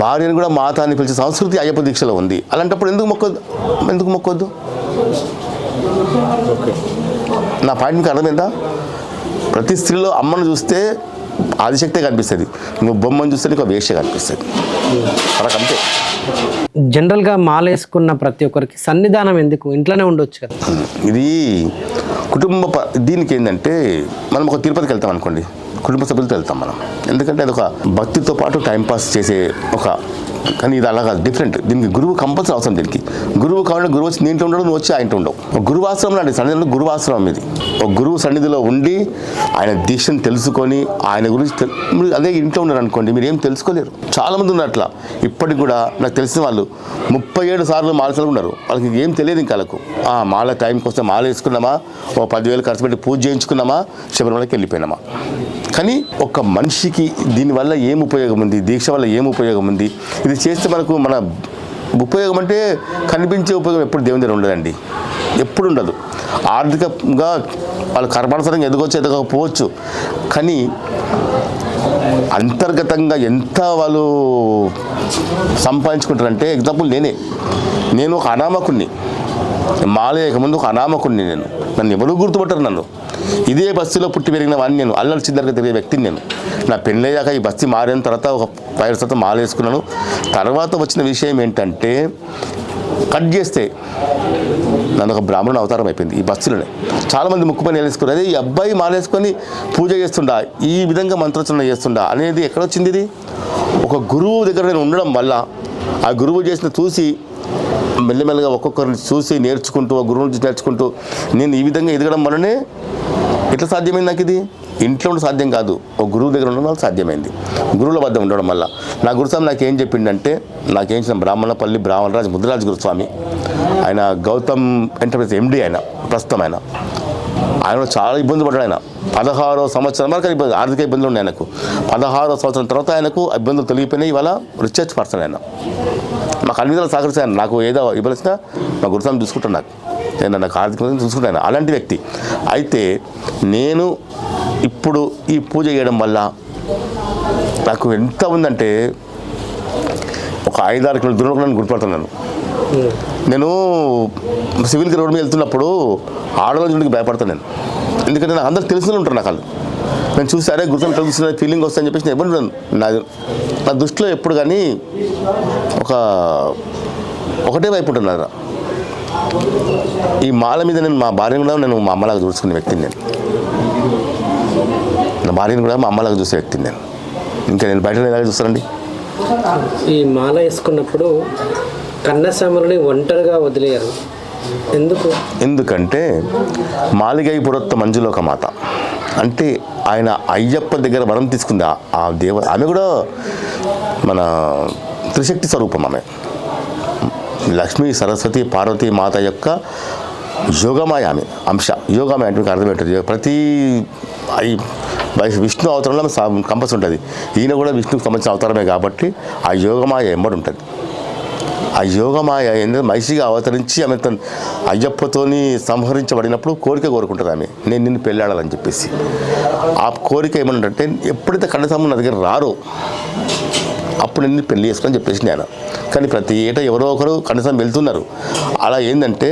భార్యను కూడా మాత అని పిలిచే సంస్కృతి అయ్యప్ప దీక్షలో ఉంది. అలాంటప్పుడు ఎందుకు మొక్కొద్దు? నా పాయింట్ మీకు అర్థమైందా? ప్రతి స్త్రీలో అమ్మను చూస్తే ఆదిశక్తే కనిపిస్తుంది, నువ్వు బొమ్మను చూస్తే నీకు వేష్య కనిపిస్తుంది. అలా అంతే. జనరల్గా మాల వేసుకున్న ప్రతి ఒక్కరికి సన్నిధానం ఎందుకు? ఇంట్లోనే ఉండొచ్చు కదా. ఇది దీనికి ఏంటంటే మనం ఒక తిరుపతికి వెళ్తాం అనుకోండి, కుటుంబ సభ్యులతో వెళ్తాం మనం. ఎందుకంటే అది ఒక భక్తితో పాటు టైంపాస్ చేసే కానీ ఇది అలాగా డిఫరెంట్. దీనికి గురువు కంపల్సరీ అవసరం. దీనికి గురువు కావాలంటే గురువు వచ్చి నీ ఇంట్లో ఉండవు, నువ్వు వచ్చి ఆ ఇంట్లో ఉండవు. ఒక గురువాశ్రమం అండి, సన్నిధిలో గురువాశ్రమం ఇది. ఒక గురువు సన్నిధిలో ఉండి ఆయన దీక్షను తెలుసుకొని ఆయన గురించి అదే ఇంట్లో ఉన్నారు అనుకోండి, మీరు ఏం తెలుసుకోలేరు. చాలామంది ఉన్నారు అట్లా. ఇప్పటికి కూడా నాకు తెలిసిన వాళ్ళు 37 సార్లు మాలసాలు ఉన్నారు. వాళ్ళకి ఏం తెలియదు ఇంకా. వాళ్ళకు మాల టైంకి వస్తే మాల వేసుకున్నామా, ఓ 10,000 ఖర్చు పెట్టి పూజ చేయించుకున్నామా, శబరిమలకి వెళ్ళిపోయినామా. కానీ ఒక మనిషికి దీనివల్ల ఏం ఉపయోగం ఉంది, దీక్ష వల్ల ఏం ఉపయోగం ఉంది, ఇది చేస్తే మన ఉపయోగం అంటే కనిపించే ఉపయోగం ఎప్పుడు దేవుని దగ్గర ఉండదండి, ఎప్పుడు ఉండదు. ఆర్థికంగా వాళ్ళు కర్మానుసారంగా ఎదగకపోవచ్చు, కానీ అంతర్గతంగా ఎంత వాళ్ళు సంపాదించుకుంటారంటే, ఎగ్జాంపుల్ నేను ఒక అనామకుణ్ణి, మాల వేయకముందు ఒక అనామకుణ్ణి. నన్ను ఎవరు గుర్తుపట్టరు. నన్ను ఇదే బస్తీలో పుట్టి పెరిగిన వాడిని, నేను అల్లరి చిల్లరగా తిరిగే వ్యక్తిని. నేను నా పెళ్ళయ్యాక ఈ బస్తీ మారిన తర్వాత ఒక 5 సంవత్సరాలు మాల వేసుకున్నాను. తర్వాత వచ్చిన విషయం ఏంటంటే, కట్ చేస్తే నన్ను ఒక బ్రాహ్మణుని అవతారం అయిపోయింది ఈ బస్తీలోనే. చాలామంది ముక్కు పని వేసుకున్నారు, అదే ఈ అబ్బాయి మాల వేసుకొని పూజ చేస్తుండా, ఈ విధంగా మంత్రోచ్చరణ చేస్తుండా అనేది ఎక్కడొచ్చింది? ఇది ఒక గురువు దగ్గర నేను ఉండడం వల్ల, ఆ గురువు చేసిన చూసి మెల్లమెల్లగా ఒక్కొక్కరిని చూసి నేర్చుకుంటూ, ఆ గురువు నుంచి నేర్చుకుంటూ నేను ఈ విధంగా ఎదగడం వల్లనే ఎట్లా సాధ్యమైంది నాకు? ఇది ఇంట్లో ఉండి సాధ్యం కాదు, ఒక గురువు దగ్గర ఉండడం వల్ల సాధ్యమైంది. గురువుల వద్ద ఉండడం వల్ల నా గురుస్వామి నాకేం చెప్పిండంటే, నాకేం చేసిన బ్రాహ్మణపల్లి బ్రాహ్మణరాజు ముద్రరాజు గురుస్వామి, ఆయన గౌతమ్ ఎంటర్ప్రైజ్ ఎండి, ఆయన ప్రస్తుతం ఆయన చాలా ఇబ్బంది పడ్డాడు. ఆయన 16వ సంవత్సరం వరకు ఆర్థిక ఇబ్బందులు ఉన్నాయి ఆయనకు. 16వ సంవత్సరం తర్వాత ఆయనకు ఇబ్బందులు తొలగిపోయినాయి. ఇవాళ రిచర్చ్ పర్సన్ ఆయన. మాకు అన్ని విధాలు సహకరిస్తాను. నాకు ఏదో ఇబ్బంది వచ్చినా మా గురుస్వామి చూసుకుంటాను. నాకు ఆర్థికంగా చూసుకుంటాను. అలాంటి వ్యక్తి. అయితే నేను ఇప్పుడు ఈ పూజ చేయడం వల్ల నాకు ఎంత ఉందంటే, ఒక 5-6 కిలోల దూరంలో నేను గుర్తుపడుతున్నాను. నేను సివిల్కి రోడ్డు మీద వెళ్తున్నప్పుడు ఆడవాళ్ళ చూడడానికి భయపడతాను నేను. ఎందుకంటే నాకు అందరికి తెలిసిన ఉంటారు. నాకు వాళ్ళు నేను చూసి అరే గుర్తుని తెలుస్తున్న ఫీలింగ్ వస్తుందని చెప్పేసి నేను ఎప్పుడు నా దృష్టిలో ఎప్పుడు కానీ ఒకటే వైపు ఉంటున్నారు. ఈ మాల మీద నేను మా భార్యను కూడా నేను మా అమ్మలాగా చూసుకునే వ్యక్తిని. నా భార్యను కూడా మా అమ్మలాగా చూసే వ్యక్తిని నేను. ఇంకా నేను బయట ఎలాగ చూస్తానండి. ఈ మాల వేసుకున్నప్పుడు కన్నస్వాములని ఒంటరిగా వదిలేయారు ఎందుకు? ఎందుకంటే మాలిగై పురత్త మంజులోక మాత అంటే ఆయన అయ్యప్ప దగ్గర వరం తీసుకుంది. ఆ ఆమె కూడా మన త్రిశక్తి స్వరూపం. ఆమె లక్ష్మీ సరస్వతి పార్వతీ మాత యొక్క యోగమాయ ఆమె అంశ. యోగమాయ అంటే అర్థం ఏంటంటే, ప్రతి విష్ణు అవతారంలో కంపల్సరీ ఉంటుంది. ఈయన కూడా విష్ణుకు సంబంధించిన అవతారమే కాబట్టి ఆ యోగమాయ ఎంబడి ఉంటుంది. ఆ యోగమాయ ఏంటంటే మనిషిగా అవతరించి ఆమె అయ్యప్పతోని సంహరించబడినప్పుడు కోరిక కోరుకుంటుంది ఆమె, నేను నిన్ను పెళ్ళాడాలని చెప్పేసి. ఆ కోరిక ఏమంటే, ఎప్పుడైతే కన్నస్వాములు నా దగ్గర రారో అప్పుడు నేను పెళ్లి చేసుకొని చెప్పేసి నేను. కానీ ప్రతి ఏటా ఎవరో ఒకరు కన్యాస్వామి వెళ్తున్నారు. అలా ఏంటంటే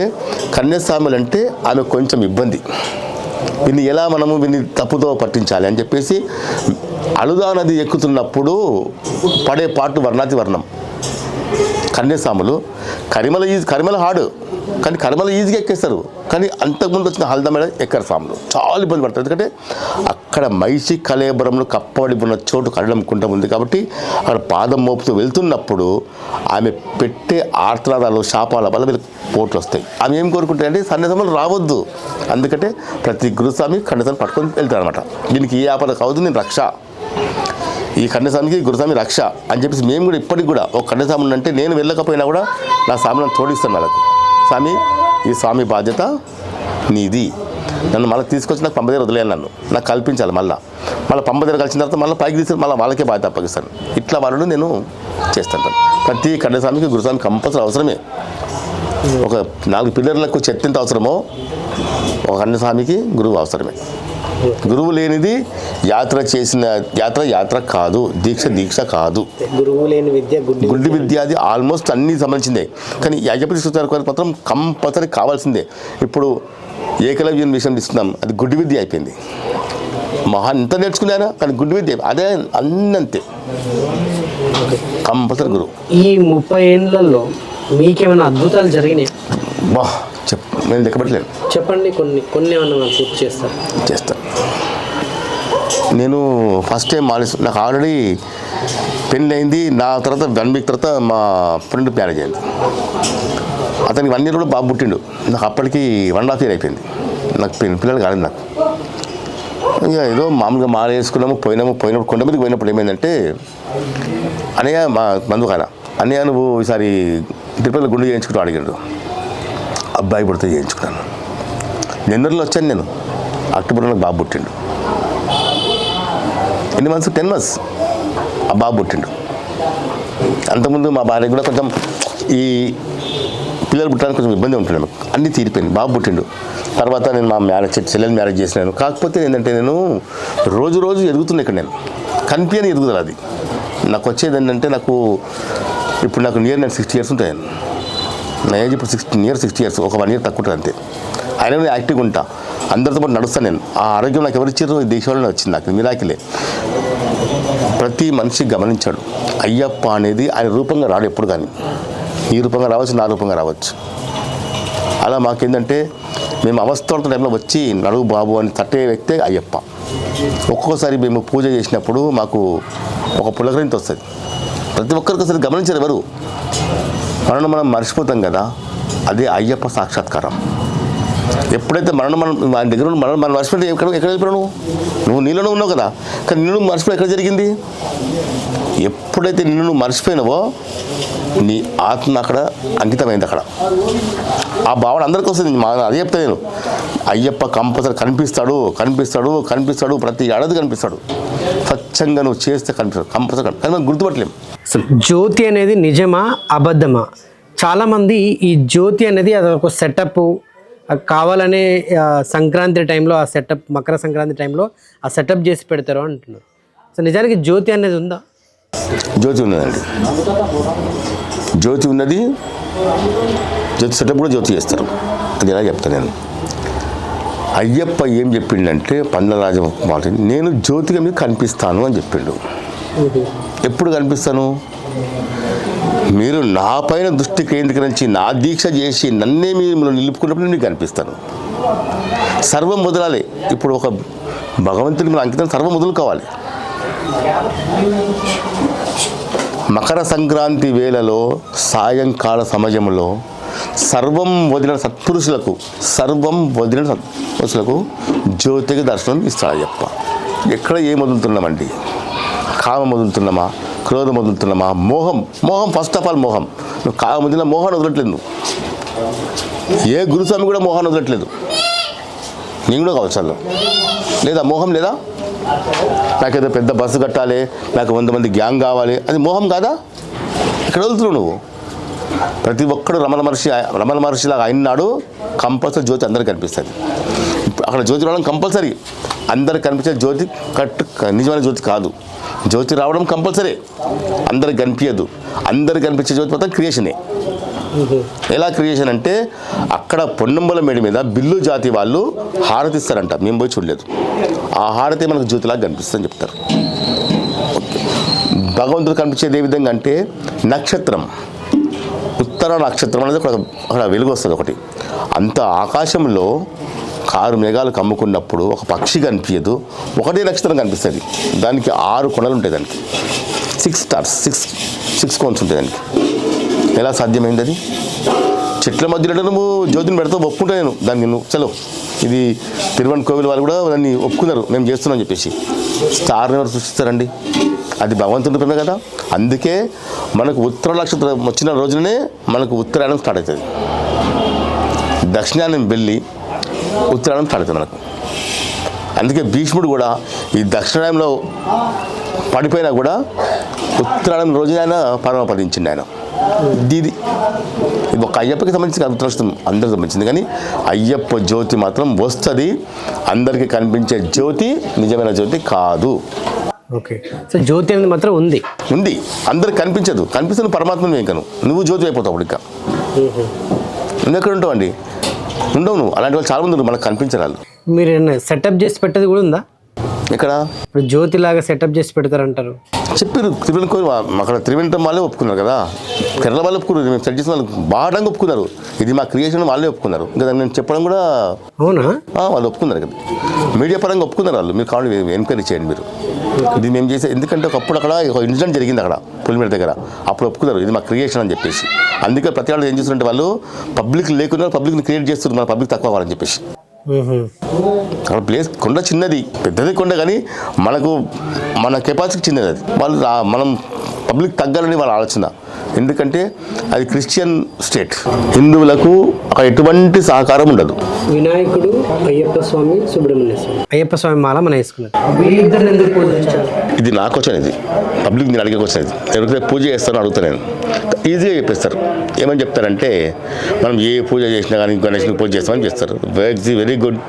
కన్యాస్వాములు అంటే ఆమె కొంచెం ఇబ్బంది. వీన్ని ఎలా మనము వీన్ని తప్పుతో పట్టించాలి అని చెప్పేసి అలుదా నది ఎక్కుతున్నప్పుడు పడే పాటు వర్ణాతి వర్ణం. కన్యస్వాములు కరిమల హాడు, కానీ కరిమల ఈజీగా ఎక్కేస్తారు, కానీ అంతకుముందు వచ్చిన హల్దా మీద ఎక్కరు స్వాములు, చాలా ఇబ్బంది పడతారు. ఎందుకంటే అక్కడ మైషి కళేబరంలో కప్పబడి ఉన్న చోటు కళ్ళమ్ముకుంటా ఉంది కాబట్టి అక్కడ పాదం మోపుతూ వెళ్తున్నప్పుడు ఆమె పెట్టే ఆర్తనాదాలు శాపాల వల్ల వీళ్ళకి పోట్లు వస్తాయి. ఆమె ఏం కోరుకుంటాయంటే సన్నిధములు రావద్దు, అందుకంటే ప్రతి గురుస్వామి కన్యస్వామి పట్టుకొని వెళ్తారు అనమాట. దీనికి ఏ ఆపద కావద్దు, నేను రక్ష, ఈ కన్యస్వామికి గురుస్వామి రక్ష అని చెప్పేసి మేము కూడా ఇప్పటికి కూడా ఒక కన్యస్వామి అంటే నేను వెళ్ళకపోయినా కూడా నా స్వామిని తోడిస్తాను వాళ్ళకు. స్వామి, ఈ స్వామి బాధ్యత నీది, నన్ను మళ్ళీ తీసుకొచ్చి నాకు పంప దగ్గర వదిలేయాలి, నాకు కల్పించాలి, మళ్ళీ పంప దగ్గర కలిసిన తర్వాత మళ్ళీ పైకి తీసుకుని మళ్ళీ వాళ్ళకే బాధ్యత అప్పగిస్తాను. ఇట్లా వాళ్ళు నేను చేస్తాను. ప్రతి కన్యస్వామికి గురుస్వామి కంపల్సరీ అవసరమే. ఒక 4 పిల్లర్లకు చెత్త ఎంత అవసరమో ఒక కన్యస్వామికి గురువు అవసరమే. గురువు లేనిది యాత్ర కాదు, దీక్ష కాదు. గురువు లేని విద్య గుడ్డి విద్య, అది ఆల్మోస్ట్ అన్నీ సంబంధించిందే. కానీ అయ్యప్ప తీసుకొచ్చారు మాత్రం కంపల్సరీ కావాల్సిందే. ఇప్పుడు ఏకలవ్యం విషయం తీసుకున్నాం, అది గుడ్డి విద్య అయిపోయింది. ఎంత నేర్చుకున్నారా, కానీ గుడ్డి విద్య అదే అన్నంతే. కంపల్సరీ గురువు. ఈ 30 ఏళ్ళల్లో మీకేమైనా అద్భుతాలు జరిగినాయి? నేను లెక్కపెట్టలేను. చెప్పండి, కొన్ని ఏమన్నా పూర్తి చేస్తాను. నేను ఫస్ట్ టైం నాకు ఆల్రెడీ పెళ్ళి అయింది. నా తర్వాత 1 వీక్ తర్వాత మా ఫ్రెండ్ మ్యారేజ్ అయింది. అతనికి 1 ఇయర్ కూడా బాబు పుట్టిండు. నాకు అప్పటికి 1.5 ఇయర్ అయిపోయింది. నాకు పిల్లలు కాలేదు. నాకు ఇక ఏదో మామూలుగా మాల వేసుకున్నాము, పోయినప్పుడు కొండ మీదకి పోయినప్పుడు ఏమైందంటే, అన్నయ్య మా బంధువుకాన, అన్నయ్య నువ్వు ఈసారి తిరుపతిలో గుండు చేయించుకుంటూ అడిగాడు. అబ్బాయి పుడితే చేయించుకున్నాను. జనవరిలో వచ్చాను నేను, అక్టోబర్లో నాకు బాబు పుట్టిండు. ఎన్ని మంత్స్? 10 months ఆ బాబు పుట్టిండు. అంతకుముందు మా భార్య కూడా కొంచెం ఈ పిల్లలు పుట్టడానికి కొంచెం ఇబ్బంది ఉంటుండే, మాకు అన్నీ తీరిపోయింది. బాబు పుట్టిండు. తర్వాత నేను మా చెల్లెని మ్యారేజ్ చేసినాను. కాకపోతే ఏంటంటే నేను రోజు ఎదుగుతున్నా. ఇక్కడ నేను కనిపించని ఎదుగుదల అది. నాకు వచ్చేది ఏంటంటే, నాకు ఇప్పుడు నాకు నియర్ 60 years ఉంటాయి. నా ఏజ్ ఇప్పుడు 60 years, ఒక 1 year తక్కువ ఉంటుంది అంతే. అయినా నేను యాక్టివ్గా ఉంటా, అందరితో పాటు నడుస్తాను నేను. ఆ ఆరోగ్యం నాకు ఎవరు ఇచ్చారు? ఈ దేశంలోనే వచ్చింది, నాకు మిరాకిలే. ప్రతి మనిషి గమనించాడు, అయ్యప్ప అనేది ఆయన రూపంగా రాడు ఎప్పుడు, కానీ ఈ రూపంగా రావచ్చు, నా రూపంగా రావచ్చు. అలా మాకేంటంటే, మేము అవస్థల టైంలో వచ్చి నడువు బాబు అని తట్టే వ్యక్తే అయ్యప్ప. ఒక్కొక్కసారి మేము పూజ చేసినప్పుడు మాకు ఒక పులకరింత వస్తుంది. ప్రతి ఒక్కరికి ఒకసారి గమనించారు ఎవరు, మనం మర్చిపోతాం కదా, అదే అయ్యప్ప సాక్షాత్కారం. ఎప్పుడైతే మనం ఆయన దగ్గర మనం మర్చిపోతే ఎక్కడ వెళ్ళిపోయావు? నువ్వు నీళ్ళలో ఉన్నావు కదా, కానీ నిన్ను మర్చిపోయి ఎక్కడ జరిగింది? ఎప్పుడైతే నిన్ను మర్చిపోయినావో నీ ఆత్మ అక్కడ అంకితమైంది. అక్కడ ఆ భావన అందరికీ వస్తుంది. అదే చెప్తా నేను, అయ్యప్ప కంపల్సరీ కనిపిస్తాడు, ప్రతి ఏడాది కనిపిస్తాడు. స్వచ్ఛంగా నువ్వు చేస్తే కనిపిస్తాడు, కంపల్సరీ. కానీ మనం గుర్తుపట్టలేము. అసలు జ్యోతి అనేది నిజమా అబద్ధమా? చాలామంది ఈ జ్యోతి అనేది అదొక సెటప్, కావాలనే సంక్రాంతి టైంలో ఆ సెటప్, మకర సంక్రాంతి టైంలో ఆ సెటప్ చేసి పెడతారు అంటున్నారు. సో నిజానికి జ్యోతి అనేది ఉందా? జ్యోతి ఉన్నదండి, జ్యోతి ఉన్నది. జ్యోతి సెటప్ కూడా జ్యోతి చేస్తారు. అది ఎలా చెప్తాను నేను. అయ్యప్ప ఏం చెప్పిండంటే, పందలరాజు మాట, నేను జ్యోతిగా మీకు కనిపిస్తాను అని చెప్పిండు. ఎప్పుడు కనిపిస్తాను? మీరు నా పైన దృష్టి కేంద్రీకరించి నా దీక్ష చేసి నన్నే మీరు నిలుపుకున్నప్పుడు మీకు కనిపిస్తాను. సర్వం వదలాలి. ఇప్పుడు ఒక భగవంతుని మన అంకితం సర్వం వదులు కావాలి. మకర సంక్రాంతి వేళలో సాయంకాల సమయంలో సర్వం వదిలిన సత్పురుషులకు జ్యోతికి దర్శనం ఇస్తాడు అయ్యప్ప. ఎక్కడ ఏం వదులుతున్నామండి? కామం వదులుతున్నామా, క్రోధం వదులుతున్నామా, మోహం ఫస్ట్ ఆఫ్ ఆల్ మోహం. నువ్వు కామం వదిలిన మోహాన్ని వదలట్లేదు నువ్వు. ఏ గురుస్వామి కూడా మోహాన్ని వదలట్లేదు. నేను కూడా కావచ్చు లేదా? మోహం లేదా? నాకేదో పెద్ద బస్సు కట్టాలి, నాకు 100 మంది గ్యాంగ్ కావాలి, అది మోహం కాదా? ఇక్కడ వదులుతున్నావు నువ్వు. ప్రతి ఒక్కడు రమణ మహర్షిలాగా అయినాడు. కంపల్సరీ జ్యోతి అందరికి కనిపిస్తుంది. అక్కడ జ్యోతి రావడం కంపల్సరీ. అందరికి కనిపించే జ్యోతి నిజమైన జ్యోతి కాదు. జ్యోతి రావడం కంపల్సరీ, అందరికి కనిపించదు. అందరికి కనిపించే జ్యోతి మాత్రం క్రియేషనే. ఎలా క్రియేషన్ అంటే అక్కడ పొన్నంబల మేడి మీద బిల్లు జాతి వాళ్ళు హారతి ఇస్తారంట, మేము పోయి చూడలేదు. ఆ హారతి మనకు జ్యోతిలాగా కనిపిస్తుందని చెప్తారు. భగవంతుడు కనిపించేది ఏ విధంగా అంటే నక్షత్రం, ఉత్తర నక్షత్రం అనేది అక్కడ వెలుగు వస్తుంది ఒకటి. అంత ఆకాశంలో కారు మేఘాలు కమ్ముకున్నప్పుడు ఒక పక్షి కనిపించదు, ఒకటే నక్షత్రం కనిపిస్తుంది. దానికి 6 కొనలు ఉంటాయి, దానికి 6 స్టార్స్, 6 కోన్స్ ఉంటాయి దానికి. ఎలా సాధ్యమైంది అది? చెట్ల మధ్యలో నువ్వు జ్యోతిని పెడతావు, ఒప్పుకుంటా నేను దాన్ని. నువ్వు చలో, ఇది తిరువణకోవిల్ వాళ్ళు కూడా దాన్ని ఒప్పుకున్నారు, మేము చేస్తున్నాం చెప్పేసి. స్టార్ని ఎవరు సృష్టిస్తారండి? అది భగవంతుడి పని కదా. అందుకే మనకు ఉత్తర నక్షత్రం వచ్చిన రోజునే మనకు ఉత్తరాయణం స్టార్ట్ అవుతుంది. దక్షిణాయనం వెళ్ళి ఉత్తరాయణం స్టార్ట్ అవుతుంది మనకు. అందుకే భీష్ముడు కూడా ఈ దక్షిణాయనంలో పడిపోయినా కూడా ఉత్తరాయణం రోజున ఆయన పరమపదించింది ఆయన. ఇది ఒక అయ్యప్పకి సంబంధించిన అదృష్టం, అందరికి సంబంధించింది. కానీ అయ్యప్ప జ్యోతి మాత్రం వస్తుంది, అందరికీ కనిపించే జ్యోతి నిజమైన జ్యోతి కాదు. ఓకే, సో జ్యోతి అనేది మాత్రం ఉంది, అందరికి కనిపించదు. కనిపిస్తున్న పరమాత్మను ఇంకా నువ్వు జ్యోతి అయిపోతావు. అప్పుడు ఇంకా నువ్వు ఎక్కడ ఉంటావు అండి? ఉండవు నువ్వు. అలాంటి వాళ్ళు చాలా మంది ఉన్నారు, మనకు కనిపించారు వాళ్ళు. మీరు సెటప్ చేసి పెట్టేది కూడా ఉందా? ఇక్కడ ఇప్పుడు జ్యోతిలాగా సెటప్ చేసి పెడతారంటారు. చెప్పారు త్రివేణి, అక్కడ త్రివేణితం వాళ్ళే ఒప్పుకున్నారు కదా, కేరళ వాళ్ళు ఒప్పుకున్నారు, మేము సెట్ చేసిన వాళ్ళు బాగా ఒప్పుకున్నారు. ఇది మా క్రియేషన్ వాళ్ళే ఒప్పుకున్నారు. ఇంకా నేను చెప్పడం కూడా అవునా, వాళ్ళు ఒప్పుకున్నారు కదా, మీడియా పరంగా ఒప్పుకున్నారు వాళ్ళు. మీరు కావాలి ఎంక్వైరీ చేయండి మీరు. ఇది మేము చేసే, ఎందుకంటే ఒకప్పుడు అక్కడ ఒక ఇన్సిడెంట్ జరిగింది అక్కడ పులిమేర దగ్గర, అప్పుడు ఒప్పుకున్నారు ఇది మా క్రియేషన్ అని చెప్పేసి. అందుకే ప్రతి వాళ్ళు ఏం చేస్తుంటే వాళ్ళు పబ్లిక్ లేకుండా పబ్లిక్ని క్రియేట్ చేస్తున్నారు, మన పబ్లిక్ తక్కువ అవ్వాలని చెప్పేసి. అక్కడ ప్లేస్ కొండ చిన్నది, పెద్దది కొండ, కానీ మన కెపాసిటీ చిన్నది. అది వాళ్ళు మనం పబ్లిక్ తగ్గాలని వాళ్ళ ఆలోచన. ఎందుకంటే అది క్రిస్టియన్ స్టేట్, హిందువులకు అక్కడ ఎటువంటి సహకారం ఉండదు. వినాయకుడు, అయ్యప్ప స్వామి, సుబ్రహ్మణ్య స్వామి, అయ్యప్ప స్వామి మాల మనం వేసుకున్నాం. వీళ్ళిద్దరిని ఎందుకు పూజించాలి? ఇది నాకు వచ్చిన, ఇది పబ్లిక్ నేను అడిగే వచ్చినది. ఎవరికైతే పూజ చేస్తానో అడుగుతాను నేను, ఈజీగా చెప్పేస్తారు. ఏమని చెప్తారంటే మనం ఏ పూజ చేసినా కానీ గణేష్ని పూజ చేస్తామని చేస్తారు. వెరీ గుడ్,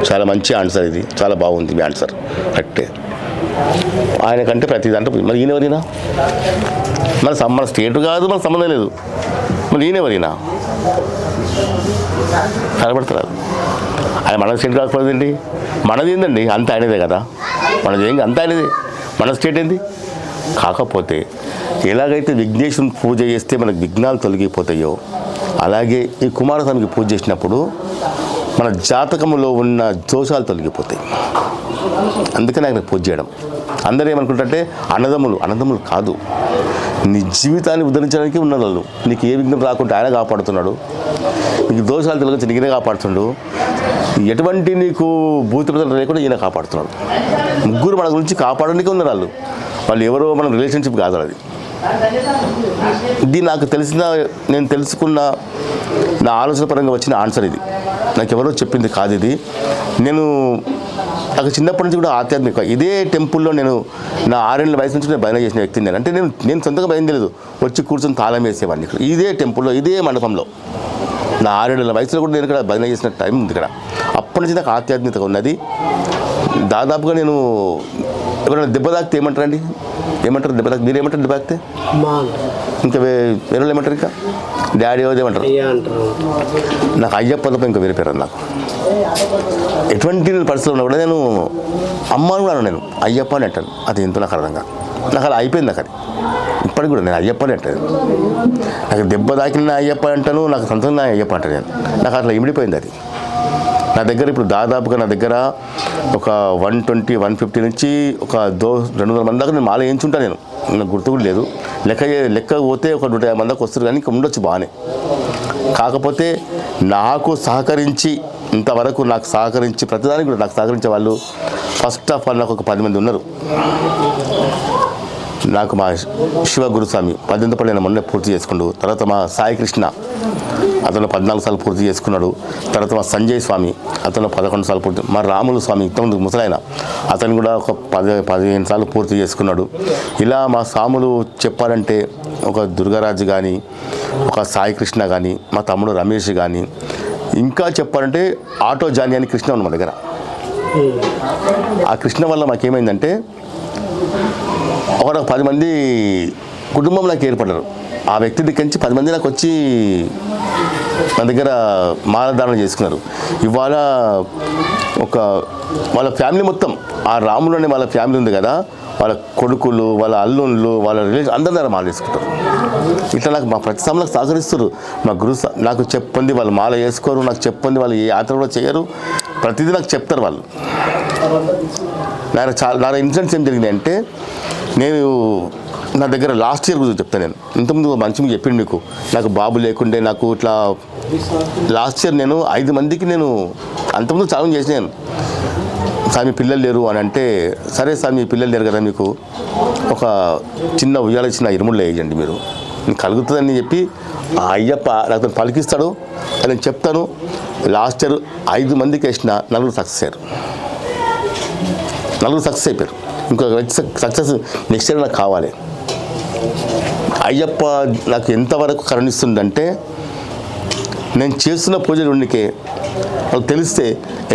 చాలా మంచి ఆన్సర్, ఇది చాలా బాగుంది మీ ఆన్సర్, కరెక్టే. ఆయనకంటే ప్రతి దాంట్లో మరి ఈయనెవరినా? మన స్టేట్ కాదు, మనకు సంబంధం లేదు. మరి ఈయనెవరినా కనబడతారు? ఆయన మన స్టేట్ కాకపోయిందండి, మనది ఏందండి? అంత ఆయనదే కదా, మనది ఏం అంత ఆయనదే, మన స్టేట్ ఏంది? కాకపోతే ఎలాగైతే విఘ్నేశ్వరుని పూజ చేస్తే మనకు విఘ్నాలు తొలగిపోతాయో, అలాగే ఈ కుమారస్వామికి పూజ చేసినప్పుడు మన జాతకంలో ఉన్న దోషాలు తొలగిపోతాయి. అందుకని ఆయన పూజ చేయడం. అందరూ ఏమనుకుంటారంటే అన్నదమ్ములు కాదు, నీ జీవితాన్ని ఉద్ధరించడానికి ఉన్న వాళ్ళు. నీకు ఏ విఘ్నం రాకుండా ఆయన కాపాడుతున్నాడు, నీకు దోషాలు తొలగించి నీకునే కాపాడుతున్నాడు, ఎటువంటి నీకు భూతప్రదలు లేకుండా ఈయన కాపాడుతున్నాడు. ముగ్గురు మన గురించి కాపాడడానికి ఉన్నారు వాళ్ళు ఎవరో మన రిలేషన్షిప్ కాదు అది. ఇది నాకు నేను తెలుసుకున్న నా ఆలోచన పరంగా వచ్చిన ఆన్సర్ ఇది. నాకు ఎవరో చెప్పింది కాదు ఇది. నాకు చిన్నప్పటి నుంచి కూడా ఆధ్యాత్మిక ఇదే టెంపుల్లో నేను నా 6 ఏళ్ళ వయసు నుంచి నేను భజన చేసిన వ్యక్తిని. అంటే నేను సొంతంగా భజన చేయలేదు, వచ్చి కూర్చొని తాళం వేసేవాడిని ఇక్కడ ఇదే టెంపుల్లో, ఇదే మండపంలో. నా 6 ఏళ్ళ వయసులో కూడా నేను ఇక్కడ భజన చేసిన టైం ఉంది ఇక్కడ. అప్పటి నుంచి నాకు ఆధ్యాత్మికత ఉన్నది. దాదాపుగా నేను ఎవరైనా దెబ్బ తాకితే ఏమంటారండి? దెబ్బ తాకితే మీరు ఏమంటారు? దెబ్బ తాకితే ఇంకా వేరే వాళ్ళు ఏమంటారు? ఇంకా డాడీ ఏమంటారు? నాకు అయ్యప్ప తప్ప ఇంకా వేరే పేరు నాకు. ఎటువంటి పరిస్థితులు ఉన్నా కూడా నేను అమ్మని కూడా నేను అయ్యప్ప అని అంటాను. అది ఎంతో నాకు అర్థంగా నాకు అలా అయిపోయింది. నాకు అది ఇప్పటికి కూడా నేను అయ్యప్ప అని అంటాను. నాకు దెబ్బ తాకిన అయ్యప్ప అంటాను, నాకు సంతోషం అయ్యప్ప అంటాను నేను. నాకు అట్లా ఇమిడిపోయింది అది. నా దగ్గర ఇప్పుడు దాదాపుగా నా దగ్గర ఒక 120-150 నుంచి ఒక 200 మంది దాకా నేను మాల వేయించుంటా. నాకు గుర్తు కూడా లేదు, లెక్క పోతే ఒక 150 మందికి వస్తారు, కానీ ఇంకా ఉండొచ్చు బాగానే. కాకపోతే నాకు సహకరించి ఇంతవరకు నాకు సహకరించి ప్రతిదానికి కూడా నాకు సహకరించే వాళ్ళు ఫస్ట్ ఆఫ్ ఆల్ నాకు ఒక 10 మంది ఉన్నారు. నాకు మా శివ గురుస్వామి 18 పళ్ళు మొన్నే పూర్తి చేసుకున్నాడు. తర్వాత మా సాయి కృష్ణ అతను 14 సార్లు పూర్తి చేసుకున్నాడు. తర్వాత మా సంజయ్ స్వామి అతను 11 సార్లు పూర్తి. మా రాములు స్వామి ఇంతకుముందు ముసలాయన అతను కూడా ఒక 15 సార్లు పూర్తి చేసుకున్నాడు. ఇలా మా స్వాములు చెప్పాలంటే ఒక దుర్గారాజు కానీ, ఒక సాయి కృష్ణ కానీ, మా తమ్ముడు రమేష్ కానీ, ఇంకా చెప్పాలంటే ఆటో జానీ అని కృష్ణ ఉంది మా దగ్గర. ఆ కృష్ణ వల్ల మాకేమైందంటే ఒక 10 మంది కుటుంబం నాకు ఏర్పడ్డారు. ఆ వ్యక్తి దగ్గర నుంచి 10 మంది నాకు వచ్చి నా దగ్గర మాలధారణ చేసుకున్నారు. ఇవాళ వాళ్ళ ఫ్యామిలీ మొత్తం, ఆ రాములు అనే వాళ్ళ ఫ్యామిలీ ఉంది కదా, వాళ్ళ కొడుకులు, వాళ్ళ అల్లుళ్ళు, వాళ్ళ రిలేషన్ అందరి దగ్గర మాల వేసుకుంటారు. ఇట్లా నాకు మా ప్రతి సమయంలో సహకరిస్తారు. మా గురు నాకు చెప్పింది వాళ్ళు మాల వేసుకోరు, నాకు చెప్పింది వాళ్ళు ఏ యాత్ర కూడా చేయరు, ప్రతిదీ నాకు చెప్తారు వాళ్ళు. నా ఇన్సిడెంట్స్ ఏం జరిగినాయి అంటే, నేను నా దగ్గర లాస్ట్ ఇయర్ గురించి చెప్తాను. నేను ఇంతకుముందు మంచి మీకు చెప్పింది మీకు, నాకు బాబు లేకుండే నాకు ఇట్లా లాస్ట్ ఇయర్ నేను 5 మందికి నేను అంతకుముందు చాలా చేసినాను. స్వామి పిల్లలు లేరు అని అంటే, సరే స్వామి పిల్లలు లేరు కదా, మీకు ఒక చిన్న ఉయ్యాల చిన్న ఇరుముళ్ళు వేయండి మీరు, నీకు కలుగుతుందని చెప్పి ఆ అయ్యప్ప నాకు పలికిస్తాడు అని నేను చెప్తాను. లాస్ట్ ఇయర్ 5 మందికి వేసిన 4 సక్సెస్ అయ్యారు. 4 సక్సెస్ అయిపోయారు. ఇంకో సక్సెస్ నెక్స్ట్ ఇయర్ నాకు కావాలి. అయ్యప్ప నాకు ఎంతవరకు కరుణిస్తుందంటే, నేను చేస్తున్న పూజలుడికే వాళ్ళు తెలిస్తే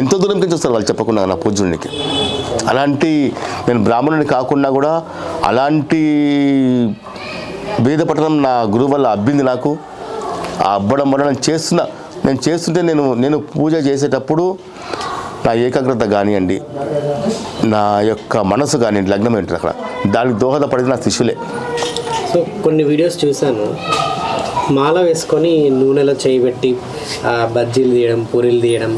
ఎంతో దూరం నుంచి వస్తారు వాళ్ళు చెప్పకుండా నా పూజలుడికి. అలాంటి నేను బ్రాహ్మణుని కాకుండా కూడా అలాంటి వేద పఠనం నా గురువు వల్ల అబ్బింది నాకు. ఆ అబ్బడం వల్ల నేను చేస్తుంటే నేను పూజ చేసేటప్పుడు నా ఏకాగ్రత కానివ్వండి, నా యొక్క మనసు కానివ్వండి లగ్నం ఏంటి అక్కడ, దానికి దోహదపడేది నా శిష్యులే. సో కొన్ని వీడియోస్ చూశాను, మాల వేసుకొని నూనెలో చేయబెట్టి బజ్జీలు తీయడం, పూరీలు తీయడం,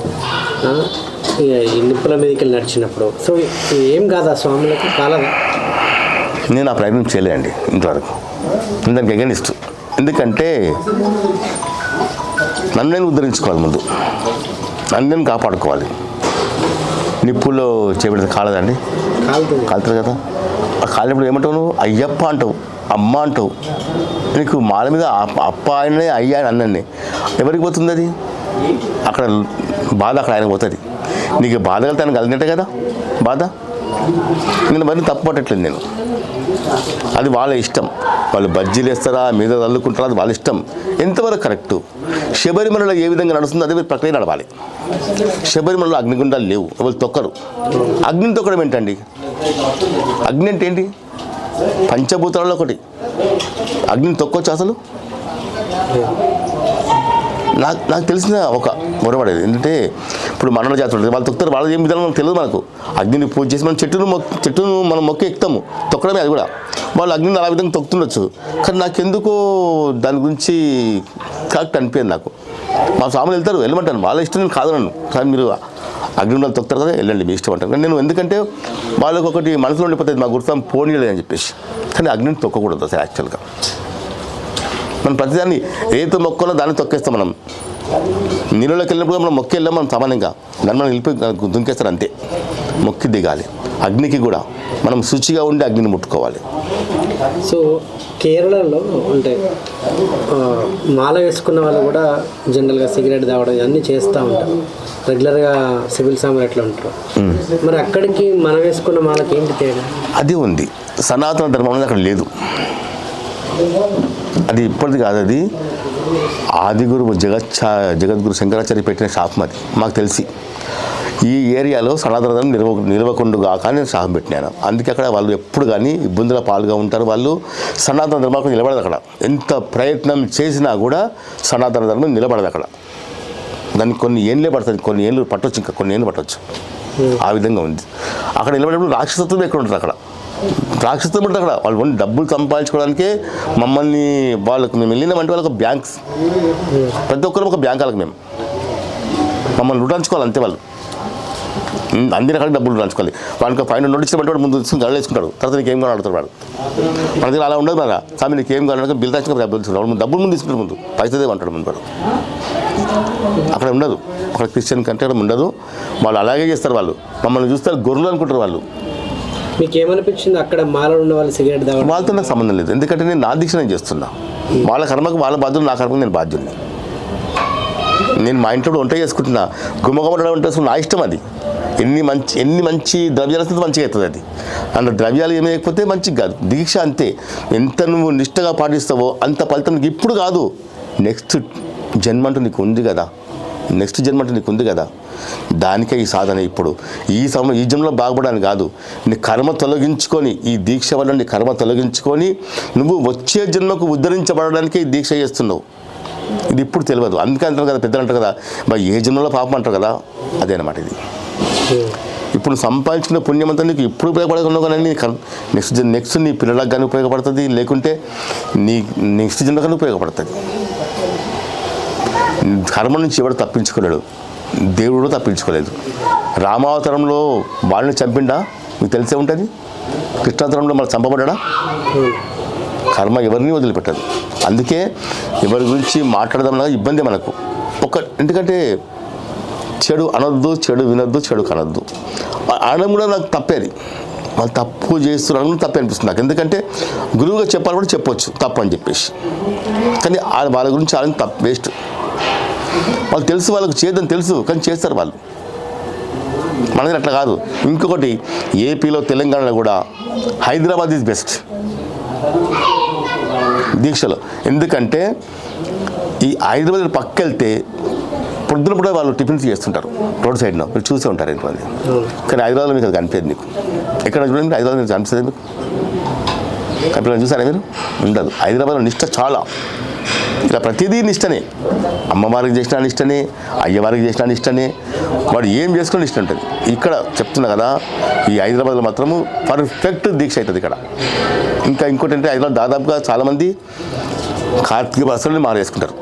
ఈ నిప్పుల మీదకి నడిచినప్పుడు. సో ఏం కాదా స్వాములకు కాలదా? నేను ఆ ప్రయత్నం చేయలేదండి ఇంతవరకు. దానికి అగెనిస్ట్. ఎందుకంటే నన్ను నేను ఉద్ధరించుకోవాలి, ముందు నన్ను నేను కాపాడుకోవాలి. నిప్పుల్లో చేయబడితే కాలదండి, కాలుతుంది కదా. ఆ కాలినప్పుడు ఏమంటావు నువ్వు? అయ్యప్ప అంటావు, అమ్మ అంటావు. నీకు మాల మీద అప్ప ఆయనే అయ్యా అని అన్నీ ఎవరికి పోతుంది? అది అక్కడ బాధ అక్కడ ఆయన పోతుంది. నీకు బాధ కలితే ఆయన కలిగినట్టే కదా బాధ. నేను మరి తప్పు పట్టట్లేదు నేను. అది వాళ్ళ ఇష్టం. వాళ్ళు బజ్జీలు వేస్తారా, మీద చల్లుకుంటారా, అది వాళ్ళ ఇష్టం. ఎంతవరకు కరెక్టు? శబరిమలలో ఏ విధంగా నడుస్తుందో అదే ప్రక్రియ నడవాలి. శబరిమలలో అగ్నిగుండాలు లేవు, ఎవరు తొక్కరు. అగ్నిని తొక్కడం ఏంటండి? అగ్ని అంటే ఏంటి? పంచభూతాలలో ఒకటి. అగ్నిని తొక్కొచ్చు అసలు? నాకు తెలిసిన ఒక మొరబడేది ఏంటంటే, ఇప్పుడు మనలో జాతర ఉంటుంది, వాళ్ళు తొక్కుతారు, వాళ్ళు ఏం విధానం మనకు తెలియదు. మనకు అగ్నిని పూజ చేసి మనం చెట్టును మనం మొక్కి ఎక్కుతాము, తొక్కడమే అది కూడా. వాళ్ళు అగ్నిని అలా విధంగా తొక్కుతుండొచ్చు, కానీ నాకెందుకో దాని గురించి కరెక్ట్ అనిపించింది నాకు. మా స్వాములు వెళ్తారు, వెళ్ళమంటాను, వాళ్ళ ఇష్టం, నేను కాదు నన్ను. కానీ మీరు అగ్నిగుండాలు తొక్కుతారు కదా, వెళ్ళండి మీ ఇష్టం అంటారు. కానీ నేను ఎందుకంటే వాళ్ళకి ఒకటి మనసులో ఉండిపోతుంది, మా గురుస్వామి పోనీయలేదు అని చెప్పేసి. కానీ అగ్నిని తొక్కకూడదు అసలు యాక్చువల్గా. మనం ప్రతిదాన్ని ఏదో మొక్కలో దాన్ని తొక్కేస్తాం. మనం నీళ్ళలోకి వెళ్ళినప్పుడు మనం మొక్కి వెళ్ళాం, మనం సమానంగా దాన్ని మనం వెళ్ళిపోయి దుంకేస్తారు అంతే. మొక్కి దిగాలి. అగ్నికి కూడా మనం శుచిగా ఉండి అగ్నిని ముట్టుకోవాలి. సో కేరళలో అంటే మాల వేసుకున్న వాళ్ళు కూడా జనరల్గా సిగరెట్ తాగడం ఇవన్నీ చేస్తూ ఉంటారు, రెగ్యులర్గా సివిల్ సామాన్లు ఎట్లా ఉంటారు. మరి అక్కడికి మనం వేసుకున్న మాలకి ఏంటి తేడా? అది ఉంది. సనాతన ధర్మం అనేది అక్కడ లేదు. అది ఇప్పటిది కాదు, అది ఆదిగురు జగద్గురు శంకరాచార్య పెట్టిన శాపం అది. మాకు తెలిసి ఈ ఏరియాలో సనాతన ధర్మం నిలవకుండా కానీ నేను శాపం పెట్టినాను. అందుకే అక్కడ వాళ్ళు ఎప్పుడు కానీ ఇబ్బందుల పాలుగా ఉంటారు. వాళ్ళు సనాతన ధర్మానికి నిలబడదు అక్కడ. ఎంత ప్రయత్నం చేసినా కూడా సనాతన ధర్మం నిలబడదు అక్కడ. దానికి కొన్ని ఏళ్ళే పడుతుంది, కొన్ని ఏళ్ళు పట్టవచ్చు, ఇంకా కొన్ని ఏళ్ళు పట్టవచ్చు. ఆ విధంగా ఉంది. అక్కడ నిలబడేప్పుడు రాక్షసత్వం ఎక్కడ ఉంటుంది అక్కడ. రాక్షసత్వం ఉంటుంది అక్కడ. వాళ్ళు ఓన్లీ డబ్బులు సంపాదించుకోవడానికే మమ్మల్ని వాళ్ళకు మేము వెళ్ళినామంటే వాళ్ళకి బ్యాంక్స్, ప్రతి ఒక్కరు ఒక బ్యాంక్ వాళ్ళకి మేము మమ్మల్ని లూటాంచుకోవాలి అంతే. వాళ్ళు అందరి అక్కడికి డబ్బులు లూటాంచుకోవాలి. వాళ్ళకి ఫైన్ నోట్ ఇచ్చినట్టు వాడు ముందు తీసుకుని గడలు వేసుకుంటాడు, తర్వాత నీకు ఏం కావాలి అడుగుతాడు వాడు. మన దగ్గర అలా ఉండదు కదా. స్వామి నీకు ఏం కావాలంటే బిల్ తెచ్చుకుని డబ్బులు తీసుకుంటాడు, డబ్బులు ముందు తీసుకుంటాడు, ముందు పైసదే అంటాడు ముందు వాడు. అక్కడ ఉండదు. అక్కడ క్రిస్టియన్ కంటే అక్కడ ఉండదు. వాళ్ళు అలాగే చేస్తారు. వాళ్ళు మమ్మల్ని చూస్తారు గొర్రెలు అనుకుంటారు వాళ్ళు. మీకు ఏమనిపించింది అక్కడ మాల ఉన్న వాళ్ళు సిగరెట్ తాగడం? వాళ్ళతో నాకు సంబంధం లేదు, ఎందుకంటే నేను నా దీక్ష నేను చేస్తున్నా. వాళ్ళ కర్మకు వాళ్ళ బాధ్యులు, నా కర్మకు నేను బాధ్యుడిని. నేను మా ఇంట్లో వంట చేసుకుంటున్నా, గుమ్మగుమ్మడ వంట చేసుకున్న నా ఇష్టం. అది ఎన్ని మంచి ద్రవ్యాలు వస్తే మంచిగా అవుతుంది. అది అంత ద్రవ్యాలు ఏమి లేకపోతే మంచిగా కాదు. దీక్ష అంతే. ఎంత నువ్వు నిష్టగా పాటిస్తావో అంత ఫలితం నీకు ఇప్పుడు కాదు, నెక్స్ట్ జన్మ అంటూ నీకు ఉంది కదా. నెక్స్ట్ జన్మ అంటే నీకు ఉంది కదా, దానికే ఈ సాధన. ఇప్పుడు ఈ జన్మలో బాగుపడడానికి కాదు, నీ కర్మ తొలగించుకొని, ఈ దీక్ష వల్ల నీ కర్మ తొలగించుకొని నువ్వు వచ్చే జన్మకు ఉద్ధరించబడడానికే ఈ దీక్ష చేస్తున్నావు. ఇది ఇప్పుడు తెలియదు. అందుకే అంటారు కదా, పెద్దలు అంటారు కదా, ఏ జన్మలో పాపం అంటారు కదా, అదే అనమాట ఇది. ఇప్పుడు సంపాదించిన పుణ్యమంతా నీకు ఇప్పుడు ఉపయోగపడకుండా కానీ నెక్స్ట్ నీ పిల్లలకు కానీ ఉపయోగపడుతుంది, లేకుంటే నీ నెక్స్ట్ జన్మ కానీ ఉపయోగపడుతుంది. కర్మ నుంచి ఎవడు తప్పించుకోలేడు, దేవుడు తప్పించుకోలేదు. రామావతారంలో వాళ్ళని చంపిండా మీకు తెలిసే ఉంటుంది, కృష్ణావతారంలో మనం చంపబడ్డా. కర్మ ఎవరిని వదిలిపెట్టదు. అందుకే ఎవరి గురించి మాట్లాడదామన్నా ఇబ్బంది మనకు. ఎందుకంటే చెడు అనొద్దు, చెడు వినొద్దు, చెడు కనొద్దు అనడం కూడా నాకు తప్పేది. వాళ్ళు తప్పు చేస్తున్నాను తప్పే అనిపిస్తుంది నాకు. ఎందుకంటే గురువుగా చెప్పాలి కూడా చెప్పొచ్చు తప్పు అని చెప్పేసి, కానీ వాళ్ళ గురించి వాళ్ళని తప్పు వేస్ట్. వాళ్ళు తెలుసు, వాళ్ళకు చేయదని తెలుసు, కానీ చేస్తారు వాళ్ళు. మనది అట్లా కాదు. ఇంకొకటి, ఏపీలో తెలంగాణలో కూడా హైదరాబాద్ ఈజ్ బెస్ట్ దీక్షలో. ఎందుకంటే ఈ హైదరాబాద్ పక్క వెళ్తే పొద్దున కూడా వాళ్ళు టిఫిన్స్ చేస్తుంటారు రోడ్ సైడ్లో, మీరు చూసే ఉంటారు ఎంతమంది. కానీ హైదరాబాద్లో మీకు అది కనిపించదు. మీకు ఎక్కడ చూడండి హైదరాబాద్ మీకు కనిపిస్తుంది మీకు? ఎప్పుడైనా చూసారా మీరు? ఉండదు. హైదరాబాద్లో నిష్ట చాలా, ఇలా ప్రతిదీ నిష్టనే. అమ్మవారికి చేసిన నిష్టనే, అయ్యవారికి చేసిన నిష్టనే, వాడు ఏం చేసుకుని నిష్ట ఉంటుంది. ఇక్కడ చెప్తున్నా కదా, ఈ హైదరాబాద్లో మాత్రము పర్ఫెక్ట్ దీక్ష అవుతుంది ఇక్కడ. ఇంకా ఇంకోటి అంటే హైదరాబాద్ దాదాపుగా చాలామంది కార్తీక మాసంలో మారేసుకుంటారు.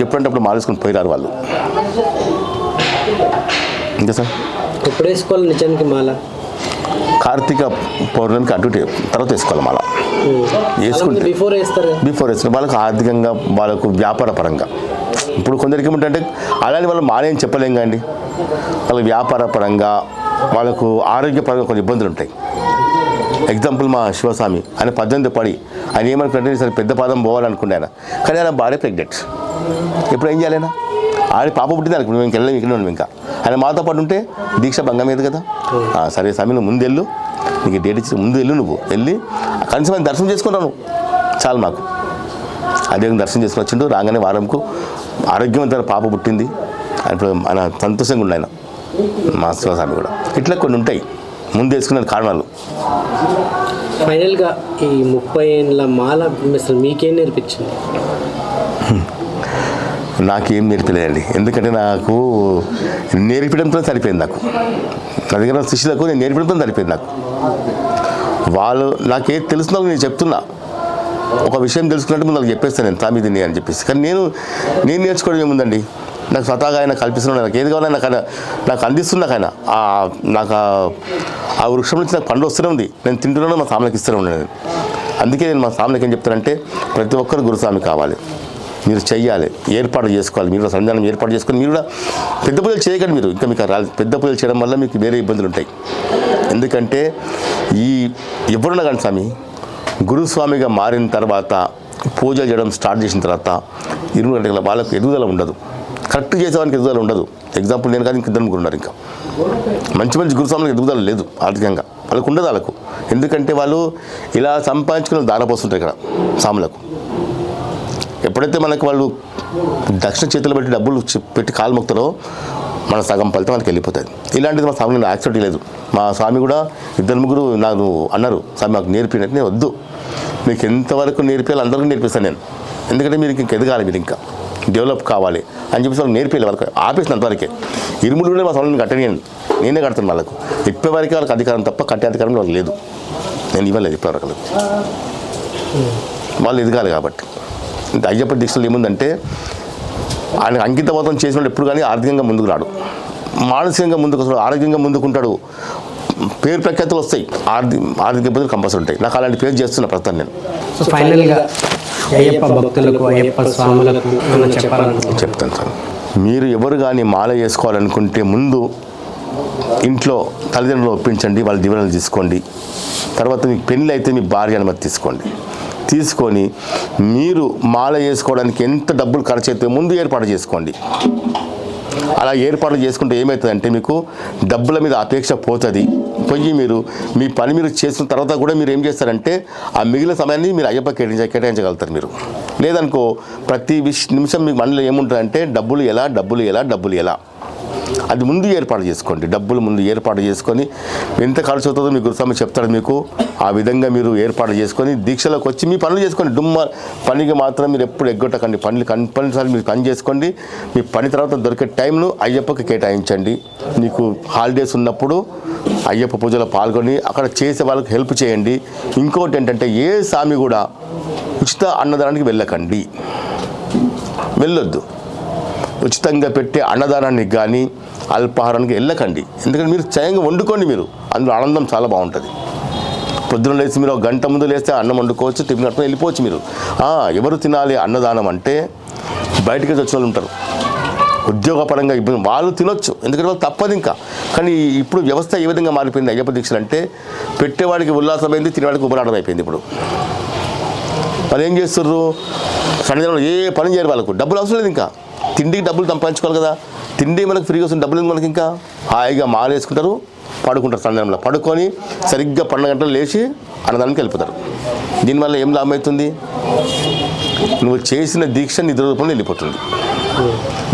ఎప్పుడంటే అప్పుడు మారేసుకుని పోయినారు వాళ్ళు. ఇంకా సార్ ఎప్పుడు వేసుకోవాలి నిజానికి మాల? కార్తీక పౌర్ణమికి అటు తర్వాత వేసుకోవాలి మాల. వేసుకుంటే బిఫోర్ వేసుకుంటే వాళ్ళకు ఆర్థికంగా, వాళ్ళకు వ్యాపార పరంగా. ఇప్పుడు కొందరికి ఏమిటంటే అలానే వాళ్ళు మానేం చెప్పలేం కానీ వాళ్ళకి వ్యాపార పరంగా, వాళ్ళకు ఆరోగ్యపరంగా కొన్ని ఇబ్బందులు ఉంటాయి. ఎగ్జాంపుల్ మా శివస్వామి, ఆయన 18 పడి ఆయన ఏమనుకుంటే సరే పెద్ద పాదం పోవాలనుకుంటే ఆయన, కానీ ఆయన భార్య ప్రెగ్నెంట్. ఇప్పుడు ఏం చేయాలైనా? ఆయన పాప పుట్టింది అనుకుంటు, మేము వెళ్ళాము, ఇక్కడ ఉన్నాం. ఇంకా ఆయన మాతో పాటు ఉంటే దీక్ష భంగం లేదు కదా. సరే స్వామి నువ్వు ముందు వెళ్ళు, నీకు డేట్ ఇచ్చి ముందు వెళ్ళు, నువ్వు వెళ్ళి కనీసం ఆయన దర్శనం చేసుకుంటాను చాలు మాకు. అదే దర్శనం చేసుకుని వచ్చిండు. రాగానే వారంకు ఆరోగ్యవంతమైన పాప పుట్టింది. ఆయన సంతోషంగా ఉండి ఆయన మా శివస్వామి కూడా. ఇట్లా కొన్ని ఉంటాయి ముందు వేసుకునే కారణాలు. ఫైనల్గా ఈ 30 ఏళ్ళ మాల అసలు మీకేం నేర్పించింది? నాకేం నేర్పలేదండి. ఎందుకంటే నాకు నేర్పడంతో సరిపోయింది. నాకు నా దగ్గర శిష్యులకు నేను నేర్పడంతో సరిపోయింది. నాకు వాళ్ళు నాకేం తెలుసున్నా నేను చెప్తున్నా. ఒక విషయం తెలుసుకున్నట్టు ముందు నాకు చెప్పేస్తాను నేను తామి తిని అని చెప్పేసి. కానీ నేను నేర్చుకోవడం ఏముందండి, నాకు స్వతహాగా ఆయన కల్పిస్తున్నాను. నాకు ఏది కావాలో నాకు అందిస్తున్నా. ఆయన నాకు ఆ వృక్షం నుంచి నాకు పండు వస్తూనే ఉంది, నేను తింటున్నాను, మా సాములకు ఇస్తూనే ఉన్నాను. అందుకే నేను మా సాములకు ఏం చెప్తానంటే, ప్రతి ఒక్కరు గురుస్వామి కావాలి, మీరు చెయ్యాలి, ఏర్పాటు చేసుకోవాలి. మీరు సంధానం ఏర్పాటు చేసుకొని మీరు కూడా పెద్ద పూజలు చేయకండి. మీరు ఇంకా మీకు పెద్ద పూజలు చేయడం వల్ల మీకు వేరే ఇబ్బందులు ఉంటాయి. ఎందుకంటే ఎవరున్నా కానీ స్వామి గురుస్వామిగా మారిన తర్వాత పూజలు చేయడం స్టార్ట్ చేసిన తర్వాత 20 గంటల వాళ్ళకు ఎదుగుదల ఉండదు. కరెక్ట్ చేసేవానికి ఎదుగుదల ఉండదు. ఎగ్జాంపుల్ నేను కానీ ఇద్దరు ముగ్గురు ఉన్నారు. ఇంకా మంచి గురుస్వాములకు ఎదుగుదల లేదు ఆర్థికంగా, వాళ్ళకు ఉండదు. వాళ్ళకు ఎందుకంటే వాళ్ళు ఇలా సంపాదించుకుని దారపోస్తుంటారు ఇక్కడ సాములకు. ఎప్పుడైతే మనకు వాళ్ళు దక్షిణ చేతులు పెట్టి డబ్బులు పెట్టి కాలు మొక్కుతారో మన సగం ఫలితం వాళ్ళకి వెళ్ళిపోతుంది. ఇలాంటిది మా స్వామి నేను యాక్సెప్ట్ లేదు. మా స్వామి కూడా 2-3 నాకు అన్నారు, స్వామి మాకు నేర్పినట్టు. నేను వద్దు, మీకు ఎంతవరకు నేర్పించాలి అందరికీ నేర్పిస్తాను నేను. ఎందుకంటే మీరు ఇంకా ఎదగాలి, మీరు ఇంకా డెవలప్ కావాలి అని చెప్పేసి వాళ్ళకి నేర్పించాలి. వాళ్ళకి ఆపేసిన అంతవరకే. ఇరుముడు కూడా మా స్వామిని కట్టనియండి, నేనే కడతాను. వాళ్ళకు ఇప్పటివరకు వాళ్ళకి అధికారం తప్ప కట్టే అధికారం వాళ్ళకి లేదు. నేను ఇవ్వలేదు ఇప్పటివరకు. వాళ్ళు ఎదగాలి కాబట్టి. అయ్యప్ప దీక్షలు ఏముందంటే ఆయన అంకితమతం చేసినప్పుడు ఎప్పుడు కానీ ఆర్థికంగా ముందుకు రాడు, మానసికంగా ముందుకు వస్తాడు, ఆరోగ్యంగా ముందుకుంటాడు, పేరు ప్రఖ్యాతులు వస్తాయి, ఆర్థిక ఇబ్బందులు కంపల్సరీ ఉంటాయి. నాకు అలాంటి పేరు చేస్తున్నా ప్రస్తుతం నేను. ఫైనల్గా అయ్యప్ప భక్తులకు, అయ్యప్ప స్వాములకు చెప్తాను సార్, మీరు ఎవరు కానీ మాల వేసుకోవాలనుకుంటే ముందు ఇంట్లో తల్లిదండ్రులు ఒప్పించండి, వాళ్ళ దీవెనలు తీసుకోండి. తర్వాత మీకు పెళ్ళి అయితే మీ భార్య అనుమతి తీసుకొని మీరు మాల వేసుకోవడానికి ఎంత డబ్బులు ఖర్చు అయితే ముందు ఏర్పాటు చేసుకోండి. అలా ఏర్పాటు చేసుకుంటే ఏమవుతుందంటే మీకు డబ్బుల మీద అపేక్ష పోతుంది, పోయి మీరు మీ పని మీరు చేసిన తర్వాత కూడా మీరు ఏం చేస్తారంటే ఆ మిగిలిన సమయాన్ని మీరు అయ్యప్ప కేటాయించగలుగుతారు మీరు. లేదనుకో ప్రతి నిమిషం మీకు మనలో ఏముంటుందంటే డబ్బులు ఎలా అది ముందు ఏర్పాటు చేసుకోండి. డబ్బులు ముందు ఏర్పాటు చేసుకొని ఎంత ఖర్చు అవుతుందో మీ గురుస్వామి చెప్తాడు మీకు. ఆ విధంగా మీరు ఏర్పాటు చేసుకొని దీక్షలోకి వచ్చి మీ పనులు చేసుకోండి. పనికి మాత్రం మీరు ఎప్పుడు ఎగ్గొట్టకండి. పనులు కంపల్సరీ మీరు పని చేసుకోండి. మీ పని తర్వాత దొరికే టైంను అయ్యప్పకి కేటాయించండి. మీకు హాలిడేస్ ఉన్నప్పుడు అయ్యప్ప పూజలో పాల్గొని అక్కడ చేసే వాళ్ళకి హెల్ప్ చేయండి. ఇంకోటి ఏంటంటే ఏ స్వామి కూడా ఉచిత అన్నదానానికి వెళ్ళకండి, వెళ్ళొద్దు. ఉచితంగా పెట్టే అన్నదానానికి కానీ అల్పాహారానికి వెళ్ళకండి. ఎందుకంటే మీరు స్వయంగా వండుకోండి. మీరు అందులో ఆనందం చాలా బాగుంటుంది. పొద్దున లేచి మీరు 1 గంట ముందు లేస్తే అన్నం వండుకోవచ్చు, టిఫిన్ కట్టుకొని వెళ్ళిపోవచ్చు మీరు. ఎవరు తినాలి అన్నదానం అంటే బయటికి వచ్చిన వాళ్ళు ఉంటారు, ఉద్యోగపరంగా ఇబ్బంది, వాళ్ళు తినొచ్చు, ఎందుకంటే వాళ్ళు తప్పదు ఇంకా. కానీ ఇప్పుడు వ్యవస్థ ఏ విధంగా మారిపోయింది అయ్యప్ప దీక్షలు అంటే పెట్టేవాడికి ఉల్లాసమైంది, తినేవాడికి ఉబరాటం అయిపోయింది. ఇప్పుడు వాళ్ళు ఏం చేస్తుర్రు, సన్నిధానంలో ఏ పని చేయరు, వాళ్ళకు డబ్బులు అవసరం లేదు. ఇంకా తిండికి డబ్బులు సంపాదించుకోవాలి కదా, తిండి మనకు ఫ్రీగా వస్తుంది, డబ్బులు మనకి ఇంకా హాయిగా మాలేసుకుంటారు, పడుకుంటారు. సన్నిధానంలో పడుకొని సరిగ్గా 12 గంటలు లేచి అన్నదానానికి వెళ్ళిపోతారు. దీనివల్ల ఏం లాభం అవుతుంది? నువ్వు చేసిన దీక్ష నిద్ర రూపంలో వెళ్ళిపోతుంది,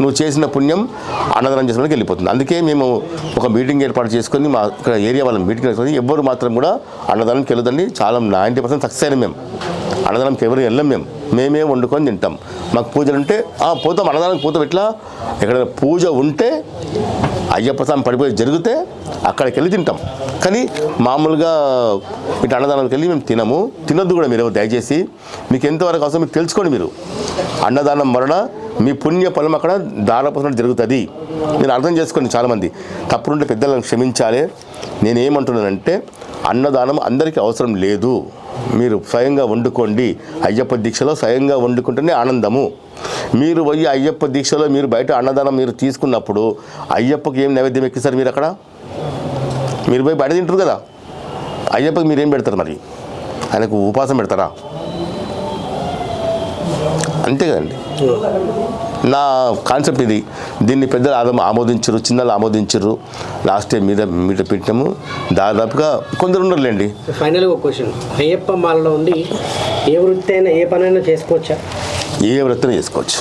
నువ్వు చేసిన పుణ్యం అన్నదానం చేసుకోవడానికి వెళ్ళిపోతుంది. అందుకే మేము ఒక మీటింగ్ ఏర్పాటు చేసుకొని మా ఇక్కడ ఏరియా వాళ్ళ మీటింగ్ చేసుకొని ఎవ్వరు మాత్రం కూడా అన్నదానానికి వెళ్ళదండి. చాలా 90% సక్సెస్ అయినా మేము అన్నదానంకి ఎవరు వెళ్ళం, మేమే వండుకొని తింటాం. మాకు పూజలు ఉంటే పోతాం, అన్నదానానికి పోతాం. ఇట్లా ఎక్కడైనా పూజ ఉంటే అయ్యప్ప స్వామి పడిపోయి జరిగితే అక్కడికి వెళ్ళి తింటాం. కానీ మామూలుగా ఇట్లా అన్నదానానికి వెళ్ళి మేము తినొద్దు కూడా. మీరు దయచేసి మీకు ఎంతవరకు అవసరం మీకు తెలుసుకోండి. మీరు అన్నదానం మరణ మీ పుణ్య ఫలం అక్కడ దానపోసినట్టు జరుగుతుంది. నేను అర్థం చేసుకోండి. చాలామంది తప్పుడుంటే పెద్దలను క్షమించాలి. నేనేమంటున్నానంటే అన్నదానం అందరికీ అవసరం లేదు. మీరు స్వయంగా వండుకోండి. అయ్యప్ప దీక్షలో స్వయంగా వండుకుంటేనే ఆనందము. మీరు పోయి అయ్యప్ప దీక్షలో మీరు బయట అన్నదానం మీరు తీసుకున్నప్పుడు అయ్యప్పకి ఏం నైవేద్యం ఎక్కిస్తారు? మీరు అక్కడ మీరు పోయి బయట తింటారు కదా, అయ్యప్పకి మీరేం పెడతారు? మరి ఆయనకు ఉపాసం పెడతారా? అంతే కదండి. నా కాన్సెప్ట్ ఇది. దీన్ని పెద్దలు ఆమోదించరు, చిన్నలు ఆమోదించరు. లాస్ట్ టైం మీద పెట్టాము. దాదాపుగా కొందరు ఉండరులేండి. ఫైనల్గా ఒక క్వశ్చన్, అయ్యప్ప మాలలో ఉండి ఏ వృత్తి అయినా ఏ పనైనా చేసుకోవచ్చా? ఏ వృత్తిని చేసుకోవచ్చు,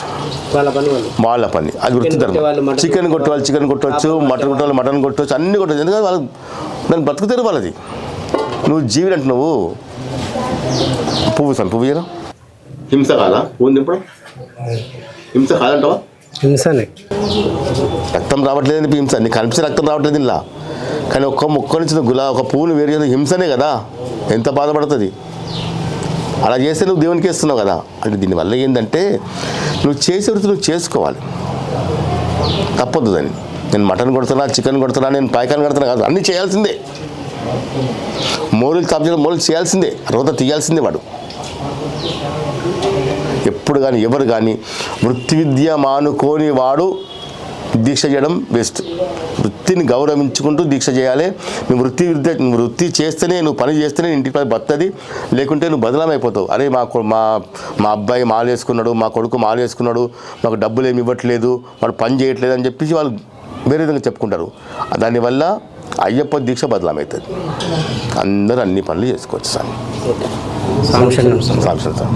వాళ్ళ పని. అది వృత్తి ధర్మం. చికెన్ కొట్టేవాళ్ళు చికెన్ కొట్టవచ్చు, మటన్ కొట్టేవాళ్ళు మటన్ కొట్టవచ్చు, అన్నీ కొట్టవచ్చు. ఎందుకంటే వాళ్ళు దాన్ని బతుకుతారు వాళ్ళది. నువ్వు జీవిని అంటే నువ్వు పువ్వు చేయరా? హింస కాదా? ఉంది ఇప్పుడు హింస కాదంటావా? హింసనే. రక్తం రావట్లేదు హింస. నీకు కనిపించే రక్తం రావట్లేదు ఇలా. కానీ మొక్క నుంచి ఒక పువ్వును వేరు చేసిన హింసనే కదా. ఎంత బాధపడుతుంది. అలా చేస్తే నువ్వు దేవునికి ఇస్తున్నావు కదా. అంటే దీనివల్ల ఏంటంటే నువ్వు చేసే వృత్తి నువ్వు చేసుకోవాలి, తప్పదు దాన్ని. నేను మటన్ కొడుతున్నా, చికెన్ కొడుతున్నా, నేను పాయకాన్ని కడుతున్నా కాదు, అన్నీ చేయాల్సిందే. మోరీలు సబ్జెక్ట్ మోరీలు చేయాల్సిందే, రోత తీయాల్సిందే వాడు. ఎప్పుడు కానీ ఎవరు కానీ వృత్తి విద్య మానుకోని వాడు దీక్ష చేయడం బెస్ట్. వృత్తిని గౌరవించుకుంటూ దీక్ష చేయాలి. నువ్వు వృత్తి చేస్తేనే, నువ్వు పని చేస్తేనే ఇంటికి పని బతుంది. లేకుంటే నువ్వు బదలామైపోతావు. అరే మా అబ్బాయి మాలేసుకున్నాడు, మా కొడుకు మాలేసుకున్నాడు, మాకు డబ్బులు ఏమి ఇవ్వట్లేదు, వాడు పని చేయట్లేదు అని చెప్పేసి వాళ్ళు వేరే విధంగా చెప్పుకుంటారు. దానివల్ల అయ్యప్ప దీక్ష బదలామవుతుంది. అందరూ అన్ని పనులు చేసుకోవచ్చు. Sir sanction sir.